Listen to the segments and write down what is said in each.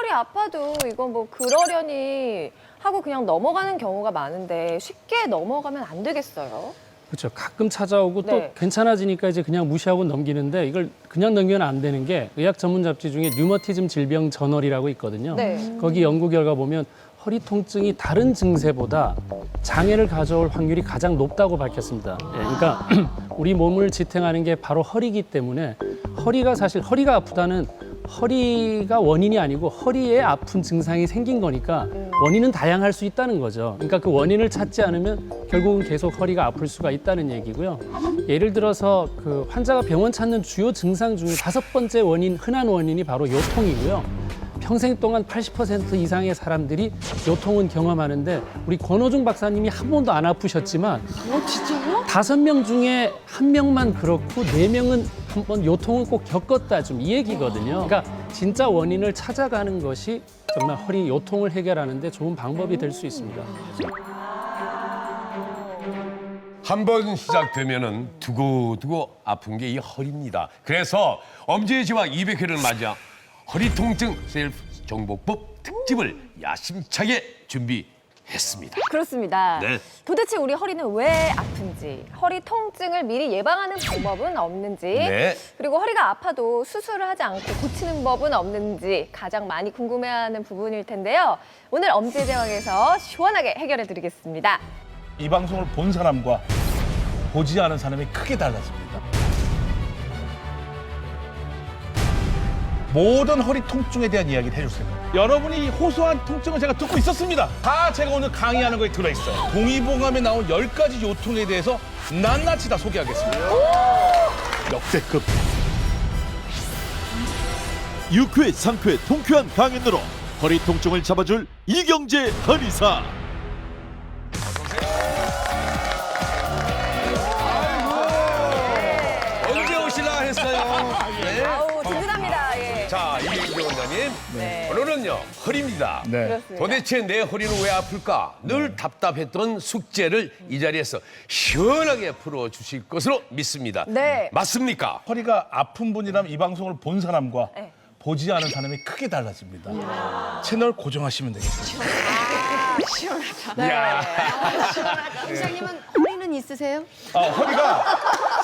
허리 아파도 이거 뭐 그러려니 하고 그냥 넘어가는 경우가 많은데 쉽게 넘어가면 안 되겠어요? 그렇죠. 가끔 찾아오고 또 네. 괜찮아지니까 이제 그냥 무시하고 넘기는데 이걸 그냥 넘기면 안 되는 게 의학 전문 잡지 중에 류머티즘 질병 저널이라고 있거든요. 네. 거기 연구 결과 보면 허리 통증이 다른 증세보다 장애를 가져올 확률이 가장 높다고 밝혔습니다. 예, 그러니까 우리 몸을 지탱하는 게 바로 허리이기 때문에 허리가 아프다는 허리가 원인이 아니고 허리에 아픈 증상이 생긴 거니까 원인은 다양할 수 있다는 거죠. 그러니까 그 원인을 찾지 않으면 결국은 계속 허리가 아플 수가 있다는 얘기고요. 예를 들어서 그 환자가 병원 찾는 주요 증상 중에 5번째 흔한 원인이 바로 요통이고요. 평생 동안 80% 이상의 사람들이 요통은 경험하는데 우리 권호중 박사님이 한 번도 안 아프셨지만 진짜요? 5명 중에 1명만 그렇고 4명은 한 번 요통을 꼭 겪었다 좀 이 얘기거든요. 그러니까 진짜 원인을 찾아가는 것이 정말 허리 요통을 해결하는 데 좋은 방법이 될 수 있습니다. 한 번 시작되면은 두고두고 아픈 게 이 허리입니다. 그래서 엄지의 지왕 200회를 맞아 허리 통증 셀프 정복법 특집을 야심차게 준비했습니다. 그렇습니다. 네. 도대체 우리 허리는 왜 아픈지, 허리 통증을 미리 예방하는 방법은 없는지, 네. 그리고 허리가 아파도 수술을 하지 않고 고치는 법은 없는지 가장 많이 궁금해하는 부분일 텐데요. 오늘 엄지의 제왕에서 시원하게 해결해 드리겠습니다. 이 방송을 본 사람과 보지 않은 사람이 크게 달랐습니다. 모든 허리 통증에 대한 이야기를 해주세요. 여러분이 이 호소한 통증을 제가 듣고 있었습니다. 다 제가 오늘 강의하는 거에 들어있어요. 동의보감에 나온 10가지 요통에 대해서 낱낱이 다 소개하겠습니다. 역대급. 6회, 상쾌, 통쾌한 강연으로 허리 통증을 잡아줄 이경재 한의사. 언제 오실라 했어요? 네. 아우, 든든합니다. 예. 자, 이경재 원장님. 네. 오늘은요, 허리입니다. 네. 그렇습니다. 도대체 내 허리는 왜 아플까? 늘 답답했던 숙제를 이 자리에서 시원하게 풀어주실 것으로 믿습니다. 네. 맞습니까? 허리가 아픈 분이라면 이 방송을 본 사람과 네. 보지 않은 사람이 크게 달라집니다. 채널 고정하시면 되겠습니다. 이야. 원장님은 허리는 있으세요? 허리가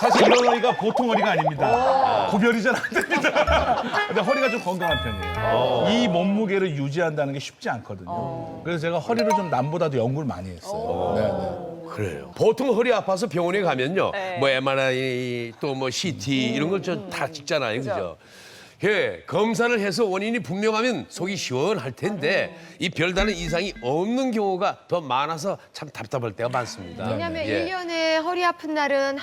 사실 이런 허리가 보통 허리가 아닙니다. 구별이 잘 안 됩니다. 근데 허리가 좀 건강한 편이에요. 이 몸무게를 유지한다는 게 쉽지 않거든요. 그래서 제가 허리를 좀 남보다도 연구를 많이 했어요. 네. 그래요. 보통 허리 아파서 병원에 가면요, 네. 뭐 MRI 또 뭐 CT 이런 걸 다 찍잖아요, 그죠? 예, 검사를 해서 원인이 분명하면 속이 시원할 텐데 이 별다른 이상이 없는 경우가 더 많아서 참 답답할 때가 많습니다. 왜냐하면 예. 1년에 허리 아픈 날은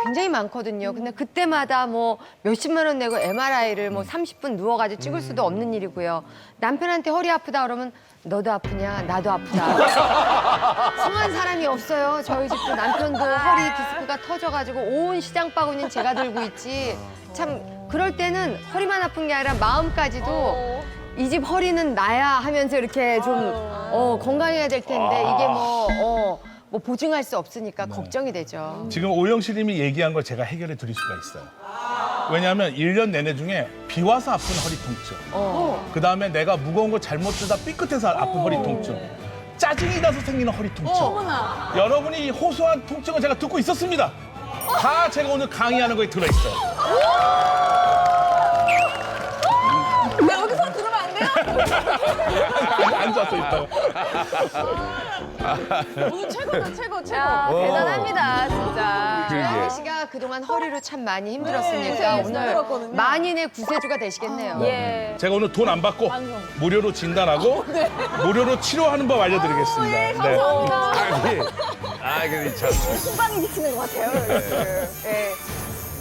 굉장히 많거든요. 근데 그때마다 뭐 몇십만 원 내고 MRI를 뭐 30분 누워가지고 찍을 수도 없는 일이고요. 남편한테 허리 아프다 그러면 너도 아프냐? 나도 아프다. 성한 사람이 없어요. 저희 집도 남편도 허리 디스크가 터져가지고 온 시장 바구니는 제가 들고 있지. 참 그럴 때는 허리만 아픈 게 아니라 마음까지도 이 집 허리는 나야 하면서 이렇게 좀 건강해야 될 텐데 이게 뭐 보증할 수 없으니까 걱정이 되죠. 지금 오영실 님이 얘기한 걸 제가 해결해 드릴 수가 있어요. 왜냐하면 1년 내내 중에 비 와서 아픈 허리 통증, 그다음에 내가 무거운 걸 잘못 들다 삐끗해서 아픈 허리 통증, 짜증이 나서 생기는 허리 통증. 여러분이 이 호소한 통증을 제가 듣고 있었습니다. 다 제가 오늘 강의하는 거에 들어있어요. 여기서 들으면 안 돼요? 앉아서 있다가. 최고. 대단합니다, 진짜. 최영희 씨가 그동안 허리로 참 많이 힘들었으니까 오늘 만인의 구세주가 되시겠네요. 예. 제가 오늘 돈 안 받고 무료로 진단하고 무료로 치료하는 법 알려드리겠습니다. 네. 근데 참. 빵이 미치는 것 같아요. 예.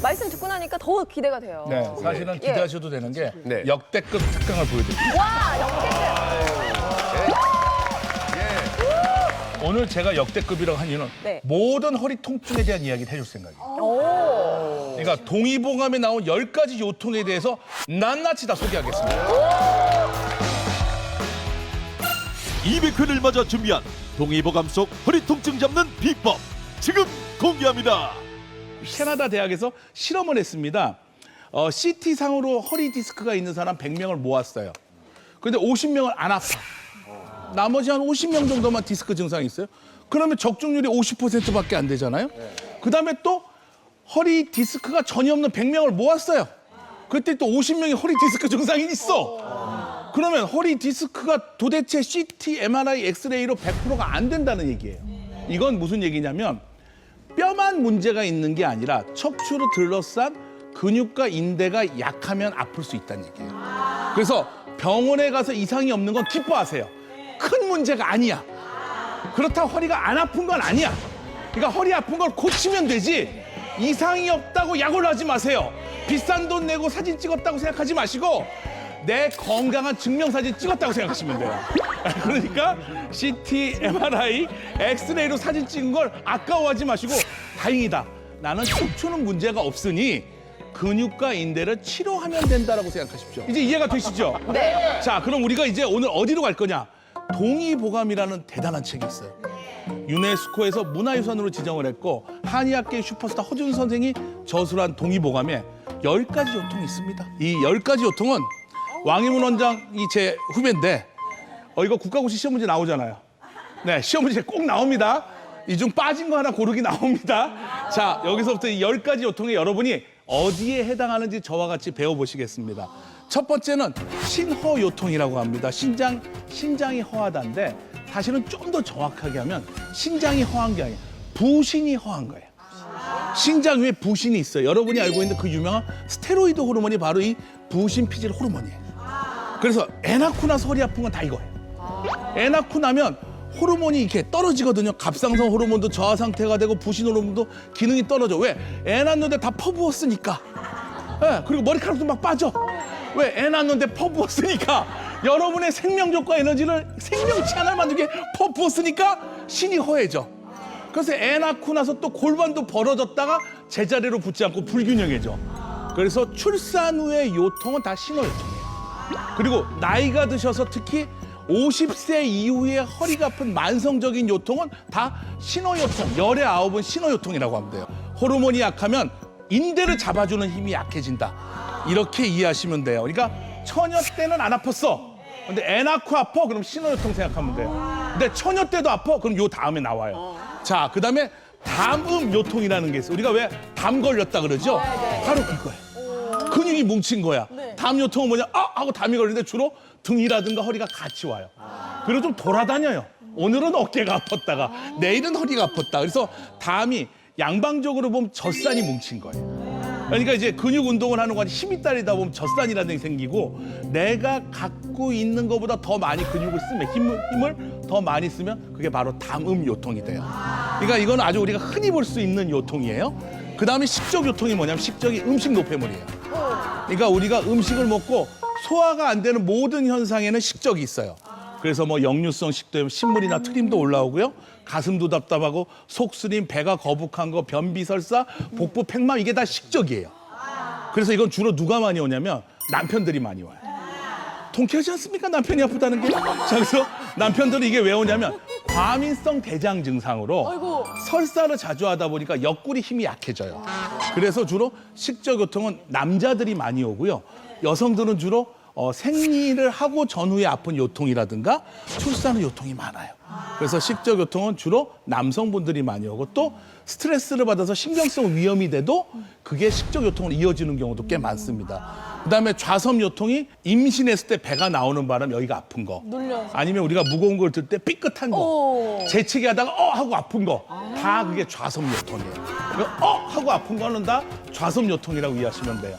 말씀 듣고 나니까 더 기대가 돼요. 네, 사실은 예. 기대하셔도 되는 게 네. 역대급 특강을 보여드릴게요. 와, 역대급. 오늘 제가 역대급이라고 한 이유는 네. 모든 허리 통증에 대한 이야기를 해줄 생각이에요. 오. 그러니까 동의보감에 나온 10가지 요통에 대해서 낱낱이 다 소개하겠습니다. 200회를 맞아 준비한 동의보감 속 허리 통증 잡는 비법 지금 공개합니다. 캐나다 대학에서 실험을 했습니다. CT상으로 허리 디스크가 있는 사람 100명을 모았어요. 근데 50명은 안 아파. 나머지 한 50명 정도만 디스크 증상이 있어요. 그러면 적중률이 50%밖에 안 되잖아요. 그다음에 또 허리 디스크가 전혀 없는 100명을 모았어요. 그때 또 50명이 허리 디스크 증상이 있어. 그러면 허리 디스크가 도대체 CT, MRI, 엑스레이로 100%가 안 된다는 얘기예요. 이건 무슨 얘기냐면 뼈만 문제가 있는 게 아니라 척추로 둘러싼 근육과 인대가 약하면 아플 수 있다는 얘기예요. 그래서 병원에 가서 이상이 없는 건 기뻐하세요. 큰 문제가 아니야. 그렇다고 허리가 안 아픈 건 아니야. 그러니까 허리 아픈 걸 고치면 되지. 이상이 없다고 약을 하지 마세요. 비싼 돈 내고 사진 찍었다고 생각하지 마시고 내 건강한 증명사진 찍었다고 생각하시면 돼요. 그러니까 CT, MRI, 엑스레이로 사진 찍은 걸 아까워하지 마시고 다행이다. 나는 척추는 문제가 없으니 근육과 인대를 치료하면 된다라고 생각하십시오. 이제 이해가 되시죠? 네. 자, 그럼 우리가 이제 오늘 어디로 갈 거냐? 동의보감이라는 대단한 책이 있어요. 유네스코에서 문화유산으로 지정을 했고 한의학계 슈퍼스타 허준 선생이 저술한 동의보감에 10가지 요통이 있습니다. 이 10가지 요통은 왕희문 원장이 제 후배인데 이거 국가고시 시험 문제 나오잖아요. 네, 시험 문제 꼭 나옵니다. 이 중 빠진 거 하나 고르기 나옵니다. 자, 여기서부터 이 10가지 요통에 여러분이 어디에 해당하는지 저와 같이 배워보시겠습니다. 첫 번째는 신허요통이라고 합니다. 신장이 허하다인데 사실은 좀 더 정확하게 하면 신장이 허한 게 아니에요. 부신이 허한 거예요. 신장 위에 부신이 있어요. 여러분이 알고 있는 그 유명한 스테로이드 호르몬이 바로 이 부신 피질 호르몬이에요. 그래서 애 낳고 나서 허리 아픈 건 다 이거예요. 애 낳고 나면 호르몬이 이렇게 떨어지거든요. 갑상선 호르몬도 저하 상태가 되고 부신 호르몬도 기능이 떨어져. 왜? 애 낳는데 다 퍼부었으니까. 네, 그리고 머리카락도 막 빠져. 왜? 애 낳는데 퍼부었으니까. 여러분의 생명력과 에너지를 생명치 하나 만들게 퍼부었으니까 신이 허해져. 그래서 애 낳고 나서 또 골반도 벌어졌다가 제자리로 붙지 않고 불균형해져. 그래서 출산 후의 요통은 다 신호요통이에요. 그리고 나이가 드셔서 특히 50세 이후에 허리가 아픈 만성적인 요통은 다 신호요통, 열의 9은 신호요통이라고 하면 돼요. 호르몬이 약하면 인대를 잡아주는 힘이 약해진다. 이렇게 이해하시면 돼요. 그러니까 처녀 때는 안 아팠어. 근데 애 낳고 아파? 그럼 신호요통 생각하면 돼요. 근데 처녀 때도 아파? 그럼 요 다음에 나와요. 자, 그다음에 담음 요통이라는 게 있어요. 우리가 왜 담 걸렸다 그러죠? 바로 그거예요. 근육이 뭉친 거야. 담 요통은 뭐냐? 하고 담이 걸리는데 주로 등이라든가 허리가 같이 와요. 그리고 좀 돌아다녀요. 오늘은 어깨가 아팠다가 내일은 허리가 아팠다. 그래서 담이 양방적으로 보면 젖산이 뭉친 거예요. 그러니까 이제 근육 운동을 하는 건 힘이 딸리다 보면 젖산이라는 게 생기고 내가 갖고 있는 것보다 더 많이 근육을 쓰면 힘을 더 많이 쓰면 그게 바로 담음 요통이 돼요. 그러니까 이건 아주 우리가 흔히 볼 수 있는 요통이에요. 그 다음에 식적 요통이 뭐냐면 식적이 음식 노폐물이에요. 그러니까 우리가 음식을 먹고 소화가 안 되는 모든 현상에는 식적이 있어요. 그래서 뭐 역류성 식도염, 신물이나 트림도 올라오고요. 가슴도 답답하고 속쓰림, 배가 거북한 거, 변비 설사, 복부 팽만 이게 다 식적이에요. 그래서 이건 주로 누가 많이 오냐면 남편들이 많이 와요. 통쾌하지 않습니까? 남편이 아프다는 게. 자, 그래서 남편들은 이게 왜 오냐면 과민성 대장 증상으로 설사를 자주 하다 보니까 옆구리 힘이 약해져요. 그래서 주로 식적요통은 남자들이 많이 오고요. 여성들은 주로 생리를 하고 전후에 아픈 요통이라든가 출산 후 요통이 많아요. 그래서 식적요통은 주로 남성분들이 많이 오고 또 스트레스를 받아서 신경성 위염이 돼도 그게 식적요통으로 이어지는 경우도 꽤 많습니다. 그다음에 좌섬요통이 임신했을 때 배가 나오는 바람에 여기가 아픈 거. 아니면 우리가 무거운 걸 들 때 삐끗한 거. 재채기 하다가 하고 아픈 거. 다 그게 좌섬요통이에요. 하고 아픈 거는 다 좌섬요통이라고 이해하시면 돼요.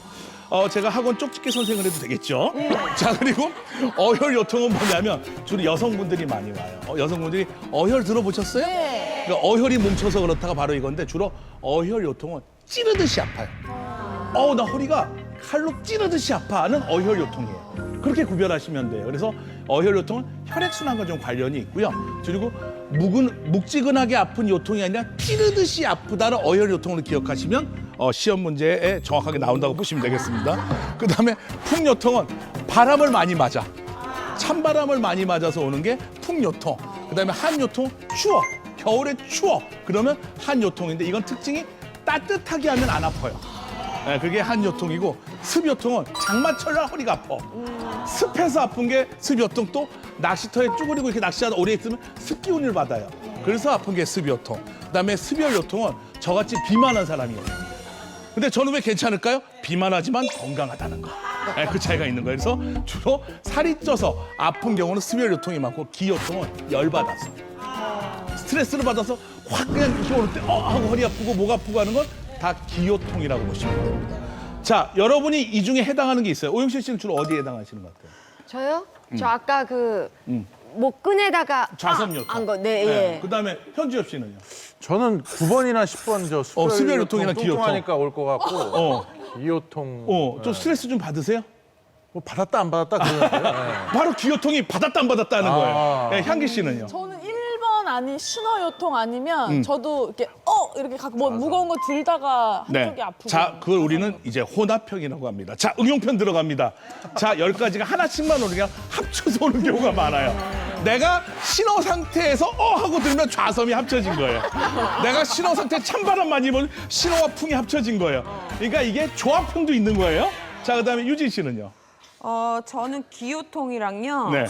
제가 학원 쪽집게 선생을 해도 되겠죠? 자, 그리고 어혈요통은 뭐냐면 주로 여성분들이 많이 와요. 여성분들이 어혈 들어보셨어요? 네. 그러니까 어혈이 뭉쳐서 그렇다가 바로 이건데 주로 어혈요통은 찌르듯이 아파요. 나 허리가 칼로 찌르듯이 아파하는 어혈요통이에요. 그렇게 구별하시면 돼요. 그래서 어혈요통은 혈액순환과 좀 관련이 있고요. 그리고 묵지근하게 아픈 요통이 아니라 찌르듯이 아프다는 어혈요통을 기억하시면 시험 문제에 정확하게 나온다고 보시면 되겠습니다. 그다음에 풍요통은 바람을 많이 맞아. 찬바람을 많이 맞아서 오는 게 풍요통. 그다음에 한요통 추워. 겨울에 추워. 그러면 한요통인데 이건 특징이 따뜻하게 하면 안 아파요. 네, 그게 한요통이고 습요통은 장마철날 허리가 아파. 습해서 아픈 게 습요통. 또 낚시터에 쭈그리고 이렇게 낚시하다 오래 있으면 습기운을 받아요. 그래서 아픈 게 습요통. 그다음에 습열요통은 저같이 비만한 사람이에요. 근데 저는 왜 괜찮을까요? 비만하지만 건강하다는 거. 네, 그 차이가 있는 거예요. 그래서 주로 살이 쪄서 아픈 경우는 습열요통이 많고 기요통은 열받아서 스트레스를 받아서 확 그냥 이렇게 오를 때 하고 허리 아프고 목 아프고 하는 건 다 기요통이라고 보시면 됩니다. 자, 여러분이 이 중에 해당하는 게 있어요. 오영실 씨는 주로 어디에 해당하시는 것 같아요? 저요? 저 아까 그 목 끈에다가 좌섬요통. 한 거, 네, 예. 그다음에 현주엽 씨는요? 저는 9번이나 10번 저 수별요통이나 기요통. 뚱뚱하니까 올 것 같고 기요통. 좀 스트레스 좀 받으세요? 뭐 받았다 안 받았다 그러는데요. 바로 기요통이 받았다 안 받았다는 거예요. 네, 향기 씨는요? 저는 1번 아닌 신어요통 아니면 저도 이렇게 이렇게 뭐 무거운 거 들다가 한쪽이 아프고. 자, 그걸 우리는 이제 혼합형이라고 합니다. 자, 응용편 들어갑니다. 자, 10가지가 하나씩만 오르면 합쳐서 오는 경우가 많아요. 내가 신호 상태에서 하고 들면 좌섬이 합쳐진 거예요. 내가 신호 상태 찬바람 많이 불면 신호와 풍이 합쳐진 거예요. 그러니까 이게 조합형도 있는 거예요. 자, 그다음에 유진 씨는요? 저는 기요통이랑요. 네.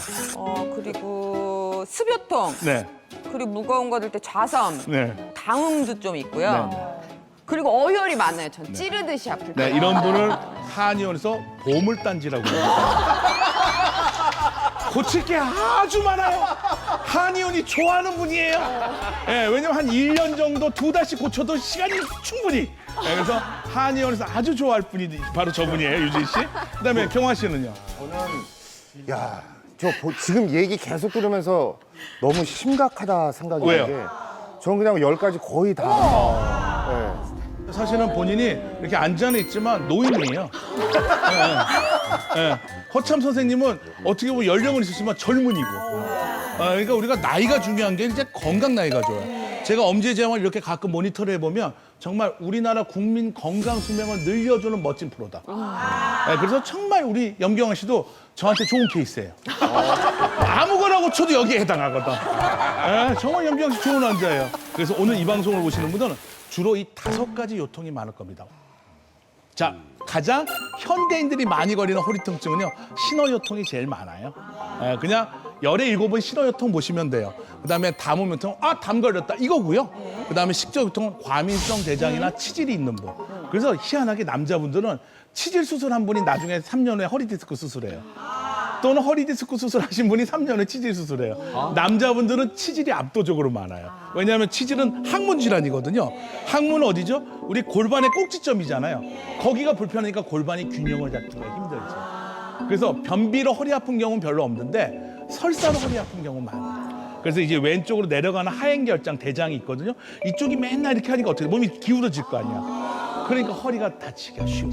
그리고 습요통. 네. 그리고 무거운 거 들 때 좌섬. 네. 당응도 좀 있고요. 그리고 어혈이 많아요. 전 찌르듯이 아플 때. 네, 이런 분을 한의원에서 보물단지라고 합니다. 고칠 게 아주 많아요. 한의원이 좋아하는 분이에요. 예, 왜냐면 한 1년 정도 2달씩 고쳐도 시간이 충분히. 예, 그래서 한의원에서 아주 좋아할 분이 바로 저분이에요, 유진 씨. 그다음에 경화 씨는요? 야, 지금 얘기 계속 들으면서 너무 심각하다 생각이 왜요? 드는 게 저는 그냥 10가지 거의 다. 네. 사실은 본인이 이렇게 앉아 있지만 노인이에요. 예, 예. 허참 선생님은 어떻게 보면 연령은 있으시지만 젊은이고. 그러니까 우리가 나이가 중요한 게 이제 건강 나이가 좋아요. 제가 엄지제왕을 이렇게 가끔 모니터를 해보면 정말 우리나라 국민 건강 수명을 늘려주는 멋진 프로다. 네, 그래서 정말 우리 염경환 씨도 저한테 좋은 케이스예요. 아무거나 고쳐도 여기에 해당하거든. 네, 정말 염경환 씨 좋은 환자예요. 그래서 오늘 이 방송을 보시는 분들은 주로 이 5가지 요통이 많을 겁니다. 자, 가장 현대인들이 많이 걸리는 허리 통증은요, 신어요통이 제일 많아요. 예, 그냥 열에 7번 신어요통 보시면 돼요. 그다음에 담음요통, 담 걸렸다 이거고요. 그다음에 식저요통은 과민성 대장이나 치질이 있는 분. 그래서 희한하게 남자분들은 치질 수술한 분이 나중에 3년 후에 허리 디스크 수술해요. 또는 허리 디스크 수술하신 분이 3년 후에 치질 수술해요. 남자분들은 치질이 압도적으로 많아요. 왜냐하면 치질은 항문 질환이거든요. 항문은 어디죠? 우리 골반의 꼭지점이잖아요. 거기가 불편하니까 골반이 균형을 잡기가 힘들죠. 그래서 변비로 허리 아픈 경우는 별로 없는데 설사로 허리 아픈 경우는 많아요. 그래서 이제 왼쪽으로 내려가는 하행결장 대장이 있거든요. 이쪽이 맨날 이렇게 하니까 어떻게 몸이 기울어질 거 아니야. 그러니까 허리가 다치기가 쉬워.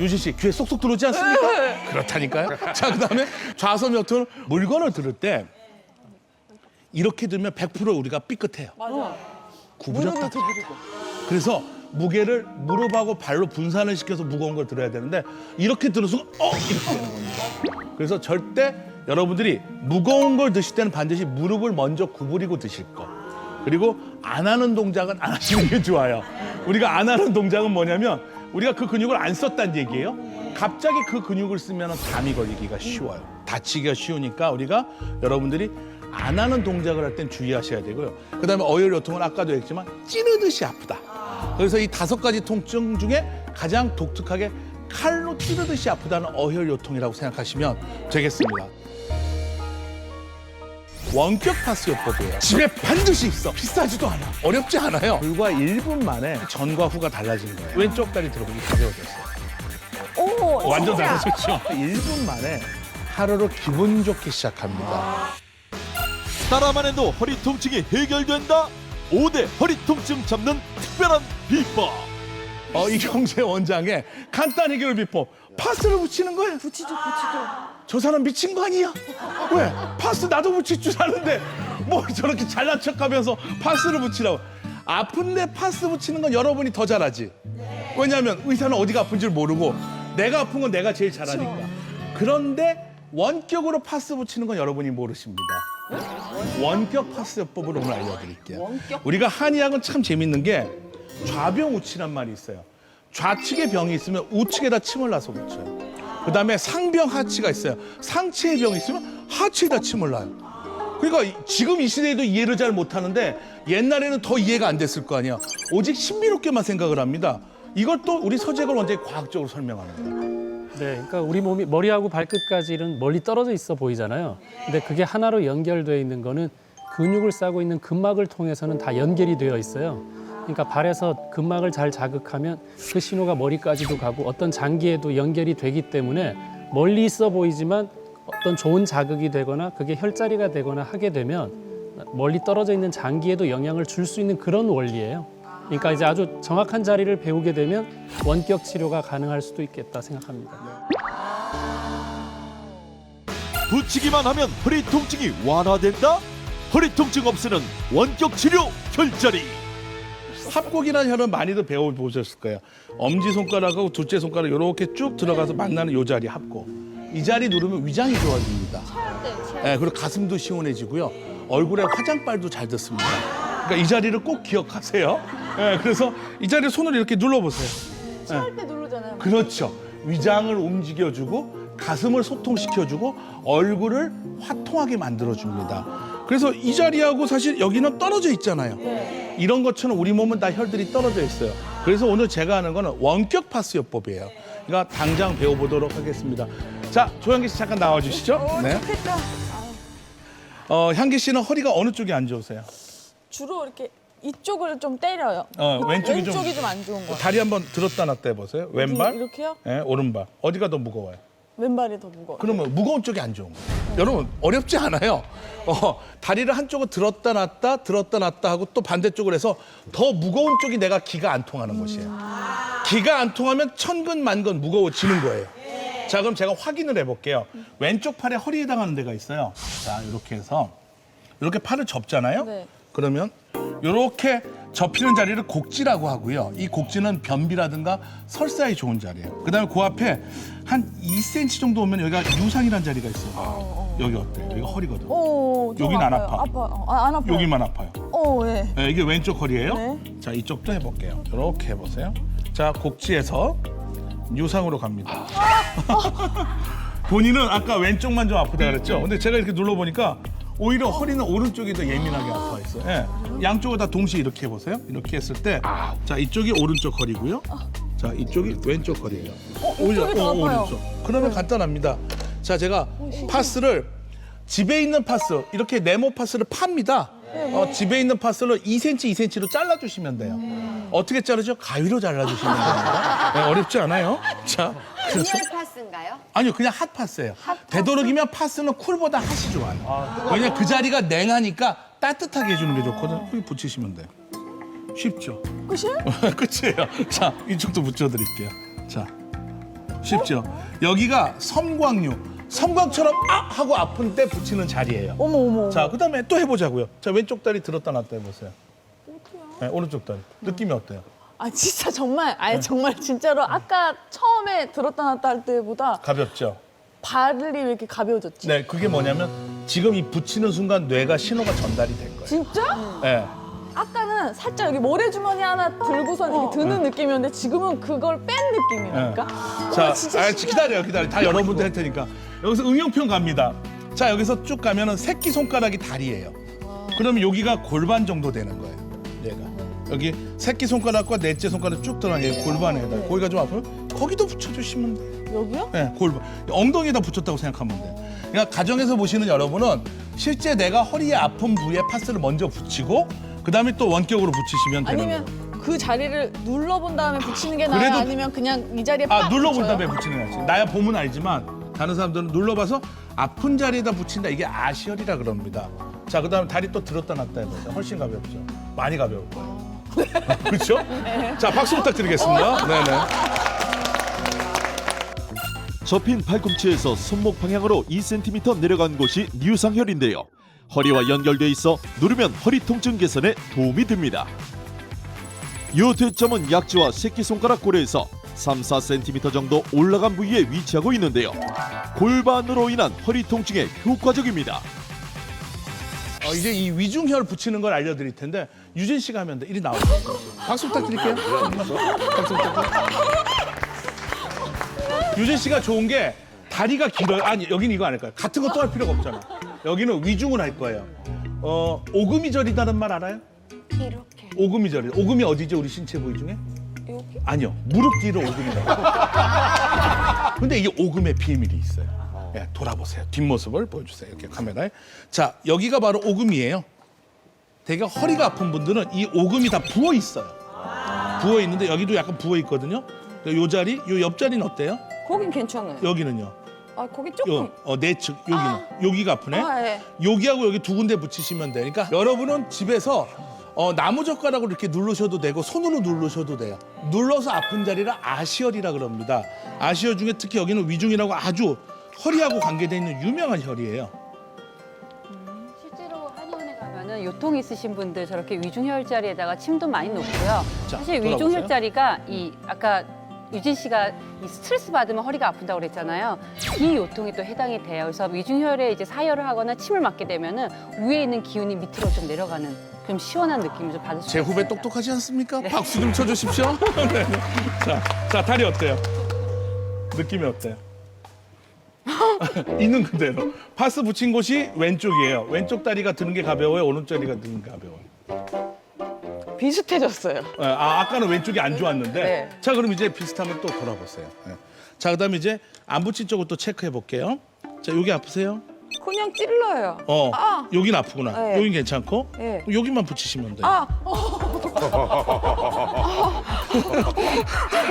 유진 씨 귀에 쏙쏙 들어오지 않습니까? 그렇다니까요. 자, 그다음에 좌섬요통은 물건을 들을 때 이렇게 들면 100% 우리가 삐끗해요. 맞아. 구부렸다. 그래서 무게를 무릎하고 발로 분산을 시켜서 무거운 걸 들어야 되는데 이렇게 들어서 이렇게 되는 겁니다. 그래서 절대 여러분들이 무거운 걸 드실 때는 반드시 무릎을 먼저 구부리고 드실 거. 그리고 안 하는 동작은 안 하시는 게 좋아요. 우리가 안 하는 동작은 뭐냐면 우리가 그 근육을 안 썼다는 얘기예요. 갑자기 그 근육을 쓰면 담이 걸리기가 쉬워요. 다치기가 쉬우니까 우리가 여러분들이 안 하는 동작을 할 땐 주의하셔야 되고요. 그다음에 어혈요통은 아까도 했지만 찌르듯이 아프다. 그래서 이 5가지 통증 중에 가장 독특하게 칼로 찌르듯이 아프다는 어혈요통이라고 생각하시면 되겠습니다. 원격 파스요법이에요. 집에 반드시 있어. 비싸지도 않아. 어렵지 않아요. 불과 1분 만에 전과 후가 달라진 거예요. 왼쪽 다리 들어보기 가벼워졌어요. 오, 완전 진짜. 달라졌죠. 1분 만에 하루를 기분 좋게 시작합니다. 따라만 해도 허리 통증이 해결된다. 5대 허리 통증 잡는 특별한 비법. 이경재 원장의 간단 해결 비법. 파스를 붙이는 거예요. 붙이죠. 저 사람 미친 거 아니야? 왜? 파스 나도 붙일 줄 아는데 뭐 저렇게 잘난 척하면서 파스를 붙이라고. 아픈데 파스 붙이는 건 여러분이 더 잘하지. 왜냐하면 의사는 어디가 아픈지를 모르고 내가 아픈 건 내가 제일 잘하니까. 그런데 원격으로 파스 붙이는 건 여러분이 모르십니다. 원격 파스요법을 오늘 알려드릴게요. 우리가 한의학은 참 재밌는 게 좌병우치란 말이 있어요. 좌측에 병이 있으면 우측에다 침을 놔서 붙여요. 그다음에 상병 하치가 있어요. 상체에 병이 있으면 하체에다 침을 놔요. 그러니까 지금 이 시대에도 이해를 잘 못하는데 옛날에는 더 이해가 안 됐을 거 아니야. 오직 신비롭게만 생각을 합니다. 이것도 우리 서재걸 원장이 과학적으로 설명합니다. 네, 그러니까 우리 몸이 머리하고 발끝까지는 멀리 떨어져 있어 보이잖아요. 근데 그게 하나로 연결되어 있는 거는 근육을 싸고 있는 근막을 통해서는 다 연결이 되어 있어요. 그러니까 발에서 근막을 잘 자극하면 그 신호가 머리까지도 가고 어떤 장기에도 연결이 되기 때문에 멀리 있어 보이지만 어떤 좋은 자극이 되거나 그게 혈자리가 되거나 하게 되면 멀리 떨어져 있는 장기에도 영향을 줄 수 있는 그런 원리예요. 그러니까 이제 아주 정확한 자리를 배우게 되면 원격 치료가 가능할 수도 있겠다 생각합니다. 붙이기만 하면 허리 통증이 완화된다? 허리 통증 없애는 원격 치료 혈자리. 합곡이라는 혈은 많이들 배워보셨을 거예요. 엄지손가락하고 둘째 손가락 이렇게 쭉 들어가서 만나는 요 자리 합곡. 이 자리 누르면 위장이 좋아집니다. 네, 그리고 가슴도 시원해지고요. 얼굴에 화장빨도 잘 듣습니다. 그러니까 이 자리를 꼭 기억하세요. 네, 그래서 이 자리를 손으로 이렇게 눌러보세요. 체할 때 누르잖아요. 그렇죠. 위장을 움직여주고 가슴을 소통시켜주고 얼굴을 화통하게 만들어줍니다. 그래서 이 자리하고 사실 여기는 떨어져 있잖아요. 이런 것처럼 우리 몸은 다 혈들이 떨어져 있어요. 그래서 오늘 제가 하는 거는 원격 파스요법이에요. 그러니까 당장 배워보도록 하겠습니다. 자, 조향기 씨 잠깐 나와주시죠. 네. 좋겠다. 향기 씨는 허리가 어느 쪽이 안 좋으세요? 주로 이렇게 이쪽을 좀 때려요. 왼쪽이 좀 안 좋은 거 같아요. 다리 한번 들었다 놨다 해보세요. 왼발, 이렇게요? 네, 오른발. 어디가 더 무거워요? 왼발이 더 무거워요. 그러면 무거운 쪽이 안 좋은 거예요. 여러분 어렵지 않아요. 다리를 한쪽을 들었다 놨다 하고 또 반대쪽으로 해서 더 무거운 쪽이 내가 기가 안 통하는 것이에요. 기가 안 통하면 천근만근 무거워지는 거예요. 자, 그럼 제가 확인을 해볼게요. 왼쪽 팔에 허리에 해당하는 데가 있어요. 자, 이렇게 해서 이렇게 팔을 접잖아요. 네. 그러면 이렇게 접히는 자리를 곡지라고 하고요. 이 곡지는 변비라든가 설사에 좋은 자리예요. 그다음에 그 앞에 한 2cm 정도 오면 여기가 유상이라는 자리가 있어요. 여기 어때요? 여기가 허리거든. 좀 여긴 안 아파. 안 아파요. 여기만 아파요. 네. 네, 이게 왼쪽 허리예요. 네. 자, 이쪽도 해볼게요. 이렇게 해보세요. 자, 곡지에서 유상으로 갑니다. 본인은 아까 왼쪽만 좀 아프다 그랬죠? 근데 제가 이렇게 눌러보니까 오히려 허리는 오른쪽이 더 예민하게 아파 있어요. 예. 양쪽을 다 동시에 이렇게 해보세요. 이렇게 했을 때, 자, 이쪽이 오른쪽 허리고요. 자, 이쪽이 왼쪽 허리예요. 이쪽이 더 아파요. 오른쪽. 그러면 간단합니다. 자, 제가 파스를 집에 있는 파스, 이렇게 네모 파스를 팝니다. 집에 있는 파스를 2cm, 2cm로 잘라주시면 돼요. 어떻게 자르죠? 가위로 잘라주시면 됩니다. 네, 어렵지 않아요? 자, 그래서 분열 파스인가요? 아니요, 그냥 핫 파스예요. 되도록이면 파스는 쿨보다 핫이 좋아요. 왜냐면 그 자리가 냉하니까 따뜻하게 해주는 게 좋거든요. 여기 붙이시면 돼요. 쉽죠? 끝이에요? 끝이에요. 자, 이쪽도 붙여드릴게요. 자, 쉽죠? 여기가 섬광류. 섬광처럼 하고 아픈 때 붙이는 자리예요. 어머. 자, 그다음에 또 해보자고요. 자, 왼쪽 다리 들었다 놨다 해보세요. 네, 오른쪽 다리. 느낌이 어때요? 아 진짜 정말 정말 진짜로 아까 처음에 들었다 놨다 할 때보다 가볍죠? 발이 왜 이렇게 가벼워졌지? 네, 그게 뭐냐면 지금 이 붙이는 순간 뇌가 신호가 전달이 된 거예요. 진짜? 네. 아까는 살짝 여기 모래주머니 하나 들고선 이렇게 드는 느낌이었는데 지금은 그걸 뺀 느낌이니까. 자, 진짜 기다려. 다 여러분들 할 테니까. 여기서 응용편 갑니다. 자, 여기서 쭉 가면은 새끼 손가락이 다리예요. 그러면 여기가 골반 정도 되는 거예요. 얘가. 여기 새끼 손가락과 넷째 손가락 쭉 들어가게 골반에 해다. 거기가 좀 아프면 거기도 붙여주시면 돼요. 여기요? 네, 골반. 엉덩이에다 붙였다고 생각하면 돼요. 그러니까 가정에서 보시는 여러분은 실제 내가 허리에 아픈 부위에 파스를 먼저 붙이고 그다음에 또 원격으로 붙이시면 되는 거예요. 아니면 그 자리를 눌러본 다음에 붙이는 게 나아요? 아니면 그냥 이 자리에 빡 눌러본 붙여요? 다음에 붙이는 게 낫지. 나야 보면 알지만 다른 사람들은 눌러봐서 아픈 자리에다 붙인다. 이게 아시혈이라 그럽니다. 자, 그다음에 다리 또 들었다 놨다 해보세요. 훨씬 가볍죠. 많이 가벼울 거예요. 그렇죠? 자, 박수 부탁드리겠습니다. 네네. 접힌 팔꿈치에서 손목 방향으로 2cm 내려간 곳이 유상혈인데요. 허리와 연결돼 있어 누르면 허리 통증 개선에 도움이 됩니다. 요 대점은 약지와 새끼손가락 고래에서 3, 4cm 정도 올라간 부위에 위치하고 있는데요. 골반으로 인한 허리 통증에 효과적입니다. 이제 이 위중혈 붙이는 걸 알려드릴 텐데 유진 씨가 하면 돼. 이리 나오세요. 박수 부탁드릴게요. 박수 부탁드릴게요. 유진 씨가 좋은 게 다리가 길어요. 아니 여기는 이거 아닐까요? 같은 거 또 할 필요가 없잖아. 여기는 위중을 할 거예요. 오금이절이라는 말 알아요? 이렇게. 오금이절이. 오금이 어디죠? 우리 신체 부위 중에? 여기? 아니요. 무릎 뒤로 오금이라고. 근데 이게 오금의 비밀이 있어요. 예, 돌아보세요. 뒷모습을 보여주세요. 이렇게 카메라에. 자, 여기가 바로 오금이에요. 되게 허리가 아픈 분들은 이 오금이 다 부어 있어요. 부어 있는데 여기도 약간 부어 있거든요. 요 자리, 요 옆자리는 어때요? 거긴 괜찮아요. 여기는요. 아, 거기 조금. 내측 여기는 여기가 아프네. 예. 여기하고 여기 두 군데 붙이시면 돼요. 그러니까 여러분은 집에서 나무 젓가락으로 이렇게 누르셔도 되고 손으로 누르셔도 돼요. 눌러서 아픈 자리를 아시혈이라 그럽니다. 아시혈 중에 특히 여기는 위중이라고 아주 허리하고 관계되어 있는 유명한 혈이에요. 실제로 한의원에 가면은 요통 있으신 분들 저렇게 위중혈 자리에다가 침도 많이 놓고요. 자, 사실 돌아보세요. 위중혈 자리가 이 아까 유진 씨가 이 스트레스 받으면 허리가 아픈다고 그랬잖아요. 이 요통이 또 해당이 돼요. 그래서 위중혈에 이제 사혈을 하거나 침을 맞게 되면은 위에 있는 기운이 밑으로 좀 내려가는 좀 시원한 느낌을 좀 받을 수 제 있어요. 후배 똑똑하지 않습니까? 박수 좀 쳐주십시오. 네. 자, 다리 어때요? 느낌이 어때요? 있는 그대로. 파스 붙인 곳이 왼쪽이에요. 왼쪽 다리가 드는 게 가벼워요? 오른쪽 다리가 드는 게 가벼워요? 비슷해졌어요. 아까는 왼쪽이 안 좋았는데. 네. 자, 그럼 이제 비슷하면 또 돌아보세요. 네. 자, 그다음에 이제 안 붙인 쪽을 또 체크해 볼게요. 자, 여기 아프세요? 그냥 찔러요. 여긴 아프구나. 네. 여긴 괜찮고. 네. 여기만 붙이시면 돼요.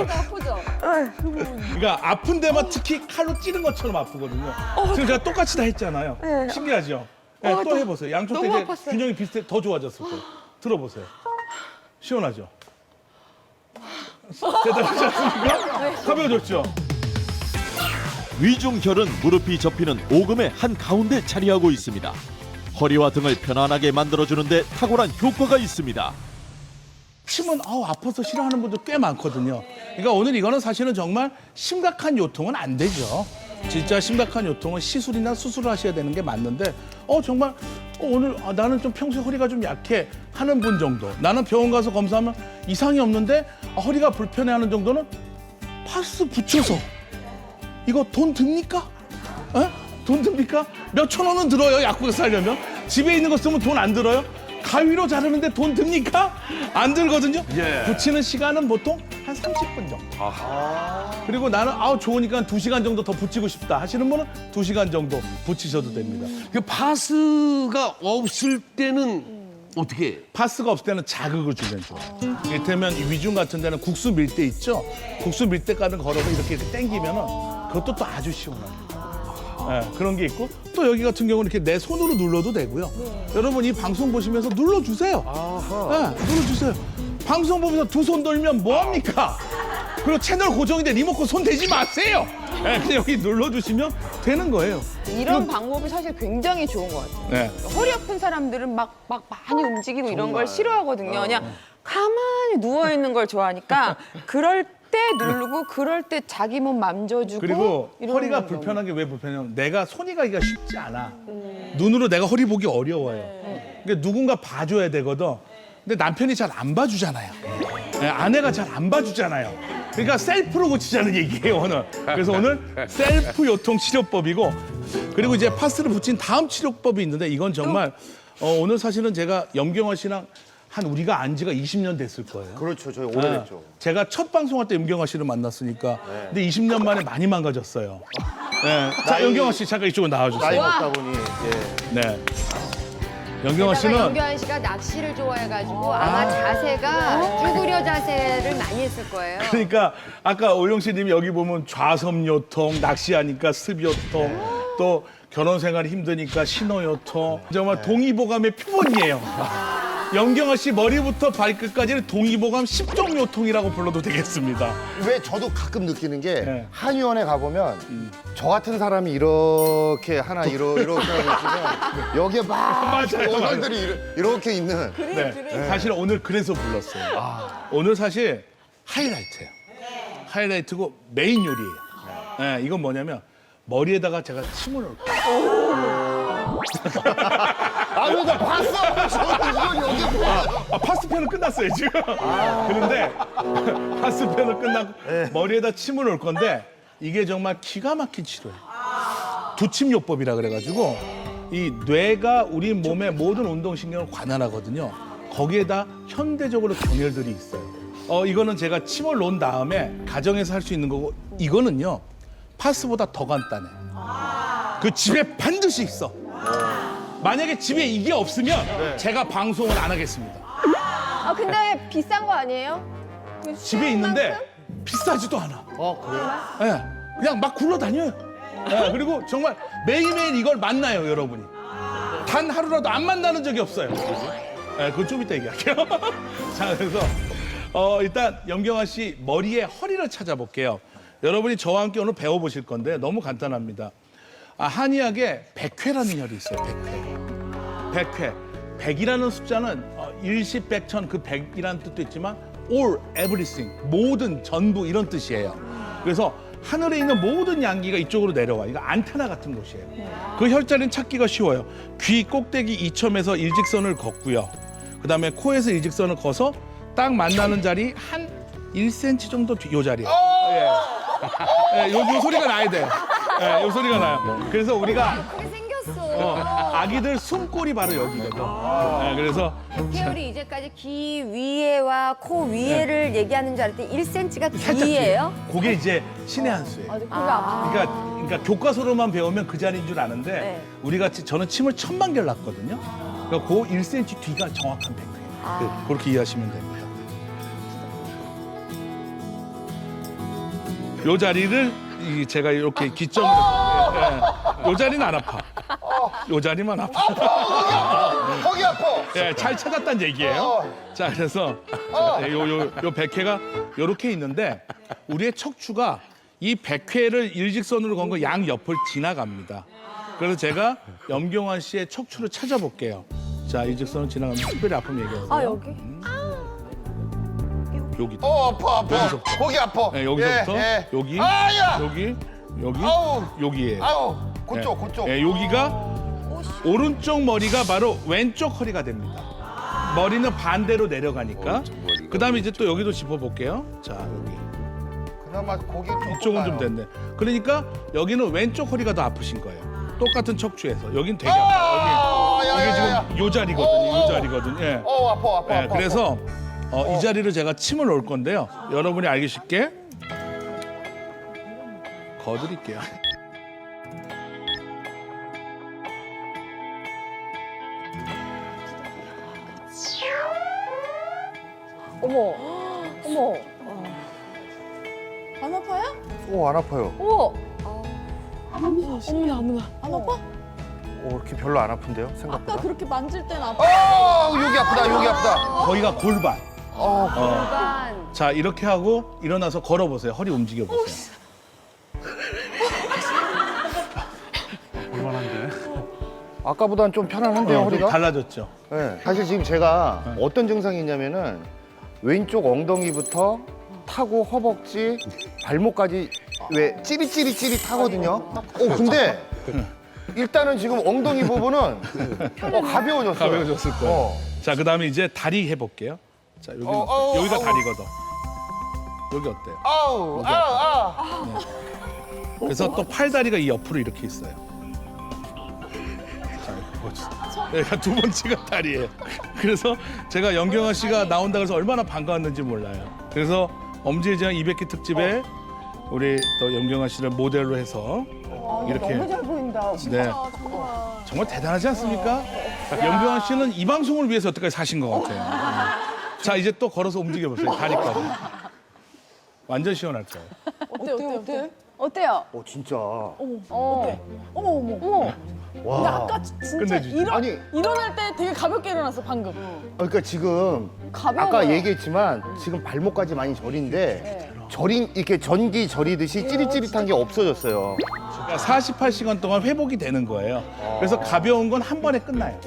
아프죠? 그러니까 아픈 데만 특히 칼로 찌른 것처럼 아프거든요. 지금 제가 똑같이 다 했잖아요. 신기하죠? 네, 또 해보세요. 양쪽 다 너무 이제 아팠어요. 균형이 비슷해 더 좋아졌을 거예요. 들어보세요. 시원하죠? 대단하지 않습니까? 가벼워졌죠? 위중혈은 무릎이 접히는 오금의 한 가운데 자리하고 있습니다. 허리와 등을 편안하게 만들어주는데 탁월한 효과가 있습니다. 침은 아파서 싫어하는 분들 꽤 많거든요. 그러니까 오늘 이거는 사실은 정말 심각한 요통은 안 되죠. 진짜 심각한 요통은 시술이나 수술을 하셔야 되는 게 맞는데 정말 오늘 나는 좀 평소에 허리가 좀 약해 하는 분 정도. 나는 병원 가서 검사하면 이상이 없는데 허리가 불편해하는 정도는 파스 붙여서 이거 돈 듭니까? 돈 듭니까? 몇천 원은 들어요, 약국에서 살려면. 집에 있는 거 쓰면 돈 안 들어요? 가위로 자르는데 돈 듭니까? 안 들거든요. 예. 붙이는 시간은 보통 한 30분 정도. 그리고 나는 좋으니까 2시간 정도 더 붙이고 싶다 하시는 분은 2시간 정도 붙이셔도 됩니다. 그 파스가 없을 때는 어떻게 해요? 파스가 없을 때는 자극을 주면 좋아요. 이를테면 이 위중 같은 데는 국수 밀 때 있죠? 국수 밀 때까지 걸어서 이렇게 당기면은 그것도 또 아주 시원합니다. 그런 게 있고 또 여기 같은 경우는 이렇게 내 손으로 눌러도 되고요. 여러분 이 방송 보시면서 눌러주세요. 눌러주세요. 방송 보면서 두 손 돌면 뭐합니까? 그리고 채널 고정인데 리모컨 손 대지 마세요. 그냥 여기 눌러주시면 되는 거예요. 이런 방법이 사실 굉장히 좋은 것 같아요. 네. 허리 아픈 사람들은 막 많이 움직이고 이런 걸 싫어하거든요. 그냥 가만히 누워 있는 걸 좋아하니까 그럴 때 누르고 그럴 때 자기 몸 만져주고 그리고 이러는 허리가 건 너무- 불편한 게 왜 불편해요? 내가 손이 가기가 쉽지 않아. 눈으로 내가 허리 보기 어려워요. 그러니까 누군가 봐줘야 되거든. 근데 남편이 잘 안 봐주잖아요. 아내가 잘 안 봐주잖아요. 그러니까 셀프로 고치자는 얘기예요, 오늘. 그래서 오늘 셀프 요통 치료법이고 그리고 이제 파스를 붙인 다음 치료법이 있는데 이건 정말 오늘 사실은 제가 염경화 씨랑 한 우리가 안 지가 20년 됐을 거예요. 그렇죠. 저희 오래됐죠. 제가 첫 방송할 때 염경화 씨를 만났으니까 근데 20년 만에 많이 망가졌어요. 자, 염경화 씨 잠깐 이쪽으로 나이 나와주세요. 먹다 보니 네. 염경화 씨는 염교한 씨가 낚시를 좋아해가지고 아마 자세가 쭈그려 자세를 많이 했을 거예요. 그러니까 아까 오영씨 님이 여기 보면 좌섬요통, 낚시하니까 습요통, 또 결혼 생활이 힘드니까 신호요통. 정말 동의보감의 표본이에요. 염경화 씨 머리부터 발끝까지는 동의보감 10종 요통이라고 불러도 되겠습니다. 왜 저도 가끔 느끼는 게 네. 한의원에 가보면 저 같은 사람이 이렇게 하나 이렇게 하고 있으면 여기에 막 맞아요, 어른들이 이렇게 있는 네. 사실 오늘 그래서 불렀어요. 오늘 사실 하이라이트예요. 하이라이트고 메인 요리예요. 네, 이건 뭐냐면 머리에다가 제가 침을 넣을 거예요. 아니 나 봤어. 저는 이걸 여기 봐. 파스편은 끝났어요 지금. 그런데 파스편은 끝나고 머리에다 침을 올 건데 이게 정말 기가 막힌 치료예요. 두침요법이라 그래가지고 이 뇌가 우리 몸의 모든 운동신경을 관할하거든요. 거기에다 현대적으로 경혈들이 있어요. 이거는 제가 침을 놓은 다음에 가정에서 할 수 있는 거고 이거는요 파스보다 더 간단해. 그 집에 반드시 있어. 만약에 집에 이게 없으면 제가 방송을 안 하겠습니다. 아 근데 비싼 거 아니에요? 그 집에 있는데 비싸지도 않아. 그래? 예, 그냥 막 굴러다녀요. 예, 그리고 정말 매일매일 이걸 만나요, 여러분이. 단 하루라도 안 만나는 적이 없어요. 예, 그건 좀 이따 얘기할게요. 자, 그래서 일단 염경아 씨 머리에 허리를 찾아볼게요. 여러분이 저와 함께 오늘 배워보실 건데 너무 간단합니다. 한의학에 백회라는 혈이 있어요, 백회. 백이라는 숫자는 일시백천 그 백이라는 뜻도 있지만 all, everything, 모든, 전부 이런 뜻이에요. 그래서 하늘에 있는 모든 양기가 이쪽으로 내려와. 이거 안테나 같은 곳이에요. 그 혈자리는 찾기가 쉬워요. 귀 꼭대기 이첨에서 일직선을 걷고요. 그다음에 코에서 일직선을 커서 딱 만나는 자리 한 1cm 정도 뒤, 요 자리에. 요 소리가 나야 돼. 요 소리가 나요. 그래서 우리가 그게 생겼어. 아기들 숨골이 바로 여기거든. 그래서 태열이 이제까지 귀 위에와 코 위에를 얘기하는 줄 알았더니 1cm가 귀예요? 그게 이제 신의 한 수예요. 아주 그게 아파. 그러니까 교과서로만 배우면 그 자리인 줄 아는데 네. 우리가 저는 침을 1000만 개를 놨거든요. 그러니까 그 1cm 뒤가 정확한 백회예요. 그렇게 이해하시면 되고요. 요 자리를 제가 이렇게 기점으로 요 자리는 안 아파. 요 자리만 아파. 거기 아파. 잘 찾았다는 얘기예요. 자, 그래서 요 백회가 요렇게 있는데 우리의 척추가 이 백회를 일직선으로 건 거 양 옆을 지나갑니다. 그래서 제가 염경환 씨의 척추를 찾아볼게요. 자, 일직선으로 지나가면 특별히 아픔 얘기하세요. 아 여기? 여기. 아파. 여기서부터. 거기 아파. 여기서부터 여기, 아야. 여기, 아우. 여기에. 아우. 그쪽. 여기가 오른쪽 머리가 바로 왼쪽 허리가 됩니다. 머리는 반대로 내려가니까. 그다음에 이제 또 여기도 짚어볼게요. 자, 여기. 그나마 거기 좀 이쪽은 좀 됐네. 그러니까 여기는 왼쪽 허리가 더 아프신 거예요. 똑같은 척추에서. 여긴 되게 아파요. 이게 지금 요 자리거든요. 요 자리거든요. 예. 아파. 그래서 이 자리를 제가 침을 놓을 건데요. 여러분이 알기 쉽게 거드릴게요. 어머. 안 아파요? 안 아파요. 오. 어머나. 안 아파? 이렇게 별로 안 아픈데요, 생각보다. 아까 그렇게 만질 땐 아파. 여기 아프다. 거기가 골반. 골반. 자, 이렇게 하고 일어나서 걸어보세요. 허리 움직여보세요. 아까보다는 좀 편안한데요, 좀 허리가? 달라졌죠. 네. 사실 지금 제가 어떤 증상이 있냐면은 왼쪽 엉덩이부터 타고 허벅지, 발목까지 왜 찌릿하거든요. 근데 일단은 지금 엉덩이 부분은 가벼워졌어요. 가벼워졌을 거예요. 자, 그다음에 이제 다리 해볼게요. 자, 여기가 다리거든. 여기 어때요? 아우. 그래서 또 팔다리가 이 옆으로 이렇게 있어요. 자, 이렇게 보시죠. 여기가 두 번째가 다리예요. 그래서 제가 염경아 씨가 나온다 그래서 얼마나 반가웠는지 몰라요. 그래서 엄지의 제왕 200기 특집에 우리 또 염경아 씨를 모델로 해서 이렇게 너무 잘 보인다. 네. 정말 대단하지 않습니까? 염경아 씨는 이 방송을 위해서 여태까지 사신 것 같아요. 자, 이제 또 걸어서 움직여 보세요. 다리까지. 완전 시원할 거예요. 어때? 어때요? 진짜. 어머. 와. 근데 아까 진짜 끝내주지. 아니. 일어날 때 되게 가볍게 일어났어 방금. 그러니까 지금 가벼워요. 아까 얘기했지만 지금 발목까지 많이 저린데 이렇게 전기 저리듯이 찌릿한 게 없어졌어요. 그러니까 48시간 동안 회복이 되는 거예요. 그래서 가벼운 건 한 번에 끝나요.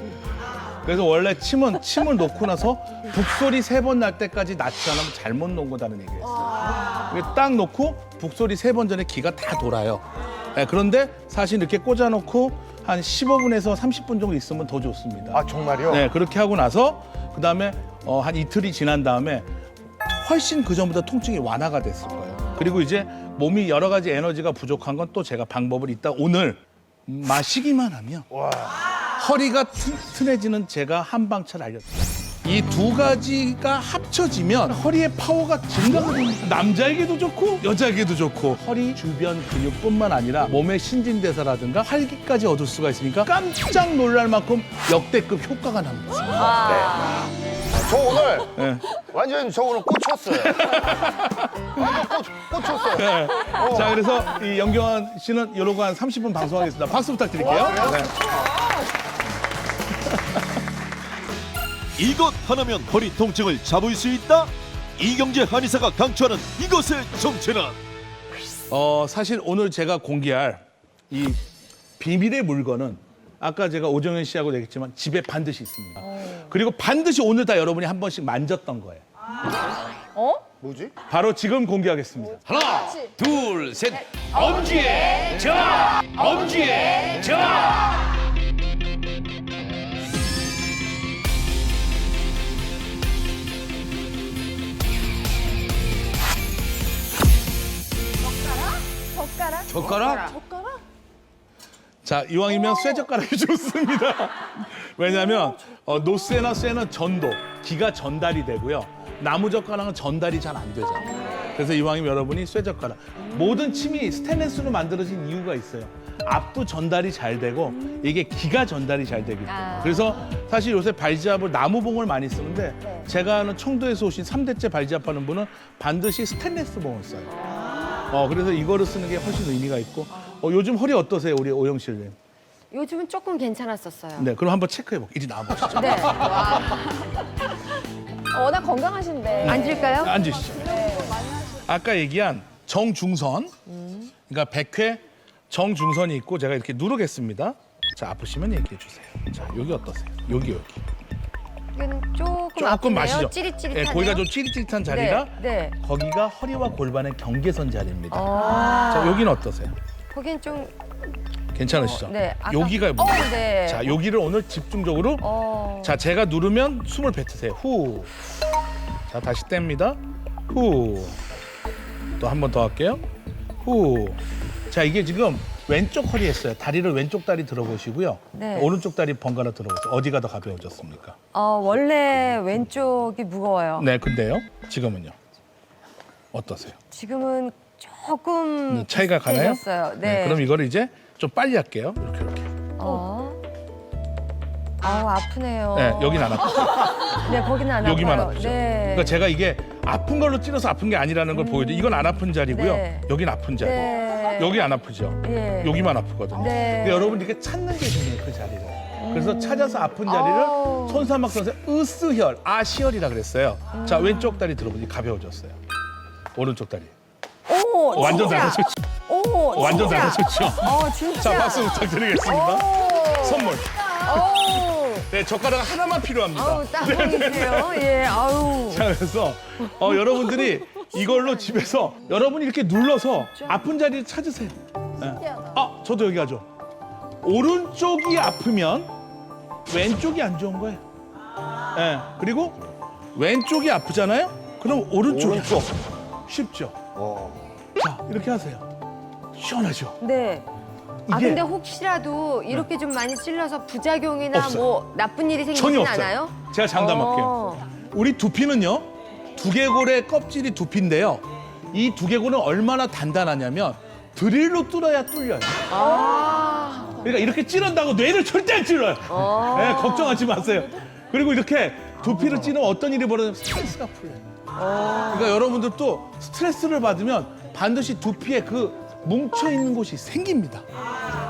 그래서 원래 침을 놓고 나서 북소리 3번 날 때까지 낳지 않으면 잘못 놓은 거다는 얘기였어요. 딱 놓고 북소리 3번 전에 기가 다 돌아요. 그런데 사실 이렇게 꽂아놓고 한 15분에서 30분 정도 있으면 더 좋습니다. 아 정말요? 네, 그렇게 하고 나서 그다음에 한 이틀이 지난 다음에 훨씬 그 전보다 통증이 완화가 됐을 거예요. 그리고 이제 몸이 여러 가지 에너지가 부족한 건 또 제가 방법을 이따 오늘 마시기만 하면 허리가 튼튼해지는 제가 한방차를 알려드릴게요. 이 두 가지가 합쳐지면 허리의 파워가 증가가 됩니다. 남자에게도 좋고 여자에게도 좋고 허리 주변 근육뿐만 아니라 몸의 신진대사라든가 활기까지 얻을 수가 있으니까 깜짝 놀랄 만큼 역대급 효과가 납니다. 저 오늘 네. 완전 저 오늘 꽂혔어요. 완전 꽂혔어요. 네. 자, 그래서 이 영경환 씨는 이러고 한 30분 방송하겠습니다. 박수 부탁드릴게요. 네. 이것 하나면 허리 통증을 잡을 수 있다? 이경재 한의사가 강추하는 이것의 정체는? 사실 오늘 제가 공개할 이 비밀의 물건은 아까 제가 오정현 씨하고 얘기했지만 집에 반드시 있습니다. 그리고 반드시 오늘 다 여러분이 한 번씩 만졌던 거예요. 뭐지? 바로 지금 공개하겠습니다. 하나, 둘, 셋. 엄지의 정! 엄지의 정! 젓가락? 자, 이왕이면 쇠젓가락이 좋습니다. 왜냐하면 노쇠나 쇠는 전도, 기가 전달이 되고요. 나무젓가락은 전달이 잘 안 되잖아요. 그래서 이왕이면 여러분이 쇠젓가락. 모든 침이 스테인리스로 만들어진 이유가 있어요. 압도 전달이 잘 되고 이게 기가 전달이 잘 되기 때문에. 그래서 사실 요새 발지압을 나무봉을 많이 쓰는데 제가 아는 청도에서 오신 3대째 발지압하는 분은 반드시 스테인리스 봉을 써요. 그래서 이거를 쓰는 게 훨씬 의미가 있고. 요즘 허리 어떠세요, 우리 오영실님? 요즘은 조금 괜찮았었어요. 네, 그럼 한번 체크해볼게요. 이리 나와보시죠. 네. 워낙 건강하신데. 앉을까요? 앉으시죠. 아까 얘기한 정중선, 그러니까 백회 정중선이 있고 제가 이렇게 누르겠습니다. 자, 아프시면 얘기해 주세요. 자, 여기 어떠세요? 여기. 여기는 조금 조금 아프네요. 마시죠. 찌릿찌릿하네요. 네, 거기가 좀 찌릿찌릿한 자리라 네. 거기가 허리와 골반의 경계선 자리입니다. 자, 여기는 어떠세요? 거긴 좀 괜찮으시죠? 네. 아까- 여기가 뭡니까? 네. 자, 여기를 오늘 집중적으로 자, 제가 누르면 숨을 뱉으세요. 후. 자, 다시 뗍니다. 후. 또 한 번 더 할게요. 후. 자, 이게 지금 왼쪽 허리 했어요. 다리를 왼쪽 다리 들어보시고요. 네. 오른쪽 다리 번갈아 들어보세요. 어디가 더 가벼워졌습니까? 원래 왼쪽이 무거워요. 네, 근데요. 지금은요. 어떠세요? 지금은 조금 차이가 가나요? 비슷해졌어요. 네. 그럼 이거를 이제 좀 빨리 할게요. 이렇게. 아프네요. 네, 여긴 안 아프죠. 네, 거기는 안 여기만 아파요. 아프죠. 네. 그러니까 제가 이게 아픈 걸로 찔러서 아픈 게 아니라는 걸 보여드려요. 이건 안 아픈 자리고요. 네. 여긴 아픈 자리. 네. 여기 안 아프죠. 예. 여기만 아프거든요. 네. 근데 여러분 이렇게 찾는 게 중요해요, 그 자리를. 그래서 찾아서 아픈 자리를 손사막 선생 으스혈, 아시혈이라 그랬어요. 자, 왼쪽 다리 들어보니 가벼워졌어요. 오른쪽 다리. 오, 완전 진짜. 달라졌죠. 오, 완전 진짜. 달라졌죠. 진짜. 자, 박수 부탁드리겠습니다. 선물. 네, 젓가락 하나만 필요합니다. 딱 보이세요? 예, 아우. 자, 그래서 여러분들이 이걸로 집에서 여러분이 이렇게 눌러서 아픈 자리를 찾으세요. 네. 저도 여기 하죠. 오른쪽이 아프면 왼쪽이 안 좋은 거예요. 네. 그리고 왼쪽이 아프잖아요. 그럼 오른쪽이 아프죠. 쉽죠. 자, 이렇게 하세요. 시원하죠. 네. 이게 근데 혹시라도 이렇게 좀 많이 찔러서 부작용이나 없어요. 뭐 나쁜 일이 생기진 전혀 없어요. 않아요? 제가 장담할게요. 우리 두피는요, 두개골의 껍질이 두피인데요. 이 두개골은 얼마나 단단하냐면 드릴로 뚫어야 뚫려요. 그러니까 이렇게 찌른다고 뇌를 절대 안 찔러요. 네, 걱정하지 마세요. 그리고 이렇게 두피를 찌르면 어떤 일이 벌어지면 스트레스가 풀려요. 그러니까 여러분들도 스트레스를 받으면 반드시 두피에 그 뭉쳐 있는 곳이 생깁니다.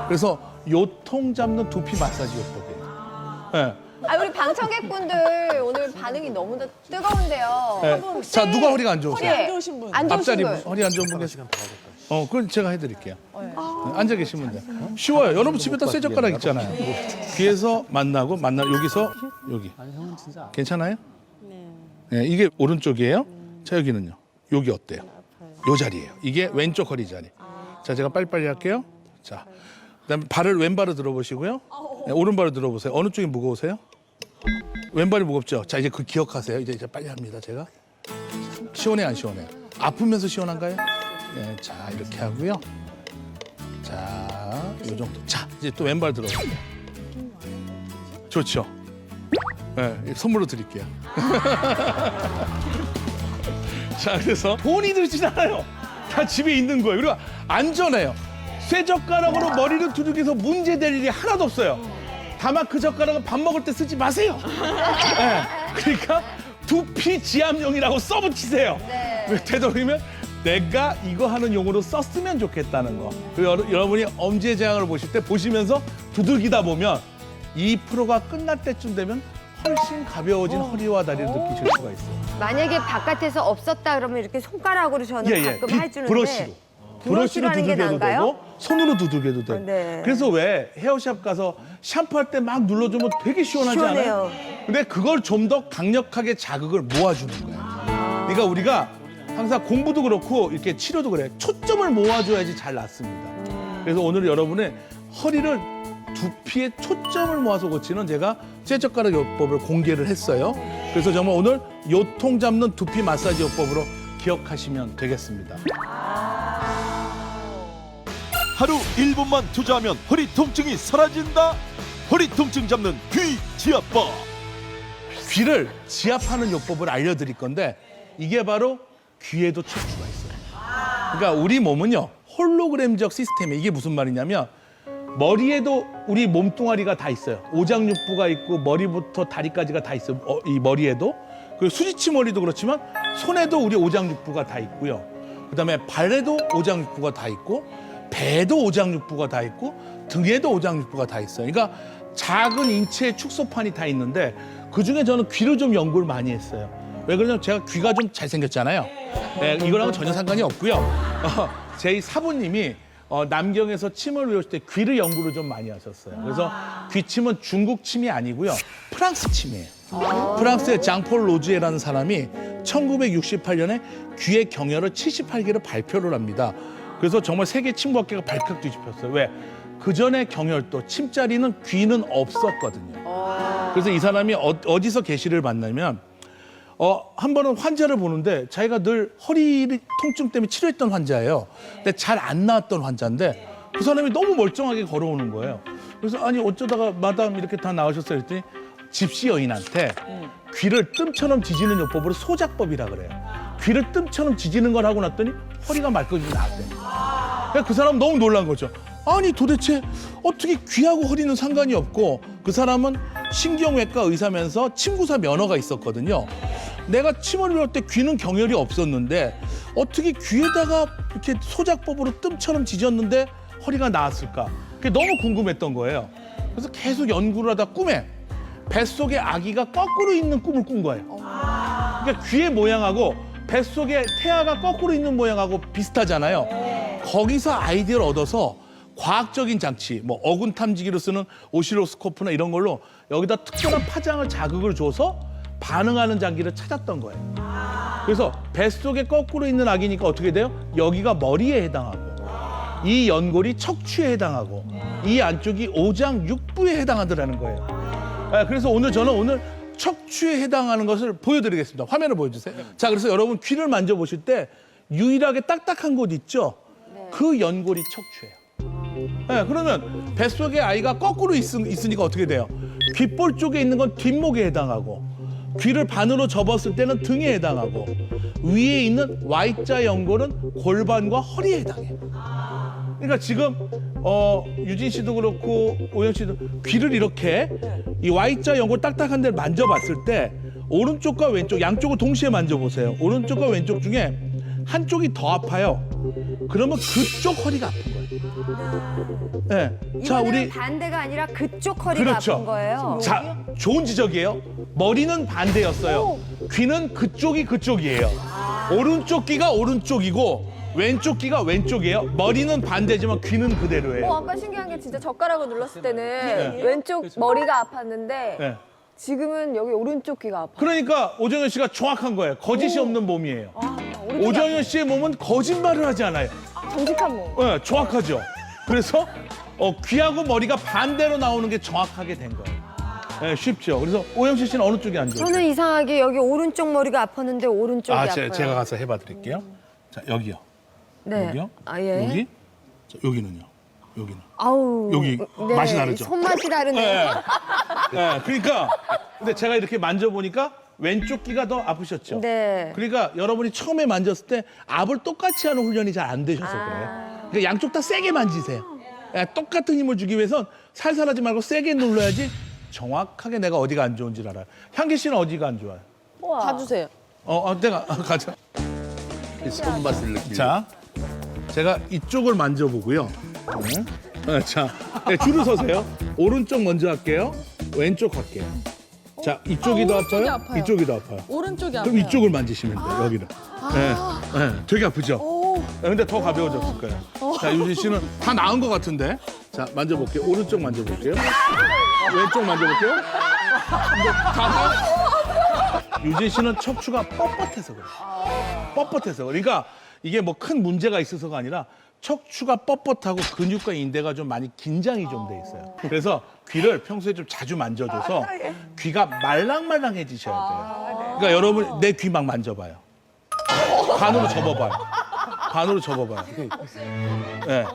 그래서 요통 잡는 두피 마사지 요법이에요. 네. 우리 방청객분들 오늘 반응이 너무 뜨거운데요. 네. 자, 누가 허리가 안 좋으세요? 안 좋으신 분. 안 좋으신 앞자리 분. 허리 안 좋은 분 계세요? 그건 제가 해드릴게요. 네, 앉아 계시면 돼요. 쉬워요. 여러분 집에다 쇠젓가락 있잖아요. 뒤에서 만나고 여기서 여기. 괜찮아요? 네, 이게 오른쪽이에요. 자, 여기는요. 여기 어때요? 요 자리예요. 이게 왼쪽 허리 자리. 자, 제가 빨리빨리 할게요. 자, 그다음에 발을 왼발을 들어보시고요. 네, 오른발을 들어보세요. 어느 쪽이 무거우세요? 왼발이 무겁죠. 자, 이제 그 기억하세요. 이제 빨리 합니다. 제가 시원해 안 시원해? 아프면서 시원한가요? 네, 자 이렇게 하고요. 자, 요 정도. 자, 이제 또 왼발 들어보세요. 좋죠. 네, 선물로 드릴게요. 자, 그래서 돈이 들진 않아요. 다 집에 있는 거예요. 그리고 안전해요. 쇠젓가락으로 머리를 두들겨서 문제될 일이 하나도 없어요. 다만 그 젓가락은 밥 먹을 때 쓰지 마세요. 네, 그러니까 두피 지압용이라고 써붙이세요. 되도록이면 내가 이거 하는 용으로 썼으면 좋겠다는 거. 그리고 여러분이 엄지제왕을 보실 때 보시면서 두들기다 보면 이 프로가 끝날 때쯤 되면 훨씬 가벼워진 허리와 다리를 느끼실 수가 있어요. 만약에 바깥에서 없었다 그러면 이렇게 손가락으로 저는 가끔 해주는데 브러쉬로. 브러쉬로 하는 게 두들겨도 나은가요? 되고 손으로 두들겨도 되고. 네. 그래서 왜 헤어샵 가서 샴푸할 때 막 눌러주면 되게 시원하지 시원해요. 않아요? 근데 그걸 좀 더 강력하게 자극을 모아주는 거예요. 그러니까 우리가 항상 공부도 그렇고 이렇게 치료도 그래. 초점을 모아줘야지 잘 낫습니다. 그래서 오늘 여러분의 허리를 두피에 초점을 모아서 고치는 제가 쇠젓가락 요법을 공개를 했어요. 그래서 정말 오늘 요통 잡는 두피 마사지 요법으로 기억하시면 되겠습니다. 하루 1분만 투자하면 허리 통증이 사라진다. 허리 통증 잡는 귀 지압법. 귀를 지압하는 요법을 알려드릴 건데 이게 바로 귀에도 척추가 있어요. 그러니까 우리 몸은요 홀로그램적 시스템이에요. 이게 무슨 말이냐면 머리에도 우리 몸뚱아리가 다 있어요. 오장육부가 있고 머리부터 다리까지가 다 있어요. 이 머리에도. 그리고 수지치 머리도 그렇지만 손에도 우리 오장육부가 다 있고요. 그다음에 발에도 오장육부가 다 있고 배에도 오장육부가 다 있고 등에도 오장육부가 다 있어요. 그러니까 작은 인체의 축소판이 다 있는데 그중에 저는 귀를 좀 연구를 많이 했어요. 왜 그러냐면 제가 귀가 좀 잘생겼잖아요. 네, 이거랑은 전혀 상관이 없고요. 제 사부님이 남경에서 침을 외우실 때 귀를 연구를 좀 많이 하셨어요. 그래서 귀침은 중국 침이 아니고요. 프랑스 침이에요. 프랑스의 장폴 로즈에라는 사람이 1968년에 귀의 경혈을 78개를 발표를 합니다. 그래서 정말 세계 침구학계가 발칵 뒤집혔어요. 왜? 그 전에 경혈도 침자리는 귀는 없었거든요. 그래서 이 사람이 어디서 계시를 받냐면 한 번은 환자를 보는데 자기가 늘 허리 통증 때문에 치료했던 환자예요. 근데 잘 안 나았던 환자인데 그 사람이 너무 멀쩡하게 걸어오는 거예요. 그래서 아니 어쩌다가 마담 이렇게 다 나오셨어요 했더니 집시 여인한테 귀를 뜸처럼 지지는 요법으로 소작법이라 그래요. 귀를 뜸처럼 지지는 걸 하고 났더니 허리가 말끔히 나았대요. 그러니까 그 사람 너무 놀란 거죠. 아니 도대체 어떻게 귀하고 허리는 상관이 없고 그 사람은 신경외과 의사면서 침구사 면허가 있었거든요. 내가 침을 외울 때 귀는 경혈이 없었는데 어떻게 귀에다가 이렇게 소작법으로 뜸처럼 지졌는데 허리가 나았을까? 그게 너무 궁금했던 거예요. 그래서 계속 연구를 하다 꿈에 뱃속에 아기가 거꾸로 있는 꿈을 꾼 거예요. 그러니까 귀의 모양하고 뱃속에 태아가 거꾸로 있는 모양하고 비슷하잖아요. 거기서 아이디어를 얻어서 과학적인 장치, 뭐 어군 탐지기로 쓰는 오실로스코프나 이런 걸로 여기다 특별한 파장을 자극을 줘서 반응하는 장기를 찾았던 거예요. 그래서 뱃속에 거꾸로 있는 아기니까 어떻게 돼요? 여기가 머리에 해당하고 이 연골이 척추에 해당하고 이 안쪽이 오장육부에 해당하더라는 거예요. 그래서 저는 척추에 해당하는 것을 보여드리겠습니다. 화면을 보여주세요. 자, 그래서 여러분 귀를 만져보실 때 유일하게 딱딱한 곳 있죠? 그 연골이 척추예요. 네, 그러면 뱃속에 아이가 거꾸로 있으니까 어떻게 돼요? 귓볼 쪽에 있는 건 뒷목에 해당하고 귀를 반으로 접었을 때는 등에 해당하고 위에 있는 Y자 연골은 골반과 허리에 해당해요. 그러니까 지금 유진 씨도 그렇고 오영 씨도 귀를 이렇게 이 Y자 연골 딱딱한 데를 만져봤을 때 오른쪽과 왼쪽 양쪽을 동시에 만져보세요. 오른쪽과 왼쪽 중에 한쪽이 더 아파요. 그러면 그쪽 허리가 아픈 거예요. 네. 자, 우리 반대가 아니라 그쪽 허리가 그렇죠. 아픈 거예요. 자, 좋은 지적이에요. 머리는 반대였어요. 귀는 그쪽이 그쪽이에요. 오른쪽 귀가 오른쪽이고 왼쪽 귀가 왼쪽이에요. 머리는 반대지만 귀는 그대로예요. 아까 신기한 게 진짜 젓가락을 눌렀을 때는 왼쪽 머리가 아팠는데 네. 지금은 여기 오른쪽 귀가 아파요. 그러니까 오정현 씨가 정확한 거예요. 거짓이 없는 몸이에요. 오정현 씨의 몸은 거짓말을 하지 않아요. 정직한 몸. 네, 정확하죠. 그래서 귀하고 머리가 반대로 나오는 게 정확하게 된 거예요. 네, 쉽죠. 그래서 오영실 씨는 어느 쪽이 안 좋아요? 저는 이상하게 여기 오른쪽 머리가 아팠는데 오른쪽이 아파요. 제가 가서 해봐 드릴게요. 자, 여기요. 네. 여기요. 예. 여기. 자, 여기는요. 여기는. 아우. 여기 맛이 다르죠? 손맛이 다르네요. 네, 그러니까 근데 제가 이렇게 만져보니까 왼쪽 귀가 더 아프셨죠? 네. 그러니까 여러분이 처음에 만졌을 때 압을 똑같이 하는 훈련이 잘 안 되셔서 그래요. 그러니까 양쪽 다 세게 만지세요. 똑같은 힘을 주기 위해선 살살 하지 말고 세게 눌러야지 정확하게 내가 어디가 안 좋은지를 알아요. 향기 씨는 어디가 안 좋아요? 봐주세요. 내가 가자. 손맛을 느끼. 자, 제가 이쪽을 만져보고요. 자, 줄을 서세요. 오른쪽 먼저 할게요. 왼쪽 할게요. 자, 이쪽이 더 오른쪽이 아파요? 아파요. 이쪽이 더 아파요. 오른쪽이 아파요. 그럼 이쪽을 만지시면 돼요, 여기를. 되게 아프죠? 근데 더 가벼워졌을 거예요. 자, 유진 씨는 다 나은 것 같은데. 자, 만져볼게요. 오른쪽 만져볼게요. 왼쪽 만져볼게요. 근데 유진 씨는 척추가 뻣뻣해서 그래요. 뻣뻣해서. 그러니까 이게 뭐 큰 문제가 있어서가 아니라 척추가 뻣뻣하고 근육과 인대가 좀 많이 긴장이 좀 돼 있어요. 그래서 귀를 평소에 좀 자주 만져줘서 귀가 말랑말랑해지셔야 돼요. 그러니까 여러분 내 귀 막 만져봐요. 반으로 접어봐요. 반으로 접어봐요. 네.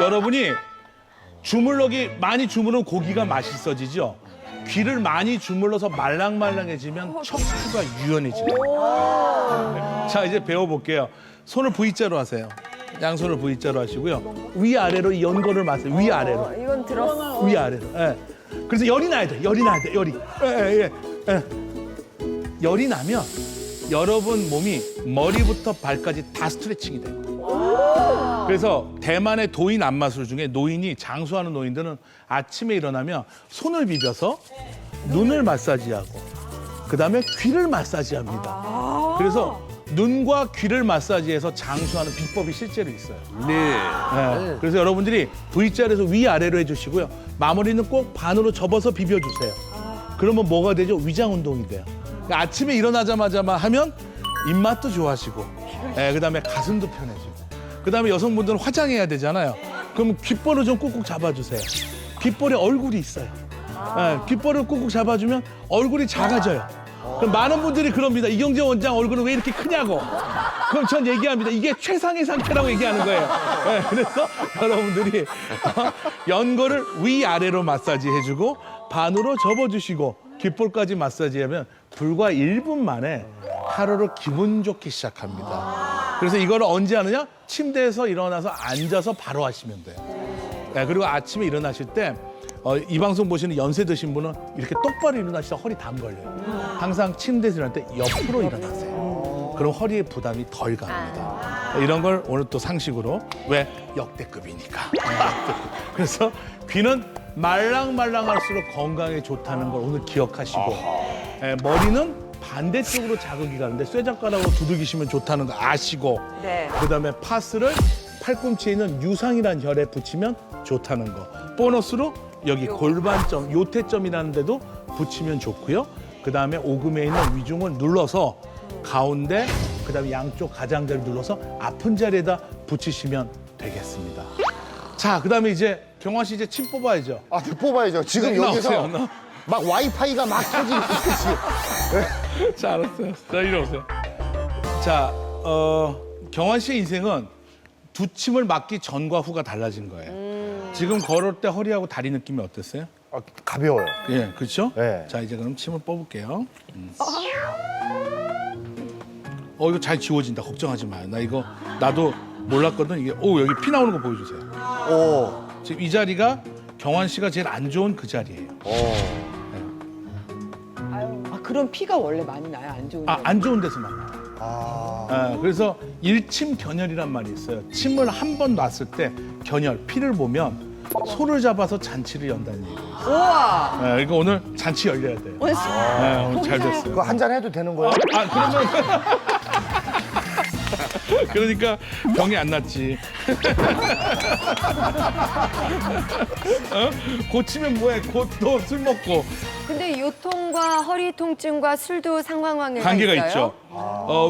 여러분이 많이 주무르면 고기가 맛있어지죠. 귀를 많이 주물러서 말랑말랑해지면 척추가 유연해집니다. 자, 이제 배워볼게요. 손을 V자로 하세요. 양손을 V자로 하시고요. 위아래로 연거를 마세요. 위아래로. 이건 들었어. 위아래로. 예. 그래서 열이 나야 돼. 열이 나야 돼. 열이. 예. 열이 나면 여러분 몸이 머리부터 발까지 다 스트레칭이 돼요. 그래서 대만의 도인 안마술 중에 노인이 장수하는 노인들은 아침에 일어나면 손을 비벼서 눈을 마사지하고 그다음에 귀를 마사지합니다. 그래서 눈과 귀를 마사지해서 장수하는 비법이 실제로 있어요. 네. 그래서 여러분들이 V자에서 위아래로 해주시고요. 마무리는 꼭 반으로 접어서 비벼주세요. 그러면 뭐가 되죠? 위장 운동이 돼요. 그러니까 아침에 일어나자마자 하면 입맛도 좋아지고 그다음에 가슴도 편해지고 그다음에 여성분들은 화장해야 되잖아요. 그럼 귓볼을 좀 꾹꾹 잡아주세요. 귓볼에 얼굴이 있어요. 귓볼을 꾹꾹 잡아주면 얼굴이 작아져요. 그럼 많은 분들이 그럽니다. 이경재 원장 얼굴은 왜 이렇게 크냐고. 그럼 전 얘기합니다. 이게 최상의 상태라고 얘기하는 거예요. 그래서 여러분들이 연골을 위아래로 마사지 해주고 반으로 접어주시고 귓볼까지 마사지하면 불과 1분 만에 하루를 기분 좋게 시작합니다. 그래서 이걸 언제 하느냐? 침대에서 일어나서 앉아서 바로 하시면 돼요. 그리고 아침에 일어나실 때 이 방송 보시는 연세 드신 분은 이렇게 똑바로 일어나시다 허리 담 걸려요. 항상 침대에서 일어날 때 옆으로 일어나세요. 그럼 허리에 부담이 덜 갑니다. 이런 걸 오늘 또 상식으로 왜 역대급이니까. 그래서 귀는 말랑말랑할수록 건강에 좋다는 걸 오늘 기억하시고 머리는 반대쪽으로 자극이 가는데 쇠젓가락으로 두들기시면 좋다는 거 아시고 그다음에 파스를 팔꿈치에 있는 유상이라는 혈에 붙이면 좋다는 거. 보너스로 여기 골반점, 요태점이라는 데도 붙이면 좋고요. 그다음에 오금에 있는 위중을 눌러서 가운데 그다음에 양쪽 가장자리 눌러서 아픈 자리에다 붙이시면 되겠습니다. 자, 그다음에 이제 경화 씨 이제 침 뽑아야죠. 뽑아야죠. 지금 여기서 막 와이파이가 막 터지고 있지. 자, 알았어요. 자, 이리 오세요. 자, 경환 씨의 인생은 두 침을 맞기 전과 후가 달라진 거예요. 지금 걸을 때 허리하고 다리 느낌이 어땠어요? 가벼워요. 예, 그렇죠? 네. 자, 이제 그럼 침을 뽑을게요. 이거 잘 지워진다. 걱정하지 마요. 나도 몰랐거든. 이게 여기 피 나오는 거 보여주세요. 지금 이 자리가 경환 씨가 제일 안 좋은 그 자리예요. 그럼 피가 원래 많이 나요? 안 좋은 안 좋은 데서만 나요. 그래서 일침견혈이란 말이 있어요. 침을 한 번 놨을 때 견혈, 피를 보면 소를 잡아서 잔치를 연다는 얘기예요. 우와. 그러니까 오늘 잔치 열려야 돼요. 오늘 잘 됐어요. 그거 한잔 해도 되는 거예요? 그러면 그러니까 병이 안 낫지. 고치면 뭐해? 곧 또 술 먹고. 근데 요통과 허리 통증과 술도 상관관계가 관계가 있어요? 있죠.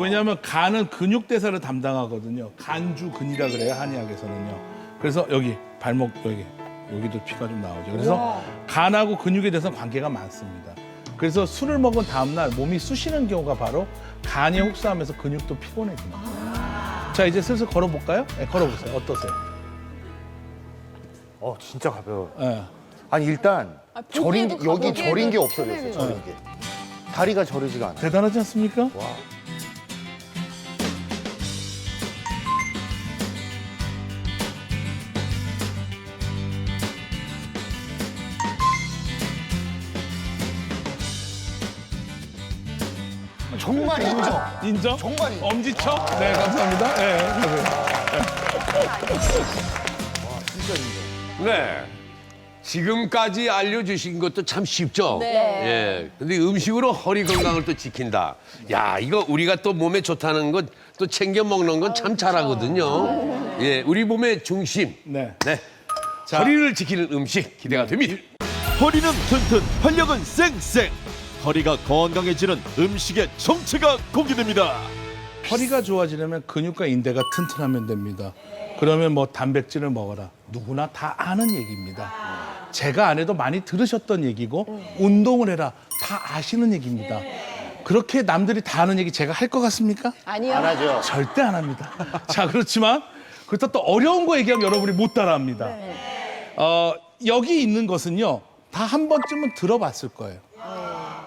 왜냐하면 간은 근육 대사를 담당하거든요. 간주근이라 그래요, 한의학에서는요. 그래서 여기 발목 여기 여기도 피가 좀 나오죠. 그래서 간하고 근육에 대해서 관계가 많습니다. 그래서 술을 먹은 다음날 몸이 쑤시는 경우가 바로 간이 혹사하면서 근육도 피곤해집니다. 자, 이제 슬슬 걸어볼까요? 네, 걸어보세요. 어떠세요? 진짜 가벼워. 네. 아니 일단 저린 보기에도 여기 가벼워. 저린 게 없어졌어요. 저린 게. 다리가 저리지가 않아. 대단하지 않습니까? 와. 정말 인정. 인정? 정말 인정. 엄지척? 네, 감사합니다. 네, 진짜 인정. 네. 지금까지 알려주신 것도 참 쉽죠? 네. 예. 근데 음식으로 허리 건강을 또 지킨다. 야, 이거 우리가 또 몸에 좋다는 것 또 챙겨 먹는 건 참 잘하거든요. 예, 우리 몸의 중심. 네. 네. 자. 허리를 지키는 음식 기대가 됩니다. 허리는 튼튼, 활력은 쌩쌩. 허리가 건강해지는 음식의 정체가 공개됩니다. 허리가 좋아지려면 근육과 인대가 튼튼하면 됩니다. 그러면 뭐 단백질을 먹어라. 누구나 다 아는 얘기입니다. 제가 안 해도 많이 들으셨던 얘기고 운동을 해라. 다 아시는 얘기입니다. 그렇게 남들이 다 아는 얘기 제가 할 것 같습니까? 아니요. 안 하죠. 절대 안 합니다. 자, 그렇지만 그렇다 또 어려운 거 얘기하면 여러분이 못 따라합니다. 여기 있는 것은요. 다 한 번쯤은 들어봤을 거예요.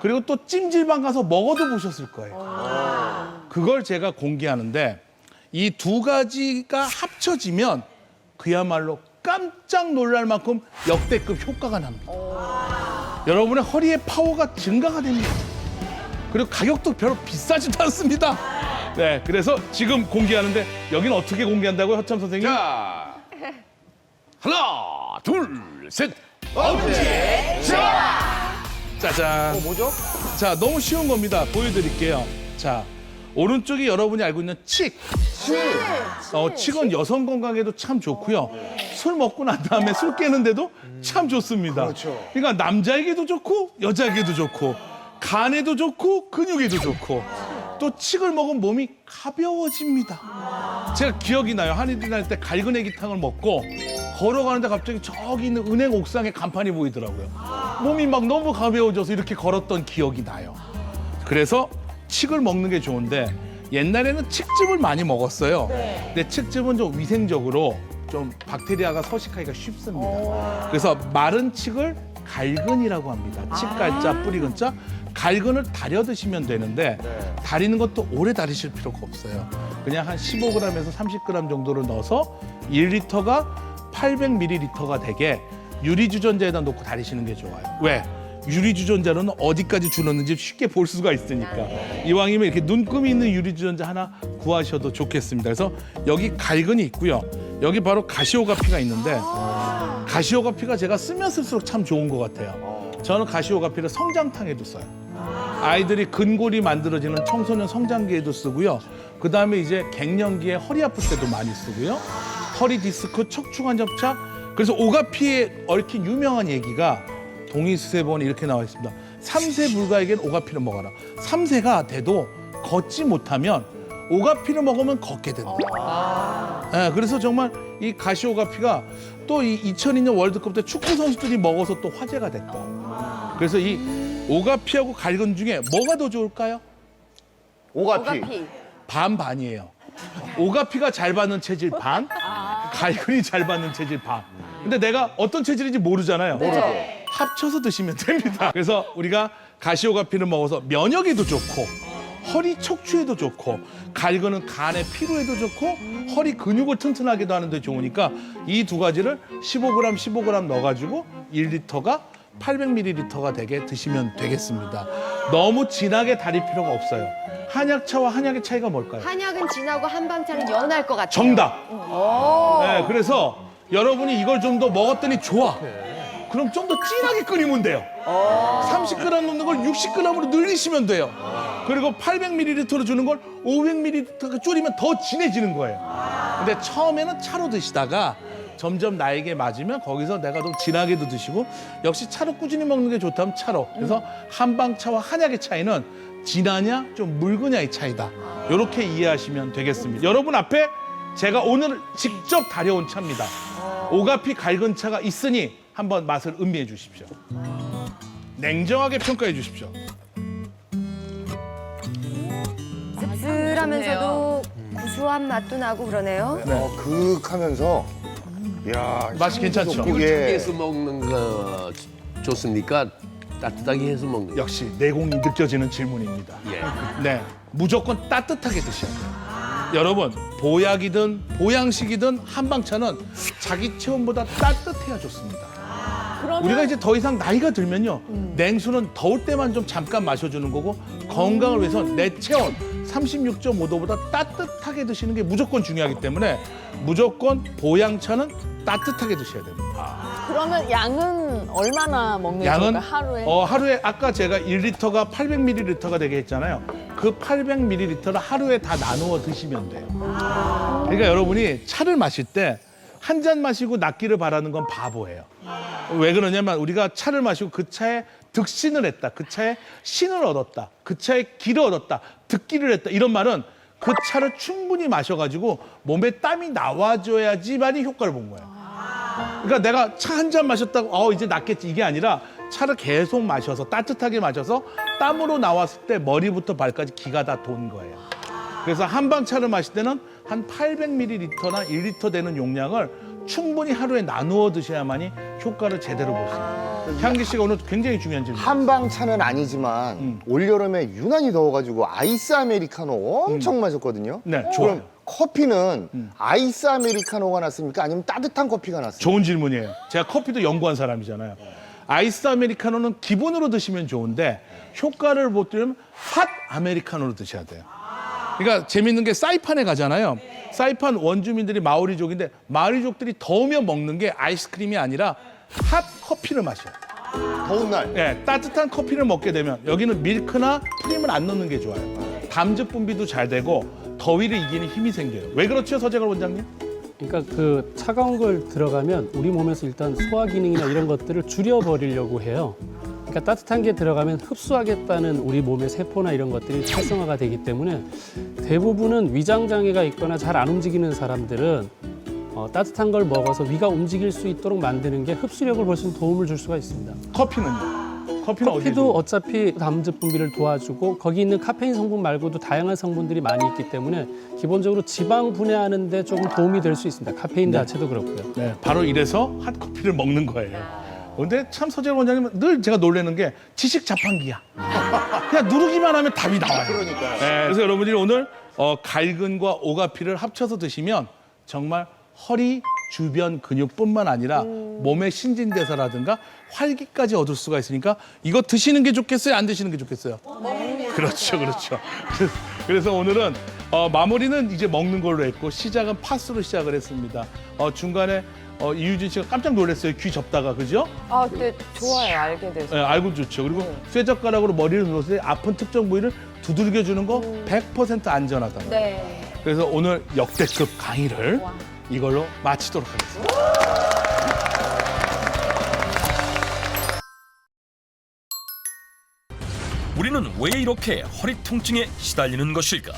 그리고 또 찜질방 가서 먹어도 보셨을 거예요. 그걸 제가 공개하는데 이 두 가지가 합쳐지면 그야말로 깜짝 놀랄 만큼 역대급 효과가 납니다. 여러분의 허리의 파워가 증가가 됩니다. 그리고 가격도 별로 비싸지도 않습니다. 네, 그래서 지금 공개하는데 여기는 어떻게 공개한다고요, 허참 선생님? 자, 하나, 둘, 셋. 엄지척! 짜잔. 뭐죠? 자, 너무 쉬운 겁니다. 보여드릴게요. 자, 오른쪽이 여러분이 알고 있는 칡. 칡은 여성 건강에도 참 좋고요. 술 먹고 난 다음에 술 깨는데도 참 좋습니다. 그렇죠. 그러니까 남자에게도 좋고 여자에게도 좋고 간에도 좋고 근육에도 좋고 또 칡을 먹으면 몸이 가벼워집니다. 제가 기억이 나요. 한일이 날 때 갈근 애기탕을 먹고 걸어가는데 갑자기 저기 있는 은행 옥상에 간판이 보이더라고요. 몸이 막 너무 가벼워져서 이렇게 걸었던 기억이 나요. 그래서 칡을 먹는 게 좋은데 옛날에는 칡즙을 많이 먹었어요. 근데 칡즙은 좀 위생적으로 좀 박테리아가 서식하기가 쉽습니다. 그래서 마른 칡을 갈근이라고 합니다. 칡갈자, 뿌리근자. 갈근을 다려 드시면 되는데 다리는 것도 오래 다리실 필요가 없어요. 그냥 한 15g에서 30g 정도를 넣어서 1리터가 800ml가 되게 유리주전자에다 놓고 다리시는 게 좋아요. 왜? 유리주전자는 어디까지 줄었는지 쉽게 볼 수가 있으니까. 이왕이면 이렇게 눈금이 있는 유리주전자 하나 구하셔도 좋겠습니다. 그래서 여기 갈근이 있고요. 여기 바로 가시오가피가 있는데 가시오가피가 제가 쓰면 쓸수록 참 좋은 것 같아요. 저는 가시오가피를 성장탕에도 써요. 아이들이 근골이 만들어지는 청소년 성장기에도 쓰고요. 그다음에 이제 갱년기에 허리 아플 때도 많이 쓰고요. 허리 디스크, 척추관 접착. 그래서 오가피에 얽힌 유명한 얘기가 동의수세본에 이렇게 나와 있습니다. 3세 불가에겐 오가피를 먹어라. 3세가 돼도 걷지 못하면 오가피를 먹으면 걷게 된다. 네, 그래서 정말 이 가시오가피가 또 이 2002년 월드컵 때 축구 선수들이 먹어서 또 화제가 됐다. 그래서 이 오가피하고 갈근 중에 뭐가 더 좋을까요? 오가피. 반반이에요. 오가피가 잘 받는 체질 반, 갈근이 잘 받는 체질 반. 근데 내가 어떤 체질인지 모르잖아요. 모르죠. 합쳐서 드시면 됩니다. 그래서 우리가 가시오가피를 먹어서 면역에도 좋고 허리 척추에도 좋고 갈근은 간의 피로에도 좋고 허리 근육을 튼튼하게도 하는 데 좋으니까 이 두 가지를 15g 넣어가지고 1리터가 800ml가 되게 드시면 되겠습니다. 너무 진하게 달일 필요가 없어요. 한약차와 한약의 차이가 뭘까요? 한약은 진하고 한방차는 연할 것 같아요. 정답. 네, 그래서 여러분이 이걸 좀 더 먹었더니 좋아. 그럼 좀 더 진하게 끓이면 돼요. 30g 넣는 걸 60g으로 늘리시면 돼요. 그리고 800ml로 주는 걸 500ml가 줄이면 더 진해지는 거예요. 근데 처음에는 차로 드시다가 점점 나에게 맞으면 거기서 내가 더 진하게도 드시고 역시 차로 꾸준히 먹는 게 좋다면 차로. 그래서 한방차와 한약의 차이는 진하냐 좀 묽으냐의 차이다. 이렇게 이해하시면 되겠습니다. 여러분 앞에 제가 오늘 직접 다려온 차입니다. 오가피 갈근 차가 있으니 한번 맛을 음미해 주십시오. 냉정하게 평가해 주십시오. 씁쓸하면서도 구수한 맛도 나고 그러네요. 그윽하면서 야 맛이 괜찮죠? 이거 예. 차게 해서 먹는 거 좋습니까? 따뜻하게 해서 먹는 거. 역시 내공이 느껴지는 질문입니다. 예. 네, 무조건 따뜻하게 드셔야 돼요. 여러분, 보약이든 보양식이든 한방차는 자기 체온보다 따뜻해야 좋습니다. 그러면 우리가 이제 더 이상 나이가 들면요, 냉수는 더울 때만 좀 잠깐 마셔주는 거고 건강을 위해서 내 체온 36.5도보다 따뜻하게 드시는 게 무조건 중요하기 때문에 무조건 보양차는 따뜻하게 드셔야 됩니다. 그러면 양은 얼마나 먹는 게 양은 좋을까요? 하루에? 하루에 아까 제가 1리터가 800ml가 되게 했잖아요. 그 800ml를 하루에 다 나누어 드시면 돼요. 그러니까 여러분이 차를 마실 때 한 잔 마시고 낫기를 바라는 건 바보예요. 왜 그러냐면 우리가 차를 마시고 그 차에 득신을 했다. 그 차에 신을 얻었다. 그 차에 기를 얻었다. 득기를 했다. 이런 말은 그 차를 충분히 마셔가지고 몸에 땀이 나와줘야지만이 효과를 본 거예요. 그러니까 내가 차 한 잔 마셨다고 이제 낫겠지 이게 아니라 차를 계속 마셔서 따뜻하게 마셔서 땀으로 나왔을 때 머리부터 발까지 기가 다 돈 거예요. 그래서 한방차를 마실 때는 한 800ml나 1리터 되는 용량을 충분히 하루에 나누어 드셔야만이 효과를 제대로 볼 수 있어요. 향기 씨가 오늘 굉장히 중요한 질문. 한방차는 아니지만 올여름에 유난히 더워가지고 아이스 아메리카노 엄청 마셨거든요. 네, 좋아요. 그럼 커피는 아이스 아메리카노가 낫습니까? 아니면 따뜻한 커피가 낫습니까? 좋은 질문이에요. 제가 커피도 연구한 사람이잖아요. 아이스 아메리카노는 기본으로 드시면 좋은데 효과를 못 들으면 핫 아메리카노로 드셔야 돼요. 그러니까 재밌는 게 사이판에 가잖아요. 사이판 원주민들이 마오리족인데 마오리족들이 더우면 먹는 게 아이스크림이 아니라 핫 커피를 마셔요. 더운 날. 네, 따뜻한 커피를 먹게 되면 여기는 밀크나 프림을 안 넣는 게 좋아요. 담즙 분비도 잘 되고 더위를 이기는 힘이 생겨요. 왜 그렇죠, 서재걸 원장님? 그러니까 그 차가운 걸 들어가면 우리 몸에서 일단 소화 기능이나 이런 것들을 줄여버리려고 해요. 그러니까 따뜻한 게 들어가면 흡수하겠다는 우리 몸의 세포나 이런 것들이 활성화가 되기 때문에 대부분은 위장 장애가 있거나 잘 안 움직이는 사람들은 따뜻한 걸 먹어서 위가 움직일 수 있도록 만드는 게 흡수력을 훨씬 도움을 줄 수가 있습니다. 커피는요? 커피는 어디에 커피도 어차피 담즙 분비를 도와주고 거기 있는 카페인 성분 말고도 다양한 성분들이 많이 있기 때문에 기본적으로 지방 분해하는 데 조금 도움이 될 수 있습니다. 카페인 자체도 그렇고요. 네, 바로 이래서 핫커피를 먹는 거예요. 근데 참 서재걸 원장님은 늘 제가 놀라는 게 지식 자판기야. 그냥 누르기만 하면 답이 나와요. 그러니까요. 네, 그래서 여러분들이 오늘 갈근과 오가피를 합쳐서 드시면 정말 허리 주변 근육뿐만 아니라 몸의 신진대사라든가 활기까지 얻을 수가 있으니까 이거 드시는 게 좋겠어요? 안 드시는 게 좋겠어요? 그렇죠, 그렇죠. 그래서 오늘은 마무리는 이제 먹는 걸로 했고 시작은 파스로 시작을 했습니다. 중간에 이유진 씨가 깜짝 놀랐어요. 귀 접다가, 그죠? 아, 근데 좋아요. 알게 돼서. 네, 알고 좋죠. 그리고 쇠젓가락으로 머리를 눌렀을 때 아픈 특정 부위를 두들겨주는 거 100% 안전하다. 네. 그래서 오늘 역대급 강의를 이걸로 마치도록 하겠습니다. 우리는 왜 이렇게 허리 통증에 시달리는 것일까?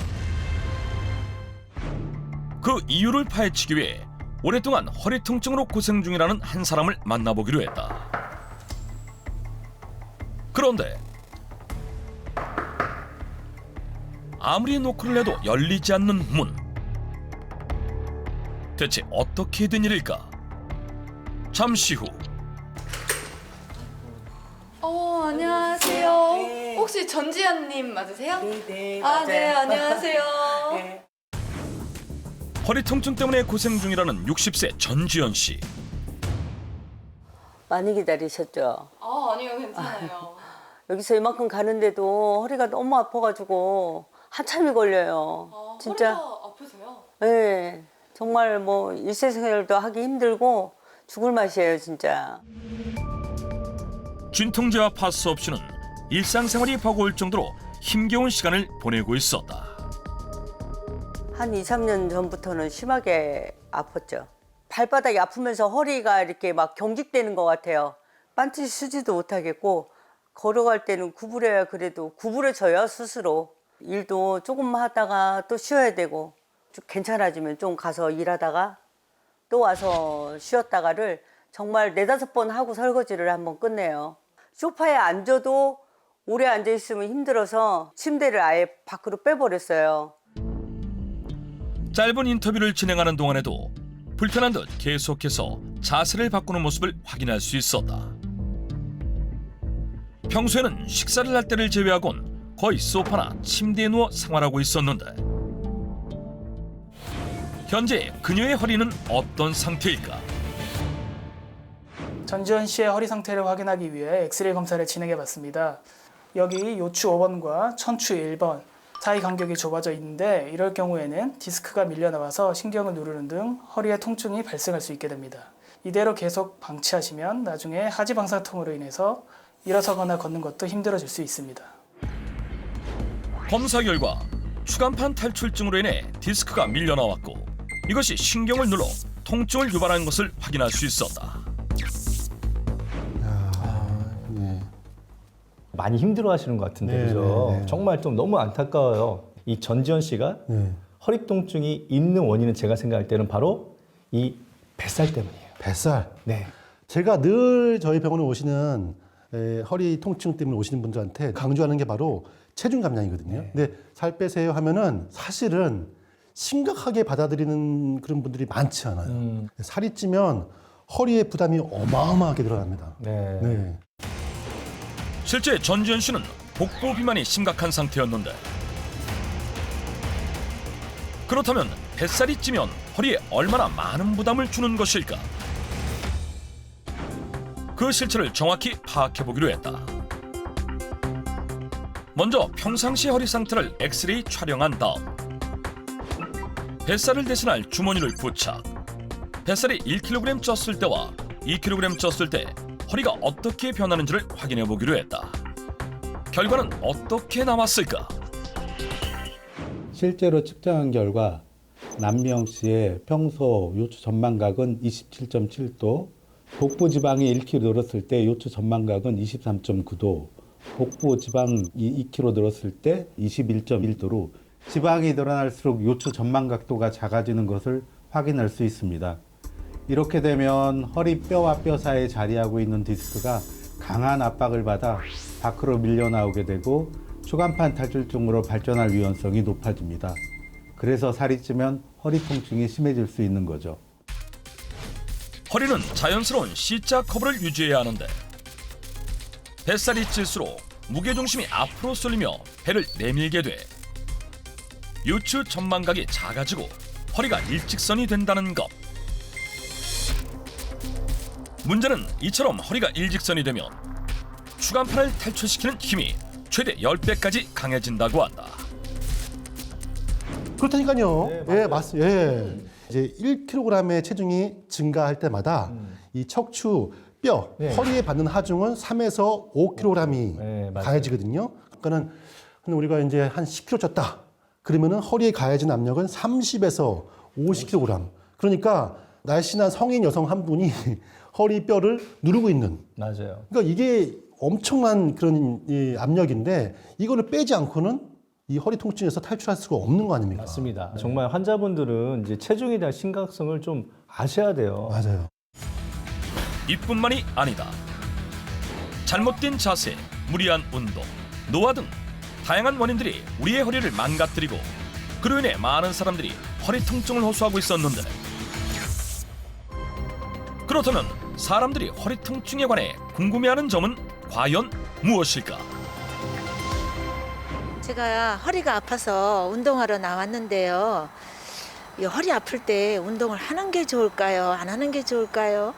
그 이유를 파헤치기 위해 오랫동안 허리 통증으로 고생 중이라는 한 사람을 만나보기로 했다. 그런데 아무리 노크를 해도 열리지 않는 문. 대체 어떻게 된 일일까? 잠시 후. 안녕하세요. 혹시 전지현님 맞으세요? 네, 아, 네, 안녕하세요. 허리 통증 때문에 고생 중이라는 60세 전지현 씨. 많이 기다리셨죠? 아니요, 괜찮아요. 여기서 이만큼 가는데도 허리가 너무 아파가지고 한참이 걸려요. 진짜. 허리가 아프세요? 네, 정말 뭐 일상생활도 하기 힘들고 죽을 맛이에요, 진짜. 진통제와 파스 없이는 일상생활이 버거울 정도로 힘겨운 시간을 보내고 있었다. 한 2, 3년 전부터는 심하게 아팠죠. 발바닥이 아프면서 허리가 이렇게 막 경직되는 것 같아요. 빤듯이 쓰지도 못하겠고 걸어갈 때는 구부려야 그래도 구부려져요, 스스로. 일도 조금 하다가 또 쉬어야 되고 좀 괜찮아지면 좀 가서 일하다가 또 와서 쉬었다가를 정말 4-5번 하고 설거지를 한번 끝내요. 소파에 앉아도 오래 앉아 있으면 힘들어서 침대를 아예 밖으로 빼버렸어요. 짧은 인터뷰를 진행하는 동안에도 불편한 듯 계속해서 자세를 바꾸는 모습을 확인할 수 있었다. 평소에는 식사를 할 때를 제외하곤 거의 소파나 침대에 누워 생활하고 있었는데 현재 그녀의 허리는 어떤 상태일까? 전지현 씨의 허리 상태를 확인하기 위해 엑스레이 검사를 진행해봤습니다. 여기 요추 5번과 천추 1번 사이 간격이 좁아져 있는데 이럴 경우에는 디스크가 밀려나와서 신경을 누르는 등 허리에 통증이 발생할 수 있게 됩니다. 이대로 계속 방치하시면 나중에 하지방상통으로 인해서 일어서거나 걷는 것도 힘들어질 수 있습니다. 검사 결과 추간판 탈출증으로 인해 디스크가 밀려나왔고 이것이 신경을 눌러 통증을 유발한 것을 확인할 수 있었다. 많이 힘들어하시는 것 같은데 그죠? 정말 좀 너무 안타까워요. 이 전지현 씨가 허리 통증이 있는 원인은 제가 생각할 때는 바로 이 뱃살 때문이에요. 뱃살? 네. 제가 늘 저희 병원에 오시는 허리 통증 때문에 오시는 분들한테 강조하는 게 바로 체중 감량이거든요. 근데 살 빼세요 하면은 사실은 심각하게 받아들이는 그런 분들이 많지 않아요. 살이 찌면 허리에 부담이 어마어마하게 들어갑니다. 네. 실제 전지현 씨는 복부 비만이 심각한 상태였는데 그렇다면 뱃살이 찌면 허리에 얼마나 많은 부담을 주는 것일까? 그 실체를 정확히 파악해보기로 했다. 먼저 평상시 허리 상태를 엑스레이 촬영한 다음 뱃살을 대신할 주머니를 부착. 뱃살이 1kg 쪘을 때와 2kg 쪘을 때 허리가 어떻게 변하는지를 확인해보기로 했다. 결과는 어떻게 나왔을까? 실제로 측정한 결과 남명 씨의 평소 요추 전망각은 27.7도, 복부 지방이 1kg 늘었을 때 요추 전망각은 23.9도, 복부 지방이 2kg 늘었을 때 21.1도로 지방이 늘어날수록 요추 전망각도가 작아지는 것을 확인할 수 있습니다. 이렇게 되면 허리뼈와 뼈 사이에 자리하고 있는 디스크가 강한 압박을 받아 밖으로 밀려나오게 되고 추간판 탈출증으로 발전할 위험성이 높아집니다. 그래서 살이 찌면 허리 통증이 심해질 수 있는 거죠. 허리는 자연스러운 C자 커브를 유지해야 하는데 뱃살이 찔수록 무게중심이 앞으로 쏠리며 배를 내밀게 돼 요추 전망각이 작아지고 허리가 일직선이 된다는 것. 문제는 이처럼 허리가 일직선이 되면 추간판을 탈출시키는 힘이 최대 10배까지 강해진다고 한다. 그렇다니까요. 예, 맞습니다. 예. 이제 1kg의 체중이 증가할 때마다 이 척추 뼈, 허리에 받는 하중은 3에서 5kg이 가해지거든요. 그러니까는 우리가 이제 한 10kg 쪘다. 그러면은 허리에 가해진 압력은 30에서 50kg. 그러니까 날씬한 성인 여성 한 분이 허리 뼈를 누르고 있는. 맞아요. 그러니까 이게 엄청난 그런 이 압력인데 이거를 빼지 않고는 이 허리 통증에서 탈출할 수가 없는 거 아닙니까? 맞습니다. 정말 환자분들은 이제 체중에 대한 심각성을 좀 아셔야 돼요. 맞아요. 이뿐만이 아니다. 잘못된 자세, 무리한 운동, 노화 등 다양한 원인들이 우리의 허리를 망가뜨리고 그로 인해 많은 사람들이 허리 통증을 호소하고 있었는데 그렇다면 사람들이 허리 통증에 관해 궁금해하는 점은 과연 무엇일까? 제가 허리가 아파서 운동하러 나왔는데요. 이 허리 아플 때 운동을 하는 게 좋을까요? 안 하는 게 좋을까요?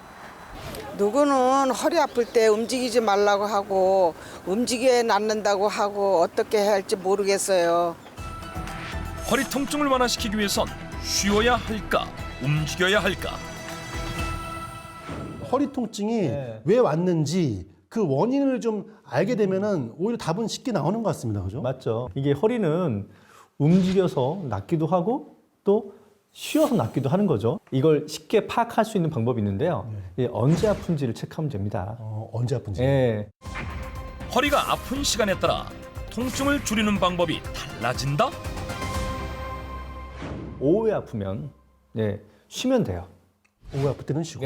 누구는 허리 아플 때 움직이지 말라고 하고 움직여 낫는다고 하고 어떻게 해야 할지 모르겠어요. 허리 통증을 완화시키기 위해선 쉬어야 할까? 움직여야 할까? 허리 통증이 왜 왔는지 그 원인을 좀 알게 되면은 오히려 답은 쉽게 나오는 것 같습니다. 그죠? 맞죠. 이게 허리는 움직여서 낫기도 하고 또 쉬어서 낫기도 하는 거죠. 이걸 쉽게 파악할 수 있는 방법이 있는데요. 언제 아픈지를 체크하면 됩니다. 언제 아픈지? 네. 허리가 아픈 시간에 따라 통증을 줄이는 방법이 달라진다? 오후에 아프면 쉬면 돼요. 오후 아플 때는 쉬고.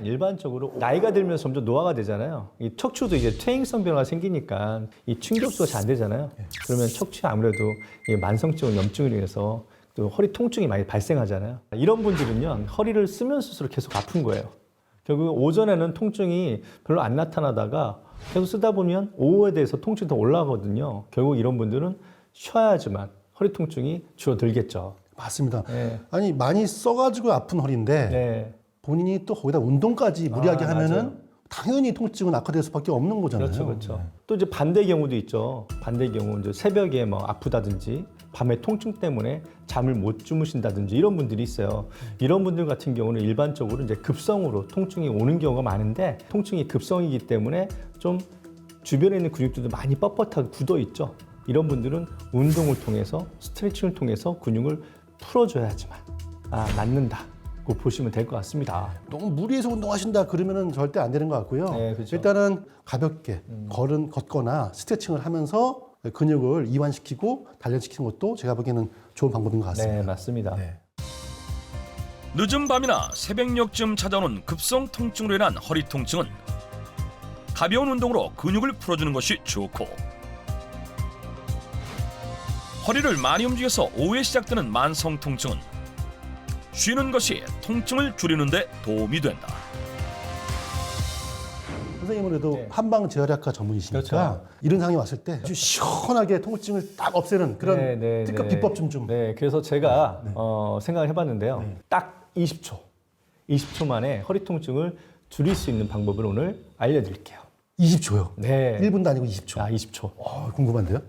일반적으로 나이가 들면서 점점 노화가 되잖아요. 이 척추도 이제 퇴행성 변화가 생기니까 이 충격수가 잘 안 되잖아요. 그러면 척추에 아무래도 이 만성적인 염증으로 인해서 또 허리 통증이 많이 발생하잖아요. 이런 분들은요, 허리를 쓰면서 스스로 계속 아픈 거예요. 결국 오전에는 통증이 별로 안 나타나다가 계속 쓰다 보면 오후에 대해서 통증이 더 올라가거든요. 결국 이런 분들은 쉬어야지만 허리 통증이 줄어들겠죠. 맞습니다. 아니 많이 써가지고 아픈 허리인데 본인이 또 거기다 운동까지 무리하게 하면은 맞아요. 당연히 통증은 악화될 수밖에 없는 거잖아요. 그렇죠. 또 이제 반대 경우도 있죠. 반대 경우 이제 새벽에 뭐 아프다든지 밤에 통증 때문에 잠을 못 주무신다든지 이런 분들이 있어요. 이런 분들 같은 경우는 일반적으로 이제 급성으로 통증이 오는 경우가 많은데 통증이 급성이기 때문에 좀 주변에 있는 근육들도 많이 뻣뻣하게 굳어 있죠. 이런 분들은 운동을 통해서 스트레칭을 통해서 근육을 풀어줘야지만 낫는다고 보시면 될 것 같습니다. 너무 무리해서 운동하신다 그러면은 절대 안 되는 것 같고요. 그렇죠. 일단은 가볍게 걷거나 스트레칭을 하면서 근육을 이완시키고 단련시키는 것도 제가 보기에는 좋은 방법인 것 같습니다. 네, 맞습니다. 늦은 밤이나 새벽녘쯤 찾아오는 급성 통증으로 인한 허리 통증은 가벼운 운동으로 근육을 풀어주는 것이 좋고 허리를 많이 움직여서 오후에 시작되는 만성 통증은 쉬는 것이 통증을 줄이는 데 도움이 된다. 선생님은 그래도 한방 재활의학과 전문이시니까 그렇죠. 이런 상황이 왔을 때 아주 시원하게 통증을 딱 없애는 그런 특급 비법 좀. 그래서 제가 생각을 해봤는데요. 딱 20초 만에 허리 통증을 줄일 수 있는 방법을 오늘 알려드릴게요. 20초요? 네. 1분도 아니고 20초. 20초. 궁금한데요?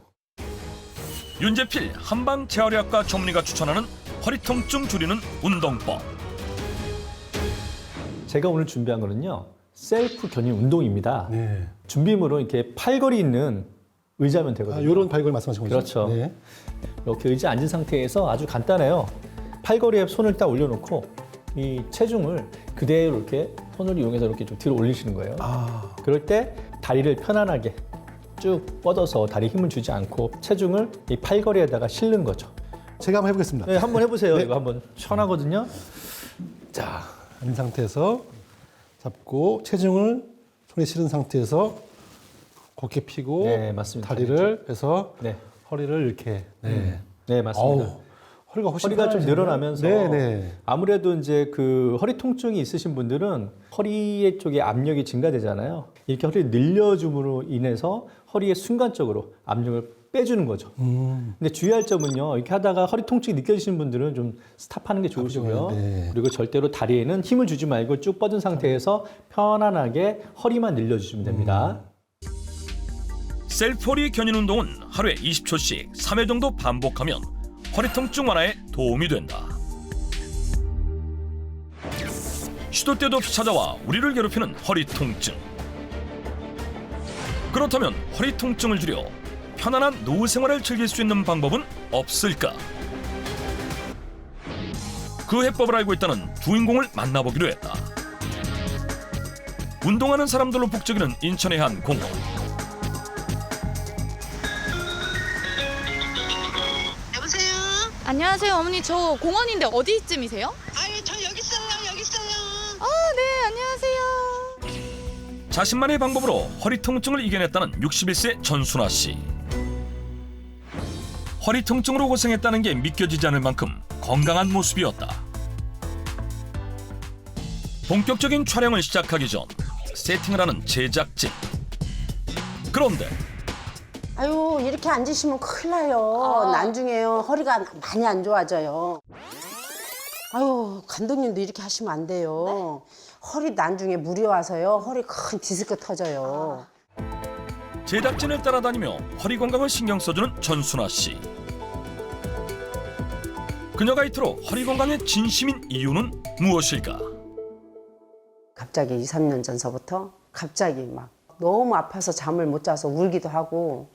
윤재필 한방 재활의학과 전문의가 추천하는 허리 통증 줄이는 운동법. 제가 오늘 준비한 거는요. 셀프 견인 운동입니다. 준비물은 이렇게 팔걸이 있는 의자면 되거든요. 이런 팔걸이 말씀하신 거죠? 그렇죠. 이렇게 의자 앉은 상태에서 아주 간단해요. 팔걸이에 손을 딱 올려놓고 이 체중을 그대로 이렇게 손을 이용해서 이렇게 좀 뒤로 올리시는 거예요. 그럴 때 다리를 편안하게 쭉 뻗어서 다리에 힘을 주지 않고 체중을 이 팔걸이에다가 실는 거죠. 제가 한번 해보겠습니다. 네, 한번 해보세요. 이거 한번 시원하거든요. 자, 앉은 상태에서 잡고 체중을 손에 실은 상태에서 곧게 펴고 다리를 해서 허리를 이렇게. 네, 맞습니다. 허리가 좀 늘어나면서 아무래도 이제 그 허리 통증이 있으신 분들은 허리 쪽에 압력이 증가되잖아요. 이렇게 허리를 늘려줌으로 인해서 허리에 순간적으로 압력을 빼주는 거죠. 근데 주의할 점은요. 이렇게 하다가 허리 통증이 느껴지시는 분들은 좀 스탑하는 게 좋으시고요. 그리고 절대로 다리에는 힘을 주지 말고 쭉 뻗은 상태에서 편안하게 허리만 늘려주시면 됩니다. 셀프 허리 견인 운동은 하루에 20초씩 3회 정도 반복하면 허리 통증 완화에 도움이 된다. 시도 때도 없이 찾아와 우리를 괴롭히는 허리 통증. 그렇다면 허리 통증을 줄여 편안한 노후 생활을 즐길 수 있는 방법은 없을까? 그 해법을 알고 있다는 주인공을 만나보기로 했다. 운동하는 사람들로 북적이는 인천의 한 공원. 안녕하세요, 어머니. 저 공원인데 어디쯤이세요? 아니, 저 여기 있어요. 네, 안녕하세요. 자신만의 방법으로 허리 통증을 이겨냈다는 61세 전순아 씨. 허리 통증으로 고생했다는 게 믿겨지지 않을 만큼 건강한 모습이었다. 본격적인 촬영을 시작하기 전 세팅을 하는 제작진. 그런데 아유, 이렇게 앉으시면 큰일 나요. 나중에요. 허리가 많이 안 좋아져요. 아유, 감독님도 이렇게 하시면 안 돼요. 허리 나중에 물이 와서요. 허리 큰 디스크 터져요. 제작진을 따라다니며 허리 건강을 신경 써주는 전순아 씨. 그녀가 이토록 허리 건강에 진심인 이유는 무엇일까? 갑자기 2, 3년 전서부터 갑자기 막 너무 아파서 잠을 못 자서 울기도 하고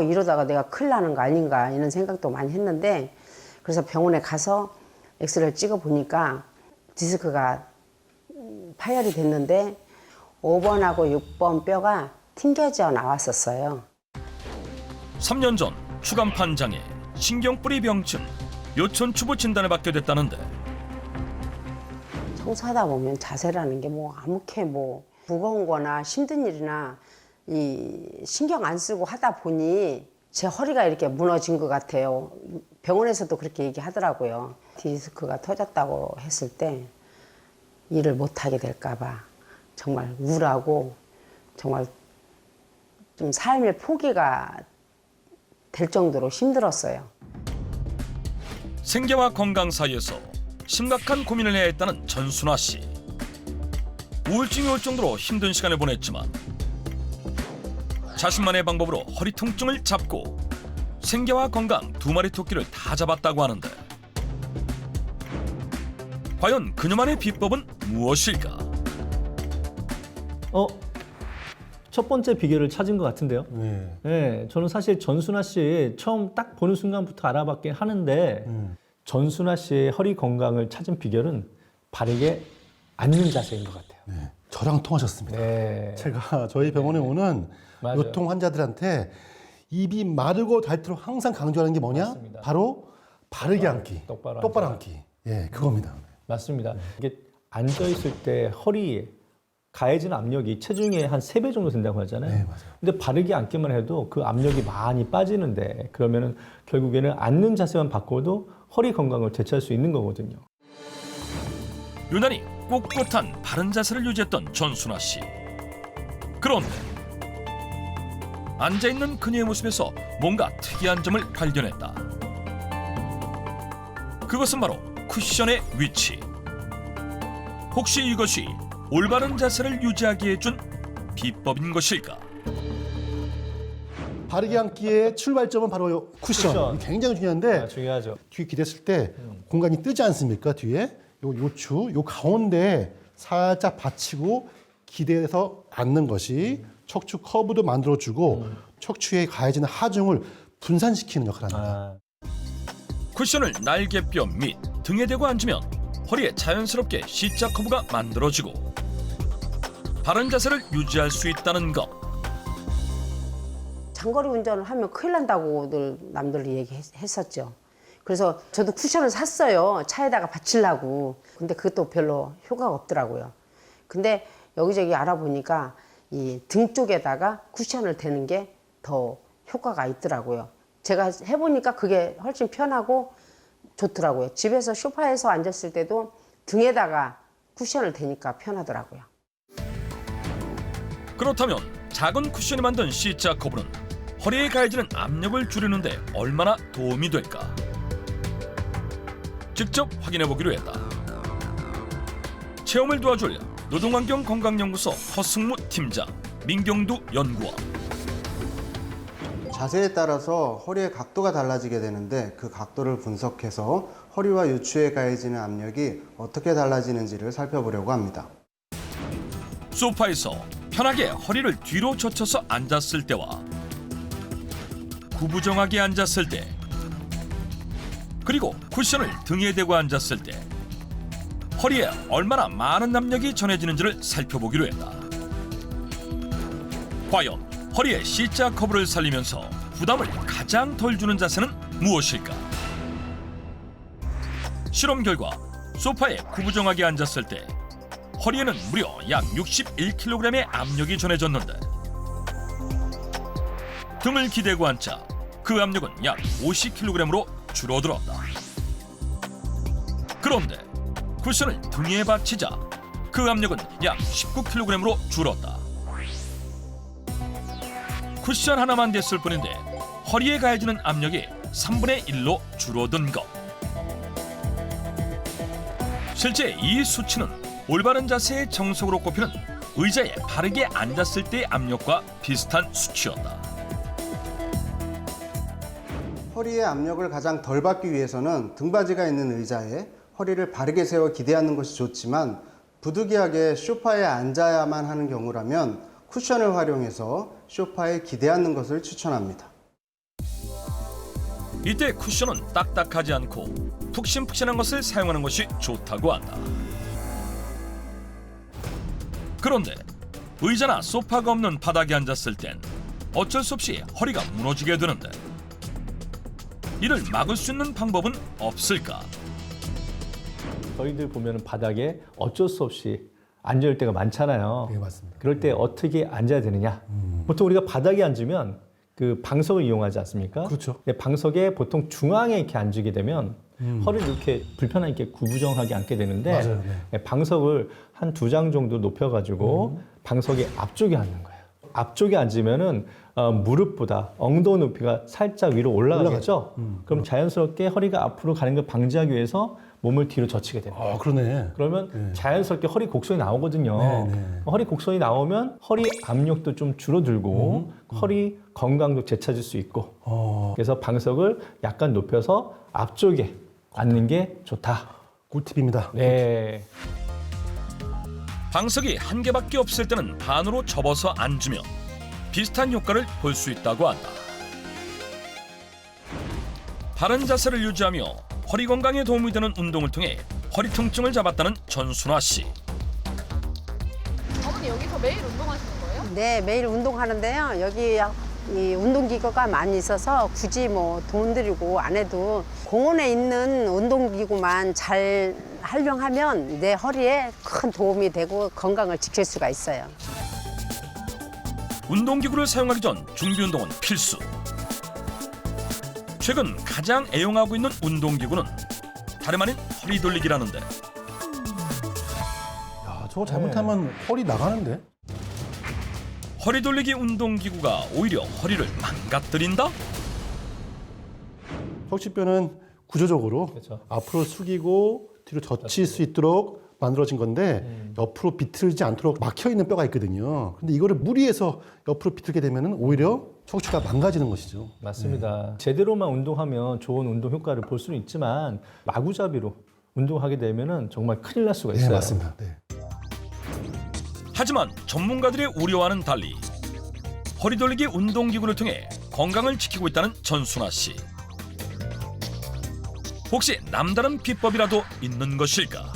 이러다가 내가 큰일 나는 거 아닌가 이런 생각도 많이 했는데 그래서 병원에 가서 엑스레이를 찍어 보니까 디스크가 파열이 됐는데 5번하고 6번 뼈가 튕겨져 나왔었어요. 3년 전 추간판 장애, 신경뿌리 병증, 요천추부 진단을 받게 됐다는데 청소하다 보면 자세라는 게 뭐 아무렇게 뭐 무거운 거나 힘든 일이나 이 신경 안 쓰고 하다 보니 제 허리가 이렇게 무너진 것 같아요. 병원에서도 그렇게 얘기하더라고요. 디스크가 터졌다고 했을 때 일을 못하게 될까 봐 정말 우울하고 정말 좀 삶의 포기가 될 정도로 힘들었어요. 생계와 건강 사이에서 심각한 고민을 해야 했다는 전순아 씨. 우울증이 올 정도로 힘든 시간을 보냈지만 자신만의 방법으로 허리 통증을 잡고 생계와 건강 두 마리 토끼를 다 잡았다고 하는데 과연 그녀만의 비법은 무엇일까? 첫 번째 비결을 찾은 것 같은데요. 네, 저는 사실 전순아 씨 처음 딱 보는 순간부터 알아봤긴 하는데 전순아 씨의 허리 건강을 찾은 비결은 바르게 앉는 자세인 것 같아요. 네, 저랑 통하셨습니다. 네. 제가 저희 병원에 오는 맞아요. 요통 환자들한테 입이 마르고 닳도록 항상 강조하는 게 뭐냐? 맞습니다. 바로 바르게 앉기, 똑바로 앉기. 예, 그겁니다. 맞습니다. 이게 앉아 있을 때 허리에 가해지는 압력이 체중의 한 3배 정도 된다고 하잖아요. 네, 맞아요. 근데 바르게 앉기만 해도 그 압력이 많이 빠지는데 그러면은 결국에는 앉는 자세만 바꿔도 허리 건강을 되찾을 수 있는 거거든요. 유난히 꼿꼿한 바른 자세를 유지했던 전순아 씨. 그런데 앉아있는 그녀의 모습에서 뭔가 특이한 점을 발견했다. 그것은 바로 쿠션의 위치. 혹시 이것이 올바른 자세를 유지하게 해준 비법인 것일까? 바르게 앉기의 출발점은 바로 쿠션. 굉장히 중요한데 중요하죠. 뒤에 기댔을 때 공간이 뜨지 않습니까? 뒤에 요추, 요 가운데 살짝 받치고 기대서 앉는 것이 척추 커브도 만들어주고 척추에 가해지는 하중을 분산시키는 역할을 합니다. 쿠션을 날개뼈 및 등에 대고 앉으면 허리에 자연스럽게 C자 커브가 만들어지고 바른 자세를 유지할 수 있다는 것. 장거리 운전을 하면 큰일 난다고 늘 남들이 얘기했었죠. 그래서 저도 쿠션을 샀어요. 차에다가 받치려고. 근데 그것도 별로 효과가 없더라고요. 근데 여기저기 알아보니까 이 등 쪽에다가 쿠션을 대는 게 더 효과가 있더라고요. 제가 해보니까 그게 훨씬 편하고 좋더라고요. 집에서 소파에서 앉았을 때도 등에다가 쿠션을 대니까 편하더라고요. 그렇다면 작은 쿠션이 만든 C자 커브는 허리에 가해지는 압력을 줄이는데 얼마나 도움이 될까? 직접 확인해보기로 했다. 체험을 도와줄 노동환경건강연구소 허승무 팀장, 민경두 연구원. 자세에 따라서 허리의 각도가 달라지게 되는데 그 각도를 분석해서 허리와 요추에 가해지는 압력이 어떻게 달라지는지를 살펴보려고 합니다. 소파에서 편하게 허리를 뒤로 젖혀서 앉았을 때와 구부정하게 앉았을 때 그리고 쿠션을 등에 대고 앉았을 때 허리에 얼마나 많은 압력이 전해지는지를 살펴보기로 했다. 과연 허리에 C자 커브를 살리면서 부담을 가장 덜 주는 자세는 무엇일까? 실험 결과 소파에 구부정하게 앉았을 때 허리에는 무려 약 61kg의 압력이 전해졌는데 등을 기대고 앉자 그 압력은 약 50kg으로 줄어들었다. 그런데 쿠션을 등에 받치자 그 압력은 약 19kg으로 줄었다. 쿠션 하나만 됐을 뿐인데 허리에 가해지는 압력이 3분의 1로 줄어든 것. 실제 이 수치는 올바른 자세의 정석으로 꼽히는 의자에 바르게 앉았을 때의 압력과 비슷한 수치였다. 허리의 압력을 가장 덜 받기 위해서는 등받이가 있는 의자에 허리를 바르게 세워 기대하는 것이 좋지만 부득이하게 소파에 앉아야만 하는 경우라면 쿠션을 활용해서 소파에 기대하는 것을 추천합니다. 이때 쿠션은 딱딱하지 않고 푹신푹신한 것을 사용하는 것이 좋다고 한다. 그런데 의자나 소파가 없는 바닥에 앉았을 땐 어쩔 수 없이 허리가 무너지게 되는데 이를 막을 수 있는 방법은 없을까? 저희들 보면 바닥에 어쩔 수 없이 앉을 때가 많잖아요. 네, 맞습니다. 그럴 때 어떻게 앉아야 되느냐? 보통 우리가 바닥에 앉으면 그 방석을 이용하지 않습니까? 그렇죠. 근데 방석에 보통 중앙에 이렇게 앉게 되면 허리를 이렇게 불편하게 구부정하게 앉게 되는데 맞아요, 네. 방석을 한 2장 정도 높여가지고 방석의 앞쪽에 앉는 거예요. 앞쪽에 앉으면은 무릎보다 엉덩이 높이가 살짝 위로 올라가겠죠? 그럼 자연스럽게 허리가 앞으로 가는 걸 방지하기 위해서 몸을 뒤로 젖히게 됩니다. 아, 그러네. 그러면 자연스럽게 허리 곡선이 나오거든요. 네. 허리 곡선이 나오면 허리 압력도 좀 줄어들고 허리 건강도 되찾을 수 있고 그래서 방석을 약간 높여서 앞쪽에 앉는 게 좋다. 꿀팁입니다. 네. 방석이 한 개밖에 없을 때는 반으로 접어서 앉으며 비슷한 효과를 볼 수 있다고 한다. 바른 자세를 유지하며 허리 건강에 도움이 되는 운동을 통해 허리 통증을 잡았다는 전순아 씨. 어머니 여기서 매일 운동하시는 거예요? 네, 매일 운동하는데요. 여기 이 운동기구가 많이 있어서 굳이 뭐 돈 들이고 안 해도 공원에 있는 운동기구만 잘 활용하면 내 허리에 큰 도움이 되고 건강을 지킬 수가 있어요. 운동기구를 사용하기 전 준비 운동은 필수. 최근 가장 애용하고 있는 운동기구는 다름 아닌 허리 돌리기라는데 야, 저거 잘못하면 허리 나가는데? 허리 돌리기 운동기구가 오히려 허리를 망가뜨린다? 척추뼈는 구조적으로 그렇죠. 앞으로 숙이고 뒤로 젖힐 수 있도록 만들어진 건데 옆으로 비틀지 않도록 막혀 있는 뼈가 있거든요. 근데 이거를 무리해서 옆으로 비틀게 되면 오히려 척추가 망가지는 것이죠. 맞습니다. 제대로만 운동하면 좋은 운동 효과를 볼 수는 있지만 마구잡이로 운동하게 되면은 정말 큰일 날 수가 있어요. 네, 맞습니다. 네. 하지만 전문가들의 우려와는 달리 허리 돌리기 운동기구를 통해 건강을 지키고 있다는 전순아 씨. 혹시 남다른 비법이라도 있는 것일까?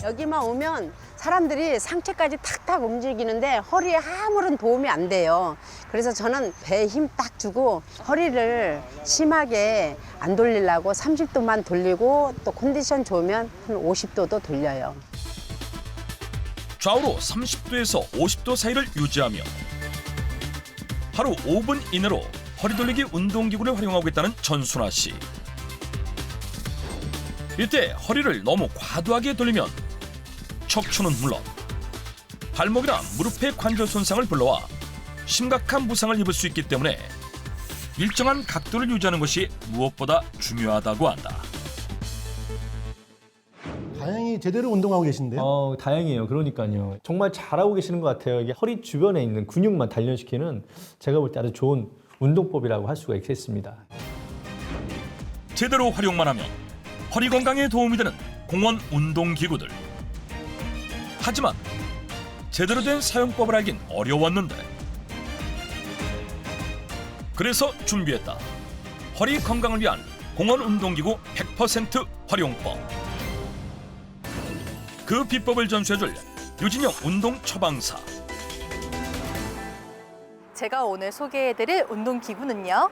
여기만 오면 사람들이 상체까지 탁탁 움직이는데 허리에 아무런 도움이 안 돼요. 그래서 저는 배에 힘 딱 주고 허리를 심하게 안 돌리려고 30도만 돌리고 또 컨디션 좋으면 한 50도도 돌려요. 좌우로 30도에서 50도 사이를 유지하며 하루 5분 이내로 허리 돌리기 운동기구를 활용하고 있다는 전순아 씨. 이때 허리를 너무 과도하게 돌리면 척추는 물론 발목이나 무릎의 관절 손상을 불러와 심각한 부상을 입을 수 있기 때문에 일정한 각도를 유지하는 것이 무엇보다 중요하다고 한다. 다행히 제대로 운동하고 계신데요. 다행이에요. 그러니까요. 정말 잘하고 계시는 것 같아요. 이게 허리 주변에 있는 근육만 단련시키는 제가 볼 때 아주 좋은 운동법이라고 할 수가 있겠습니다. 제대로 활용만 하면 허리 건강에 도움이 되는 공원 운동기구들. 하지만 제대로 된 사용법을 알긴 어려웠는데 그래서 준비했다. 허리 건강을 위한 공원 운동기구 100% 활용법. 그 비법을 전수해줄 유진영 운동 처방사. 제가 오늘 소개해드릴 운동기구는요.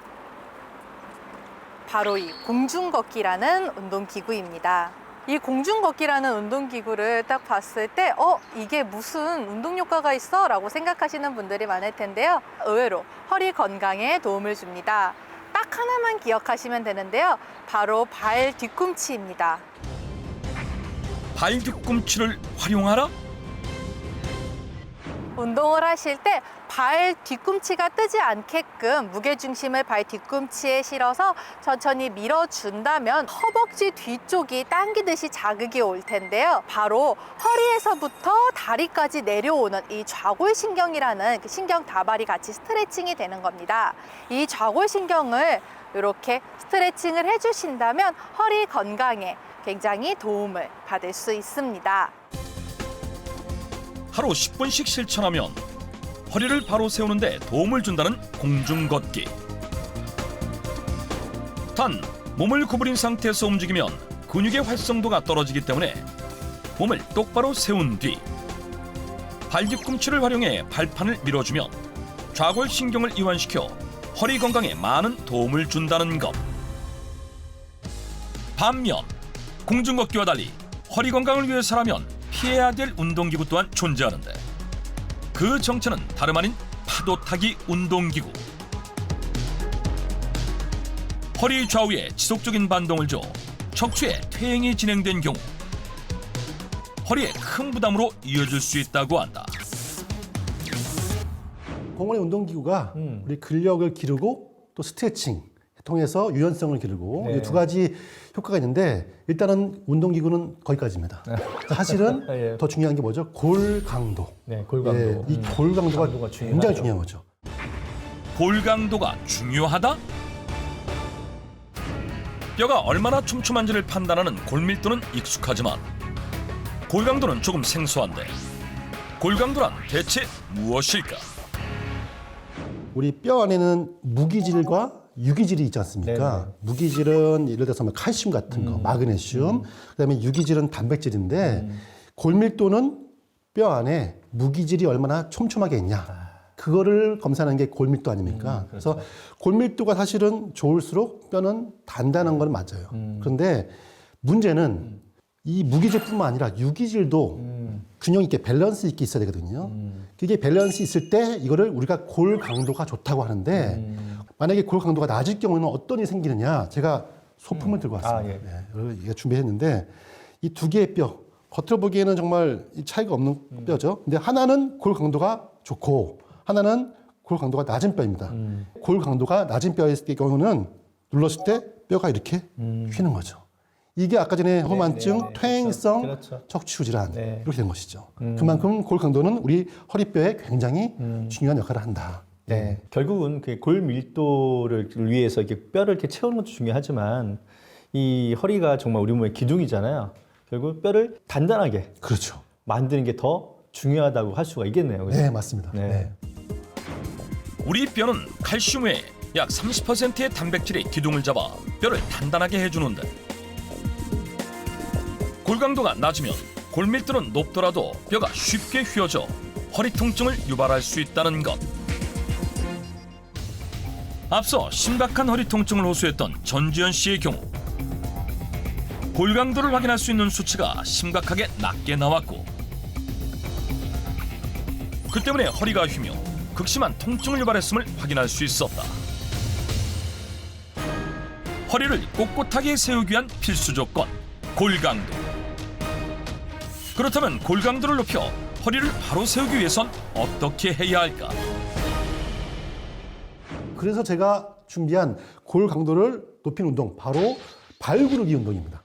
바로 이 공중걷기라는 운동기구입니다. 이 공중걷기라는 운동기구를 딱 봤을 때 이게 무슨 운동 효과가 있어? 라고 생각하시는 분들이 많을 텐데요. 의외로 허리 건강에 도움을 줍니다. 딱 하나만 기억하시면 되는데요. 바로 발 뒤꿈치입니다. 발 뒤꿈치를 활용하라? 운동을 하실 때 발 뒤꿈치가 뜨지 않게끔 무게중심을 발 뒤꿈치에 실어서 천천히 밀어준다면 허벅지 뒤쪽이 당기듯이 자극이 올 텐데요. 바로 허리에서부터 다리까지 내려오는 이 좌골신경이라는 그 신경 다발이 같이 스트레칭이 되는 겁니다. 이 좌골신경을 이렇게 스트레칭을 해주신다면 허리 건강에 굉장히 도움을 받을 수 있습니다. 하루 10분씩 실천하면 허리를 바로 세우는데 도움을 준다는 공중걷기. 단, 몸을 구부린 상태에서 움직이면 근육의 활성도가 떨어지기 때문에 몸을 똑바로 세운 뒤 발 뒤꿈치를 활용해 발판을 밀어주면 좌골신경을 이완시켜 허리 건강에 많은 도움을 준다는 것. 반면 공중걷기와 달리 허리 건강을 위해서라면 피해야 될 운동기구 또한 존재하는데 그 정체는 다름 아닌 파도타기 운동기구. 허리 좌우에 지속적인 반동을 줘 척추에 퇴행이 진행된 경우 허리에 큰 부담으로 이어질 수 있다고 한다. 공원의 운동기구가 우리 근력을 기르고 또 스트레칭 통해서 유연성을 기르고 네. 이 두 가지 효과가 있는데 일단은 운동기구는 거기까지입니다. 사실은 예. 더 중요한 게 뭐죠? 골 강도. 네, 골 강도. 이 골 강도가 굉장히 중요한 거죠. 골 강도가 중요하다? 뼈가 얼마나 촘촘한지를 판단하는 골밀도는 익숙하지만 골 강도는 조금 생소한데 골 강도란 대체 무엇일까? 우리 뼈 안에는 무기질과 유기질이 있지 않습니까? 네네. 무기질은 예를 들어서 뭐 칼슘 같은 거, 마그네슘, 그다음에 유기질은 단백질인데 골밀도는 뼈 안에 무기질이 얼마나 촘촘하게 있냐. 그거를 검사하는 게 골밀도 아닙니까? 그래서 골밀도가 사실은 좋을수록 뼈는 단단한 건 맞아요. 그런데 문제는 이 무기질뿐만 아니라 유기질도 균형 있게 밸런스 있게 있어야 되거든요. 그게 밸런스 있을 때 이거를 우리가 골 강도가 좋다고 하는데 만약에 골 강도가 낮을 경우에는 어떤 일이 생기느냐. 제가 소품을 들고 왔습니다. 예. 준비했는데 이 두 개의 뼈 겉으로 보기에는 정말 차이가 없는 뼈죠. 근데 하나는 골 강도가 좋고 하나는 골 강도가 낮은 뼈입니다. 골 강도가 낮은 뼈의 경우는 눌렀을 때 뼈가 이렇게 휘는 거죠. 이게 아까 전에 호만증, 퇴행성 그렇죠. 척추 질환 이렇게 된 것이죠. 그만큼 골 강도는 우리 허리뼈에 굉장히 중요한 역할을 한다. 네, 결국은 그 골 밀도를 위해서 이렇게 뼈를 이렇게 채우는 것도 중요하지만 이 허리가 정말 우리 몸의 기둥이잖아요. 결국 뼈를 단단하게 그렇죠. 만드는 게 더 중요하다고 할 수가 있겠네요. 그죠? 네, 맞습니다. 네. 우리 뼈는 칼슘 외에 약 30%의 단백질이 기둥을 잡아 뼈를 단단하게 해주는데 골 강도가 낮으면 골밀도는 높더라도 뼈가 쉽게 휘어져 허리 통증을 유발할 수 있다는 것. 앞서 심각한 허리 통증을 호소했던 전지현 씨의 경우 골 강도를 확인할 수 있는 수치가 심각하게 낮게 나왔고 그 때문에 허리가 휘며 극심한 통증을 유발했음을 확인할 수 있었다. 허리를 꼿꼿하게 세우기 위한 필수 조건, 골 강도. 그렇다면 골 강도를 높여 허리를 바로 세우기 위해선 어떻게 해야 할까? 그래서 제가 준비한 골 강도를 높이는 운동, 바로 발구르기 운동입니다.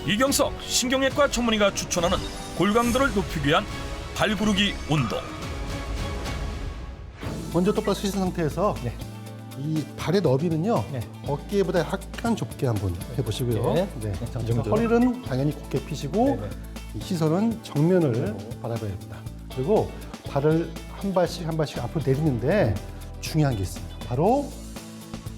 이경석 신경외과 전문의가 추천하는 골 강도를 높이기 위한 발구르기 운동. 먼저 똑바로 서신 상태에서 이 발의 너비는요 어깨보다 약간 좁게 한번 해보시고요. 네. 자, 이 정도. 허리는 당연히 곧게 펴시고 이 시선은 정면을 바라봐야 됩니다. 그리고 발을 한 발씩 한 발씩 앞으로 내딛는데 중요한 게 있습니다. 바로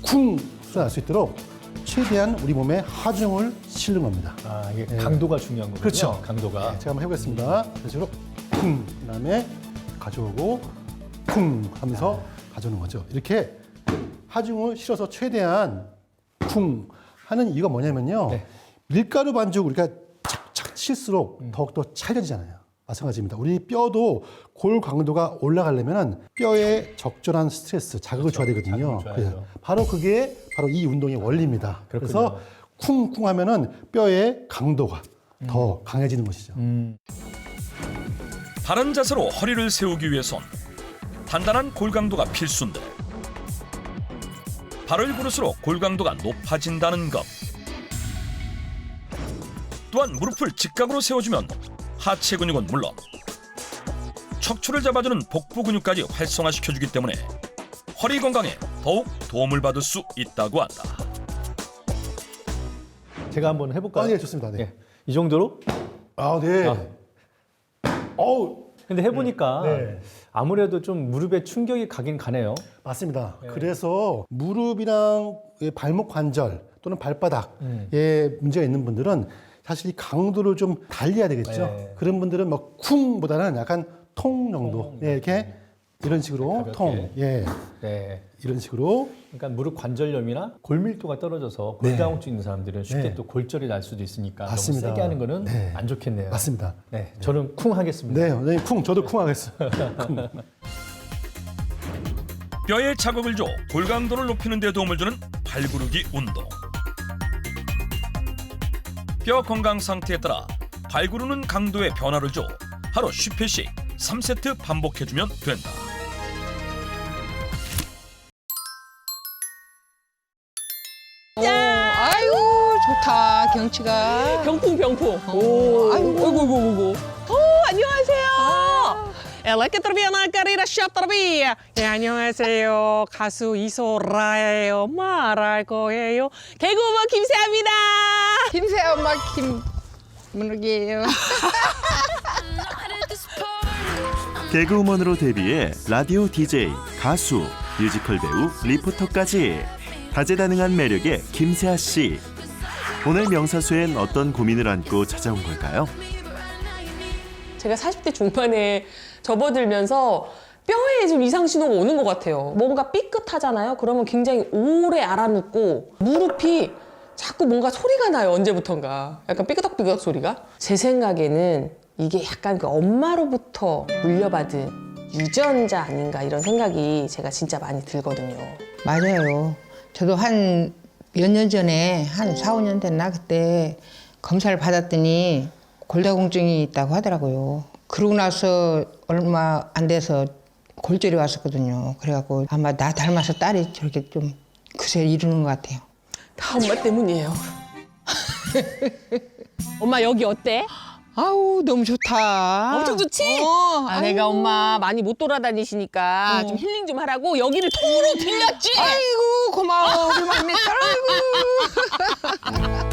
쿵 소리 날 수 있도록 최대한 우리 몸에 하중을 실는 겁니다. 아, 이게 강도가 중요한 거군요. 그렇죠. 강도가. 네, 제가 한번 해보겠습니다. 그런 식으로 쿵, 그다음에 가져오고 쿵 하면서 가져오는 거죠. 이렇게 하중을 실어서 최대한 쿵 하는 이유가 뭐냐면요. 밀가루 반죽 우리가 착착 칠수록 더욱더 찰져지잖아요. 마찬가지입니다. 우리 뼈도 골 강도가 올라가려면 뼈에 적절한 스트레스, 자극을 줘야 되거든요. 그래서 바로 그게 바로 이 운동의 원리입니다. 그래서 쿵쿵 하면은 뼈의 강도가 더 강해지는 것이죠. 바른 자세로 허리를 세우기 위해선 단단한 골 강도가 필수인데 발을 구를수록 골 강도가 높아진다는 것. 또한 무릎을 직각으로 세워주면 하체 근육은 물론 척추를 잡아주는 복부 근육까지 활성화시켜주기 때문에 허리 건강에 더욱 도움을 받을 수 있다고 한다. 제가 한번 해볼까요? 네, 좋습니다. 네. 이 정도로? 아, 네. 근데 해보니까 네. 아무래도 좀 무릎에 충격이 가긴 가네요. 맞습니다. 그래서 무릎이랑 발목 관절 또는 발바닥에 문제가 있는 분들은 사실 이 강도를 좀 달리해야 되겠죠. 그런 분들은 뭐 쿵보다는 약간 통 정도 이렇게 이런 식으로 통, 예, 네. 이런 식으로. 그러니까 무릎 관절염이나 골밀도가 떨어져서 골다공증 있는 사람들은 쉽게 네. 또 골절이 날 수도 있으니까 맞습니다. 너무 세게 하는 거는 네. 안 좋겠네요. 맞습니다. 네, 저는 쿵 하겠습니다. 네, 쿵, 저도 쿵 하겠습니다. 쿵. 뼈에 자극을 줘 골강도를 높이는 데 도움을 주는 발구르기 운동. 뼈 건강 상태에 따라 발구르는 강도에 변화를 줘 하루 10회씩 3세트 반복해주면 된다. 아이고 좋다 경치가. 병풍. 오, 아이고. 안녕하세요. 엘레크트로비아나 까리라 샵트로비아. 네, 안녕하세요. 가수 이소라예요. 말할 거예요. 개그우먼 김세아입니다. 김세아 엄마 김문욱이에요. 개그우먼으로 데뷔해 라디오 DJ, 가수, 뮤지컬 배우, 리포터까지 다재다능한 매력의 김세아 씨. 오늘 명사수엔 어떤 고민을 안고 찾아온 걸까요? 제가 40대 중반에 접어들면서 뼈에 좀 이상 신호가 오는 것 같아요. 뭔가 삐끗하잖아요. 그러면 굉장히 오래 알아눕고 무릎이 자꾸 뭔가 소리가 나요. 언제부턴가. 약간 삐그덕삐그덕 소리가. 제 생각에는 이게 약간 그 엄마로부터 물려받은 유전자 아닌가 이런 생각이 제가 진짜 많이 들거든요. 맞아요. 저도 한 몇 년 전에 한 4, 5년 됐나 그때 검사를 받았더니 골다공증이 있다고 하더라고요. 그러고 나서 얼마 안 돼서 골절이 왔었거든요. 그래갖고 아마 나 닮아서 딸이 저렇게 좀 그새 이러는 것 같아요. 다 엄마 때문이에요. 엄마 여기 어때? 아우 너무 좋다. 엄청 좋지? 아내가 아이고. 엄마 많이 못 돌아다니시니까 좀 힐링 좀 하라고 여기를 통으로 빌렸지? 아이고 고마워 우리 막내 딸. 아이고.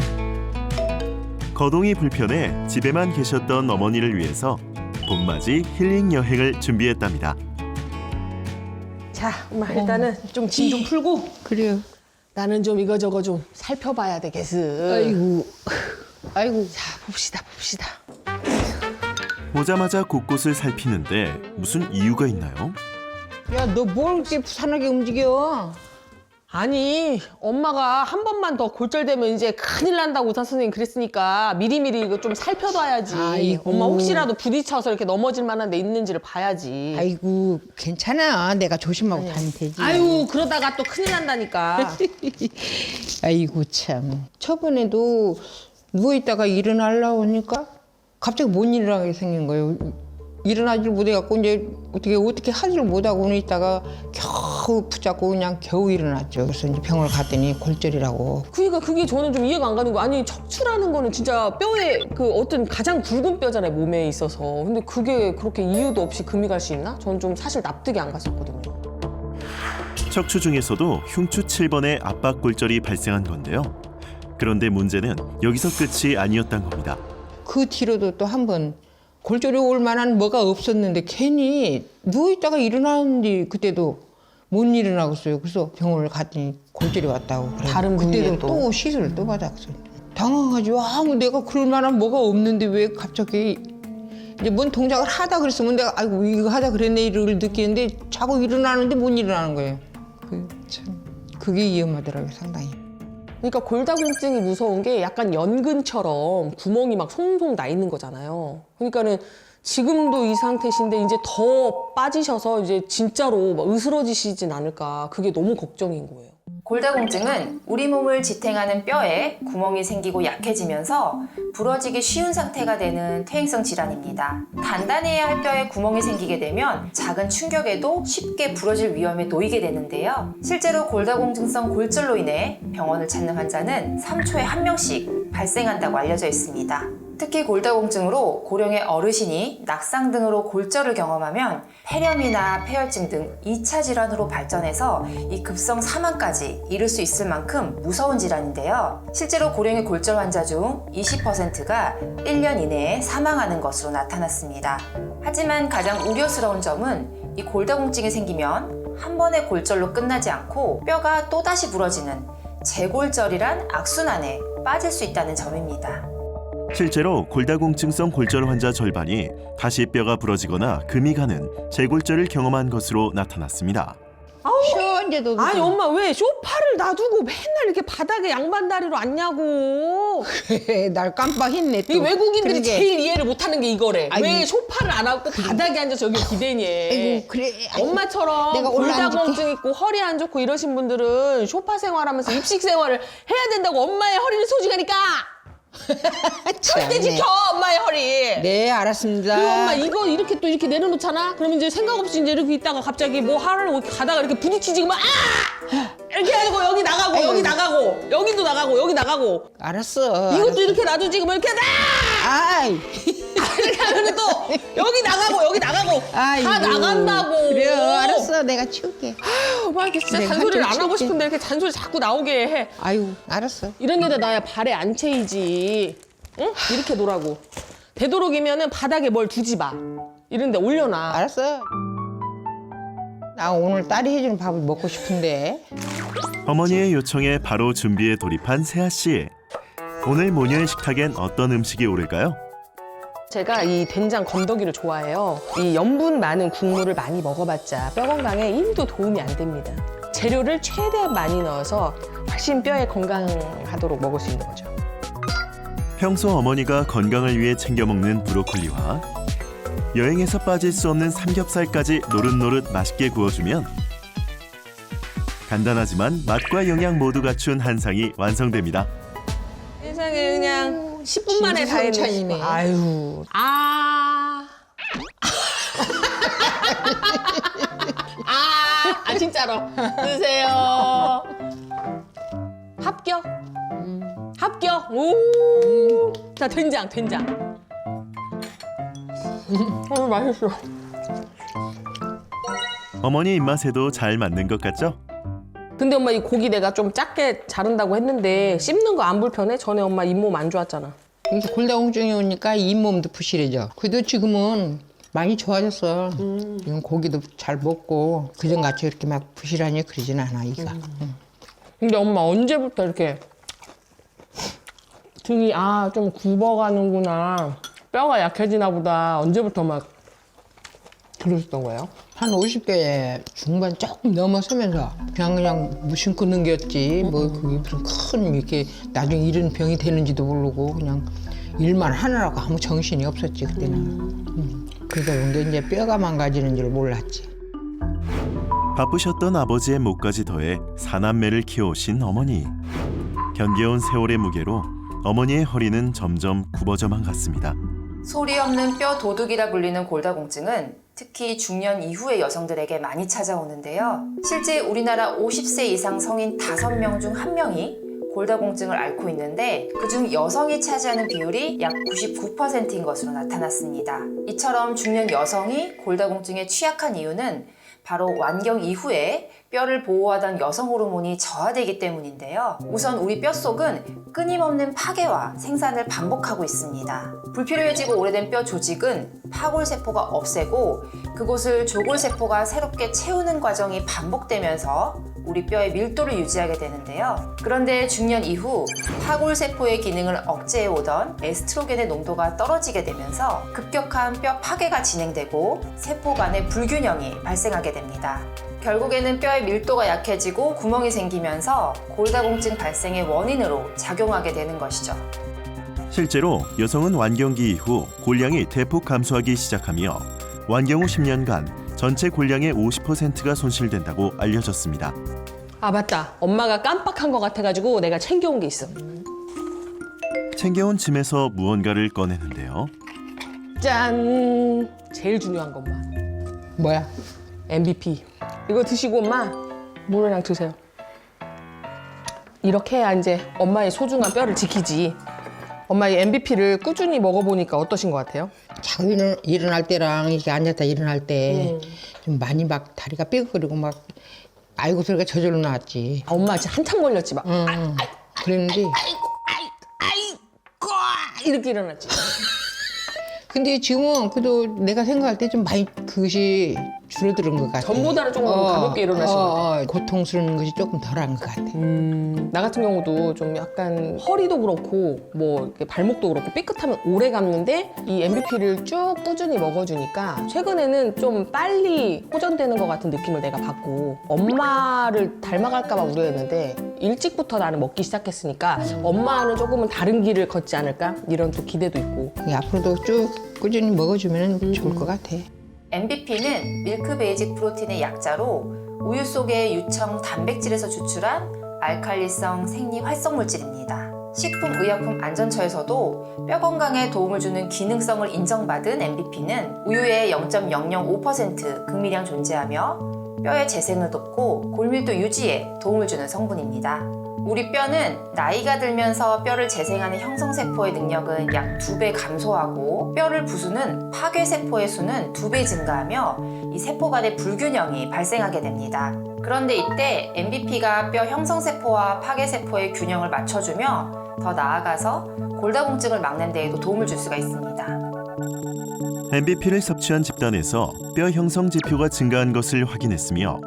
거동이 불편해 집에만 계셨던 어머니를 위해서 봄맞이 힐링 여행을 준비했답니다. 자, 엄마 일단은 좀 짐 좀 풀고. 그래요. 나는 좀 이거저거 좀 살펴봐야 되겠어. 아이고. 자, 봅시다. 오자마자 곳곳을 살피는데 무슨 이유가 있나요? 야 너 뭘 이렇게 부산하게 움직여? 아니, 엄마가 한 번만 더 골절되면 이제 큰일 난다고 의사 선생님 그랬으니까 미리미리 이거 좀 살펴봐야지. 아이고. 엄마 혹시라도 부딪혀서 이렇게 넘어질 만한 데 있는지를 봐야지. 아이고 괜찮아. 내가 조심하고 다니면 되지. 아유, 그러다가 또 큰일 난다니까. 아이고 참. 저번에도 누워 있다가 일어나려고 하니까 갑자기 못 일어나게 생긴 거예요. 일어나지를 못해갖고 이제 어떻게 하지를 못하고 있다가 겨우 붙잡고 그냥 겨우 일어났죠. 그래서 이제 병원을 갔더니 골절이라고. 그러니까 그게 저는 좀 이해가 안 가는 거. 아니, 척추라는 거는 진짜 뼈에 그 어떤 가장 굵은 뼈잖아요, 몸에 있어서. 근데 그게 그렇게 이유도 없이 금이 갈 수 있나? 저는 좀 사실 납득이 안 갔었거든요. 척추 중에서도 흉추 7번의 압박골절이 발생한 건데요. 그런데 문제는 여기서 끝이 아니었단 겁니다. 그 뒤로도 또 한 번 골절이 올 만한 뭐가 없었는데 괜히 누워있다가 일어나는데 그때도 못 일어나겠어요. 그래서 병원을 갔더니 골절이 왔다고. 그래요. 다른 부위에 그때도 또 시술을 또 받았어요. 당황하죠. 뭐 내가 그럴 만한 뭐가 없는데 왜 갑자기 이제 뭔 동작을 하다 그랬으면 내가 아이고 이거 하다 그랬네 이를 느끼는데 자꾸 일어나는데 못 일어나는 거예요. 그게 위험하더라고요, 상당히. 그러니까 골다공증이 무서운 게 약간 연근처럼 구멍이 막 송송 나 있는 거잖아요. 그러니까는 지금도 이 상태신데 이제 더 빠지셔서 이제 진짜로 막 으스러지시진 않을까. 그게 너무 걱정인 거예요. 골다공증은 우리 몸을 지탱하는 뼈에 구멍이 생기고 약해지면서 부러지기 쉬운 상태가 되는 퇴행성 질환입니다. 단단해야 할 뼈에 구멍이 생기게 되면 작은 충격에도 쉽게 부러질 위험에 놓이게 되는데요. 실제로 골다공증성 골절로 인해 병원을 찾는 환자는 3초에 1명씩 발생한다고 알려져 있습니다. 특히 골다공증으로 고령의 어르신이 낙상 등으로 골절을 경험하면 폐렴이나 폐혈증 등 2차 질환으로 발전해서 이 급성 사망까지 이를 수 있을 만큼 무서운 질환인데요. 실제로 고령의 골절 환자 중 20%가 1년 이내에 사망하는 것으로 나타났습니다. 하지만 가장 우려스러운 점은 이 골다공증이 생기면 한 번의 골절로 끝나지 않고 뼈가 또다시 부러지는 재골절이란 악순환에 빠질 수 있다는 점입니다. 실제로 골다공증성 골절 환자 절반이 다시 뼈가 부러지거나 금이 가는 재골절을 경험한 것으로 나타났습니다. 시원제도 아니 엄마 왜 소파를 놔두고 맨날 이렇게 바닥에 양반 다리로 앉냐고. 날 깜빡했네 또. 이 외국인들이 그러게. 제일 이해를 못하는 게 이거래. 아이고. 왜 소파를 안 하고 바닥에 앉아서 여기 기대니? 아이고 그래. 아이고, 엄마처럼 내가 올라앉을게. 골다공증 있고 허리 안 좋고 이러신 분들은 소파 생활하면서 입식 생활을 해야 된다고. 엄마의 허리를 소중하니까. 절대 지켜 엄마의 허리. 네 알았습니다. 그리고 엄마 이거 이렇게 또 이렇게 내려놓잖아. 그러면 이제 생각 없이 이제 이렇게 있다가 갑자기 뭐 하러 가다가 이렇게 부딪히지 막 이렇게 하고 여기 나가고 아이고. 여기 나가고 여기도 나가고 여기 나가고. 알았어. 이것도 알았어. 이렇게 놔두지 그러면 이렇게 아이. 이렇게 하면 또 여기 나가고 여기 나가고 아이고. 다 나간다고. 그래 알았어 내가 치울게. 아유 막 이렇게 진짜 내가 잔소리를 한쪽 안 하고 치울게. 싶은데 이렇게 잔소리 자꾸 나오게 해. 아유 알았어. 이런 데다 놔야 발에 안 채이지. 응? 이렇게 놓으라고. 되도록이면은 바닥에 뭘 두지 마. 이런 데 올려놔. 알았어. 나 오늘 딸이 해주는 밥을 먹고 싶은데. 어머니의 요청에 바로 준비에 돌입한 세아 씨. 오늘 모녀의 식탁엔 어떤 음식이 오를까요? 제가 이 된장 건더기를 좋아해요. 이 염분 많은 국물을 많이 먹어봤자 뼈 건강에 1도 도움이 안 됩니다. 재료를 최대한 많이 넣어서 훨씬 뼈에 건강하도록 먹을 수 있는 거죠. 평소 어머니가 건강을 위해 챙겨 먹는 브로콜리와 여행에서 빠질 수 없는 삼겹살까지 노릇노릇 맛있게 구워주면 간단하지만 맛과 영양 모두 갖춘 한상이 완성됩니다. 세상에 그냥 10분 만에 다 진수성찬이네. 했네. 아유. 진짜로. 드세요. 합격. 합격. 오. 자, 된장. 맛있어. 어머니 입맛에도 잘 맞는 것 같죠? 근데 엄마 이 고기 내가 좀 작게 자른다고 했는데 씹는 거 안 불편해? 전에 엄마 잇몸 안 좋았잖아. 이제 골다공증이 오니까 잇몸도 부실해져. 그래도 지금은 많이 좋아졌어. 지금 고기도 잘 먹고 그전같이 이렇게 막 부실하니 그러진 않아 이가. 근데 엄마 언제부터 이렇게 등이 좀 굽어가는구나. 뼈가 약해지나 보다. 언제부터 막 그러셨던 거예요? 한 50대 중반 조금 넘어서면서 그냥 무심 끊는 게였지. 뭐 그게 무슨 큰 이렇게 나중에 이런 병이 되는지도 모르고 그냥 일만 하느라고 아무 정신이 없었지 그때는. 그러다 보니까 이제 뼈가 망가지는 줄 몰랐지. 바쁘셨던 아버지의 몫까지 더해 사남매를 키워오신 어머니. 견뎌온 세월의 무게로 어머니의 허리는 점점 굽어져만 갔습니다. 소리 없는 뼈 도둑이라 불리는 골다공증은 특히 중년 이후의 여성들에게 많이 찾아오는데요. 실제 우리나라 50세 이상 성인 5명 중 1명이 골다공증을 앓고 있는데 그중 여성이 차지하는 비율이 약 99%인 것으로 나타났습니다. 이처럼 중년 여성이 골다공증에 취약한 이유는 바로 완경 이후에 뼈를 보호하던 여성 호르몬이 저하되기 때문인데요. 우선 우리 뼈 속은 끊임없는 파괴와 생산을 반복하고 있습니다. 불필요해지고 오래된 뼈 조직은 파골세포가 없애고 그곳을 조골세포가 새롭게 채우는 과정이 반복되면서 우리 뼈의 밀도를 유지하게 되는데요. 그런데 중년 이후 파골세포의 기능을 억제해오던 에스트로겐의 농도가 떨어지게 되면서 급격한 뼈 파괴가 진행되고 세포 간의 불균형이 발생하게 됩니다. 결국에는 뼈의 밀도가 약해지고 구멍이 생기면서 골다공증 발생의 원인으로 작용하게 되는 것이죠. 실제로 여성은 완경기 이후 골량이 대폭 감소하기 시작하며 완경 후 10년간 전체 골량의 50%가 손실된다고 알려졌습니다. 맞다. 엄마가 깜빡한 것 같아가지고 내가 챙겨온 게 있어. 챙겨온 짐에서 무언가를 꺼내는데요. 짠! 제일 중요한 거 엄마. 뭐야? MVP. 이거 드시고 엄마 물이랑 드세요. 이렇게 해야 이제 엄마의 소중한 뼈를 지키지. 엄마 이 MVP를 꾸준히 먹어보니까 어떠신 것 같아요? 자고 일어날 때랑 이렇게 앉았다 일어날 때 좀 많이 막 다리가 삐걱거리고 막 아이고 소리가 저절로 나왔지. 엄마 진짜 한참 걸렸지 막. 그랬는데 이렇게 일어났지. 근데 지금은 그래도 내가 생각할 때 좀 많이 그것이 줄어드는 것 같아. 전보다는 조금 가볍게 일어나시는 것 같아요. 고통스러운 것이 조금 덜한 것 같아. 나 같은 경우도 좀 약간 허리도 그렇고 뭐 이렇게 발목도 그렇고 삐끗하면 오래 감는데 이 MBP를 쭉 꾸준히 먹어주니까 최근에는 좀 빨리 호전되는 것 같은 느낌을 내가 받고 엄마를 닮아갈까 봐 우려했는데 일찍부터 나는 먹기 시작했으니까 엄마는 조금은 다른 길을 걷지 않을까 이런 또 기대도 있고 앞으로도 쭉 꾸준히 먹어주면 좋을 것 같아. MBP는 밀크 베이직 프로틴의 약자로 우유 속의 유청 단백질에서 추출한 알칼리성 생리 활성 물질입니다. 식품의약품안전처에서도 뼈 건강에 도움을 주는 기능성을 인정받은 MBP는 우유에 0.005% 극미량 존재하며 뼈의 재생을 돕고 골밀도 유지에 도움을 주는 성분입니다. 우리 뼈는 나이가 들면서 뼈를 재생하는 형성세포의 능력은 약 2배 감소하고 뼈를 부수는 파괴세포의 수는 2배 증가하며 이 세포 간의 불균형이 발생하게 됩니다. 그런데 이때 MBP가 뼈 형성세포와 파괴세포의 균형을 맞춰주며 더 나아가서 골다공증을 막는 데에도 도움을 줄 수가 있습니다. MBP를 섭취한 집단에서 뼈 형성 지표가 증가한 것을 확인했으며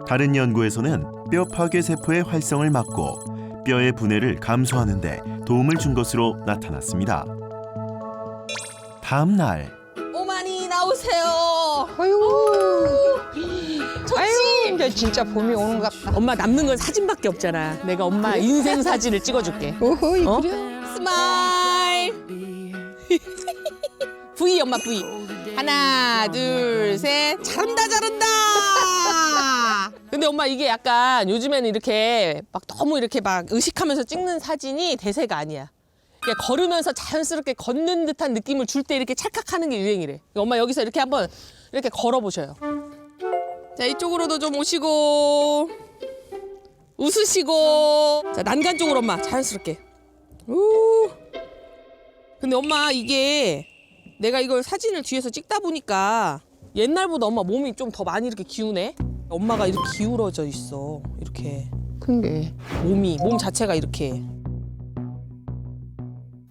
다른 연구에서는 뼈 파괴 세포의 활성을 막고 뼈의 분해를 감소하는 데 도움을 준 것으로 나타났습니다. 다음 날 어머니 나오세요. 아이고. 좋지? 이제 진짜 봄이 오는 것 같다. 엄마 남는 건 사진밖에 없잖아. 내가 엄마 인생 사진을 찍어줄게. 오호이, 어? 그래. 스마일. V 엄마 V. 하나 둘 셋. 잘한다 잘한다. 근데 엄마 이게 약간 요즘에는 이렇게 막 너무 이렇게 막 의식하면서 찍는 사진이 대세가 아니야. 그냥 걸으면서 자연스럽게 걷는 듯한 느낌을 줄 때 이렇게 찰칵하는 게 유행이래. 엄마 여기서 이렇게 한번 이렇게 걸어보셔요. 자 이쪽으로도 좀 오시고 웃으시고. 자 난간 쪽으로 엄마 자연스럽게. 우. 근데 엄마 이게 내가 이걸 사진을 뒤에서 찍다 보니까 옛날보다 엄마 몸이 좀 더 많이 이렇게 기우네. 엄마가 이렇게 기울어져 있어. 이렇게. 그게 몸 자체가 이렇게.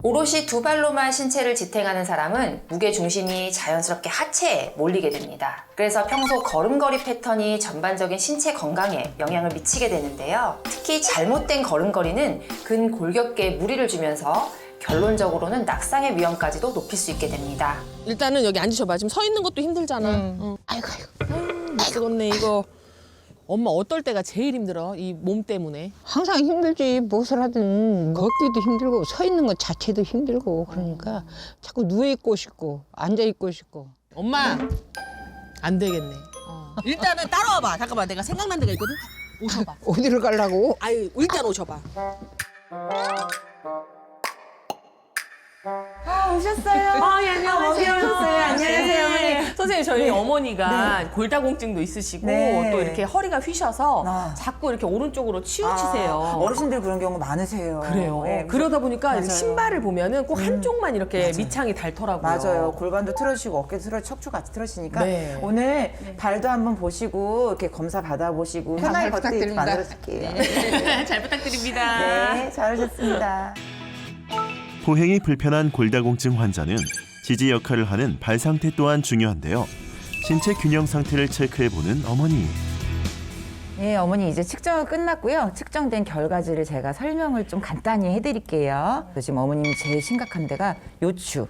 오롯이 두 발로만 신체를 지탱하는 사람은 무게 중심이 자연스럽게 하체에 몰리게 됩니다. 그래서 평소 걸음걸이 패턴이 전반적인 신체 건강에 영향을 미치게 되는데요. 특히 잘못된 걸음걸이는 근골격계에 무리를 주면서 결론적으로는 낙상의 위험까지도 높일 수 있게 됩니다. 일단은 여기 앉으셔봐. 지금 서 있는 것도 힘들잖아. 아이고 뜨겁네 이거. 엄마 어떨 때가 제일 힘들어? 이 몸 때문에. 항상 힘들지. 무엇을 하든 걷기도 힘들고 서 있는 것 자체도 힘들고 그러니까 자꾸 누워 있고 싶고 앉아 있고 싶고. 엄마 안 되겠네. 일단은 따라와봐. 잠깐만 내가 생각난 데가 있거든. 오셔봐. 어디를 가려고? 아유 일단 오셔봐. 오셨어요? 예, 안녕하세요. 안녕하세요, 어머니. 선생님, 저희 어머니가 골다공증도 있으시고 네. 또 이렇게 허리가 휘셔서 자꾸 이렇게 오른쪽으로 치우치세요. 어르신들 그런 경우 많으세요. 그래요. 네, 그러다 보니까 맞아요. 이렇게 신발을 보면은 꼭 한쪽만 이렇게 밑창이 닳더라고요. 맞아요. 골반도 틀어지고 어깨도 척추 같이 틀어지니까 네. 오늘 발도 한번 보시고 이렇게 검사 받아보시고 편하게 걷기 부탁드립니다. 만들어줄게요. 잘 부탁드립니다. 네, 잘하셨습니다. 보행이 불편한 골다공증 환자는 지지 역할을 하는 발 상태 또한 중요한데요. 신체 균형 상태를 체크해보는 어머니. 네, 어머니 이제 측정은 끝났고요. 측정된 결과지를 제가 설명을 좀 간단히 해드릴게요. 지금 어머님이 제일 심각한 데가 요추,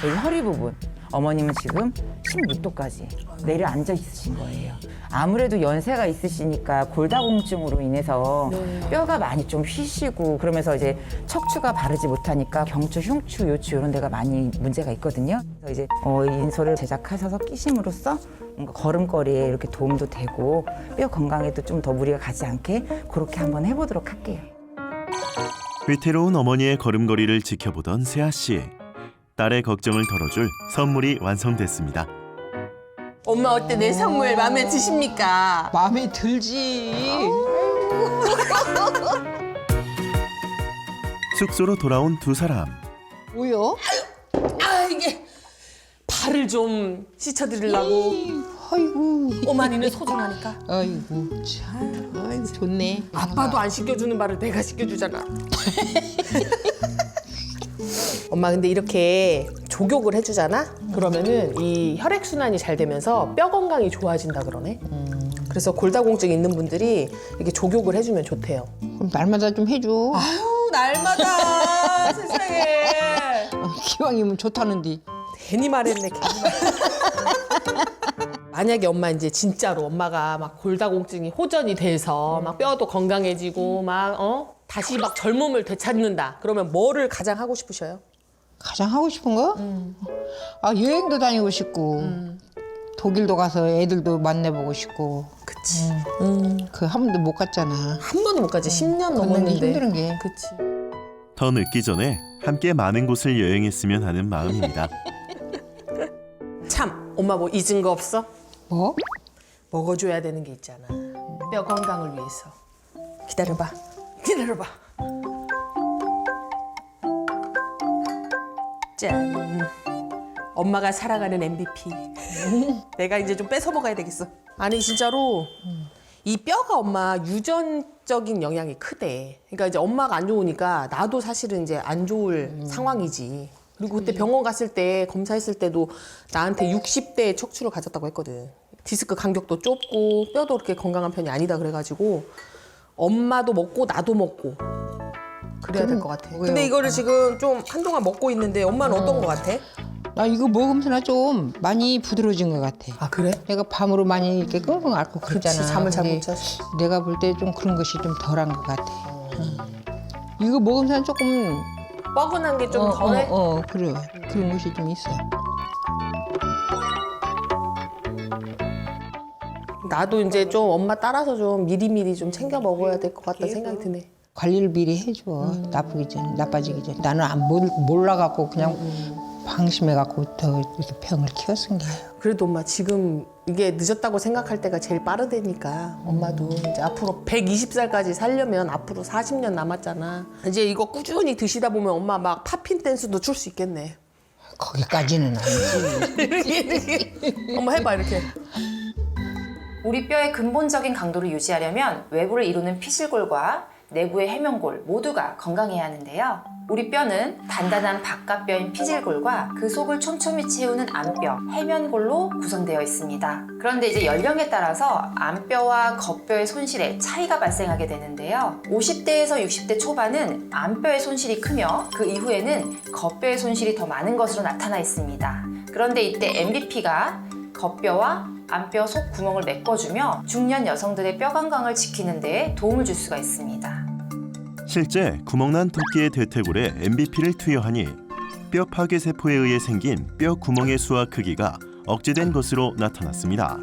여기 허리 부분. 어머님은 지금 16도까지 내려앉아 있으신 거예요. 아무래도 연세가 있으시니까 골다공증으로 인해서 뼈가 많이 좀 휘시고 그러면서 이제 척추가 바르지 못하니까 경추, 흉추, 요추 이런 데가 많이 문제가 있거든요. 그래서 이제 인솔을 제작하셔서 끼심으로써 뭔가 걸음걸이에 이렇게 도움도 되고 뼈 건강에도 좀 더 무리가 가지 않게 그렇게 한번 해보도록 할게요. 위태로운 어머니의 걸음걸이를 지켜보던 세아 씨. 딸의 걱정을 덜어줄 선물이 완성됐습니다. 엄마 어때? 내 선물 마음에 드십니까? 마음에 들지. 숙소로 돌아온 두 사람. 뭐야? 아 이게 발을 좀 씻어드리려고. 아이고. 어머니는 소중하니까. 아이고 참. 아이고 좋네. 아빠도 안 씻겨주는 발을 내가 씻겨주잖아. 엄마 근데 이렇게 조격을 해주잖아? 그러면은 이 혈액순환이 잘 되면서 뼈 건강이 좋아진다 그러네. 그래서 골다공증 있는 분들이 이렇게 조격을 해주면 좋대요. 그럼 날마다 좀 해줘. 아유, 날마다 세상에. 기왕이면 좋다는데. 괜히 말했네, 괜히 만약에 엄마 이제 진짜로 엄마가 막 골다공증이 호전이 돼서 막 뼈도 건강해지고 막 다시 막 젊음을 되찾는다. 그러면 뭐를 가장 하고 싶으셔요? 가장 하고 싶은 거? 아, 여행도 다니고 싶고 독일도 가서 애들도 만나보고 싶고. 그치. 그 한 번도 못 갔잖아. 한 번도 못 가지. 10년 걷는 게 넘었는데. 힘든 게. 그치. 더 늦기 전에 함께 많은 곳을 여행했으면 하는 마음입니다. 참, 엄마 뭐 잊은 거 없어? 뭐? 먹어줘야 되는 게 있잖아. 뼈 건강을 위해서. 기다려봐. 기다려봐. 짠. 엄마가 사랑하는 MVP. 내가 이제 좀 뺏어 먹어야 되겠어. 아니 진짜로 이 뼈가 엄마 유전적인 영향이 크대. 그러니까 이제 엄마가 안 좋으니까 나도 사실은 이제 안 좋을 상황이지. 그리고 그때 병원 갔을 때 검사했을 때도 나한테 60대 척추를 가졌다고 했거든. 디스크 간격도 좁고 뼈도 그렇게 건강한 편이 아니다 그래가지고 엄마도 먹고 나도 먹고 그래야 될 것 같아. 근데 이거를 지금 좀 한동안 먹고 있는데 엄마는 어떤 것 같아? 나 이거 먹으면서 좀 많이 부드러워진 것 같아. 아 그래? 내가 밤으로 많이 이렇게 끙끙 앓고 그러잖아. 그렇지, 잠을 잘 못 근데 잤어. 내가 볼 때 좀 그런 것이 좀 덜한 것 같아. 이거 먹으면서 조금 뻐근한 게 좀 덜해? 그래. 그런 것이 좀 있어. 나도 이제 좀 엄마 따라서 좀 미리미리 좀 챙겨 먹어야 될 것 같다는 생각이 드네. 관리를 미리 해줘. 나빠지기 전에. 나는 몰라갖고 그냥 방심해갖고 더 이렇게 병을 키웠은 게. 그래도 엄마 지금 이게 늦었다고 생각할 때가 제일 빠르다니까. 엄마도 이제 앞으로 120살까지 살려면 앞으로 40년 남았잖아. 이제 이거 꾸준히 드시다 보면 엄마 막 팝핀 댄스도 출 수 있겠네. 거기까지는 아니지. 엄마 해봐 이렇게. 우리 뼈의 근본적인 강도를 유지하려면 외부를 이루는 피실골과 내부의 해면골 모두가 건강해야 하는데요. 우리 뼈는 단단한 바깥뼈인 피질골과 그 속을 촘촘히 채우는 안뼈, 해면골로 구성되어 있습니다. 그런데 이제 연령에 따라서 안뼈와 겉뼈의 손실에 차이가 발생하게 되는데요. 50대에서 60대 초반은 안뼈의 손실이 크며 그 이후에는 겉뼈의 손실이 더 많은 것으로 나타나 있습니다. 그런데 이때 MBP가 겉뼈와 안뼈 속 구멍을 메꿔주며 중년 여성들의 뼈 건강을 지키는 데 도움을 줄 수가 있습니다. 실제 구멍난 토끼의 대퇴골에 MBP를 투여하니 뼈 파괴 세포에 의해 생긴 뼈 구멍의 수와 크기가 억제된 것으로 나타났습니다.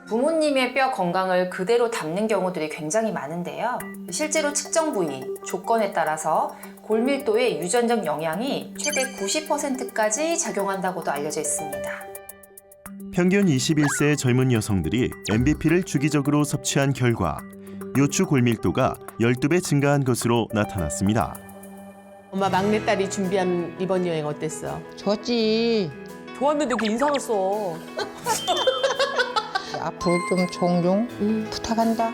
부모님의 뼈 건강을 그대로 담는 경우들이 굉장히 많은데요. 실제로 측정 부위, 조건에 따라서 골밀도의 유전적 영향이 최대 90%까지 작용한다고도 알려져 있습니다. 평균 21세의 젊은 여성들이 MBP를 주기적으로 섭취한 결과 요추 골밀도가 12배 증가한 것으로 나타났습니다. 엄마 막내딸이 준비한 이번 여행 어땠어? 좋았지. 좋았는데 그 인상을 써. 앞으로 좀 종종 부탁한다.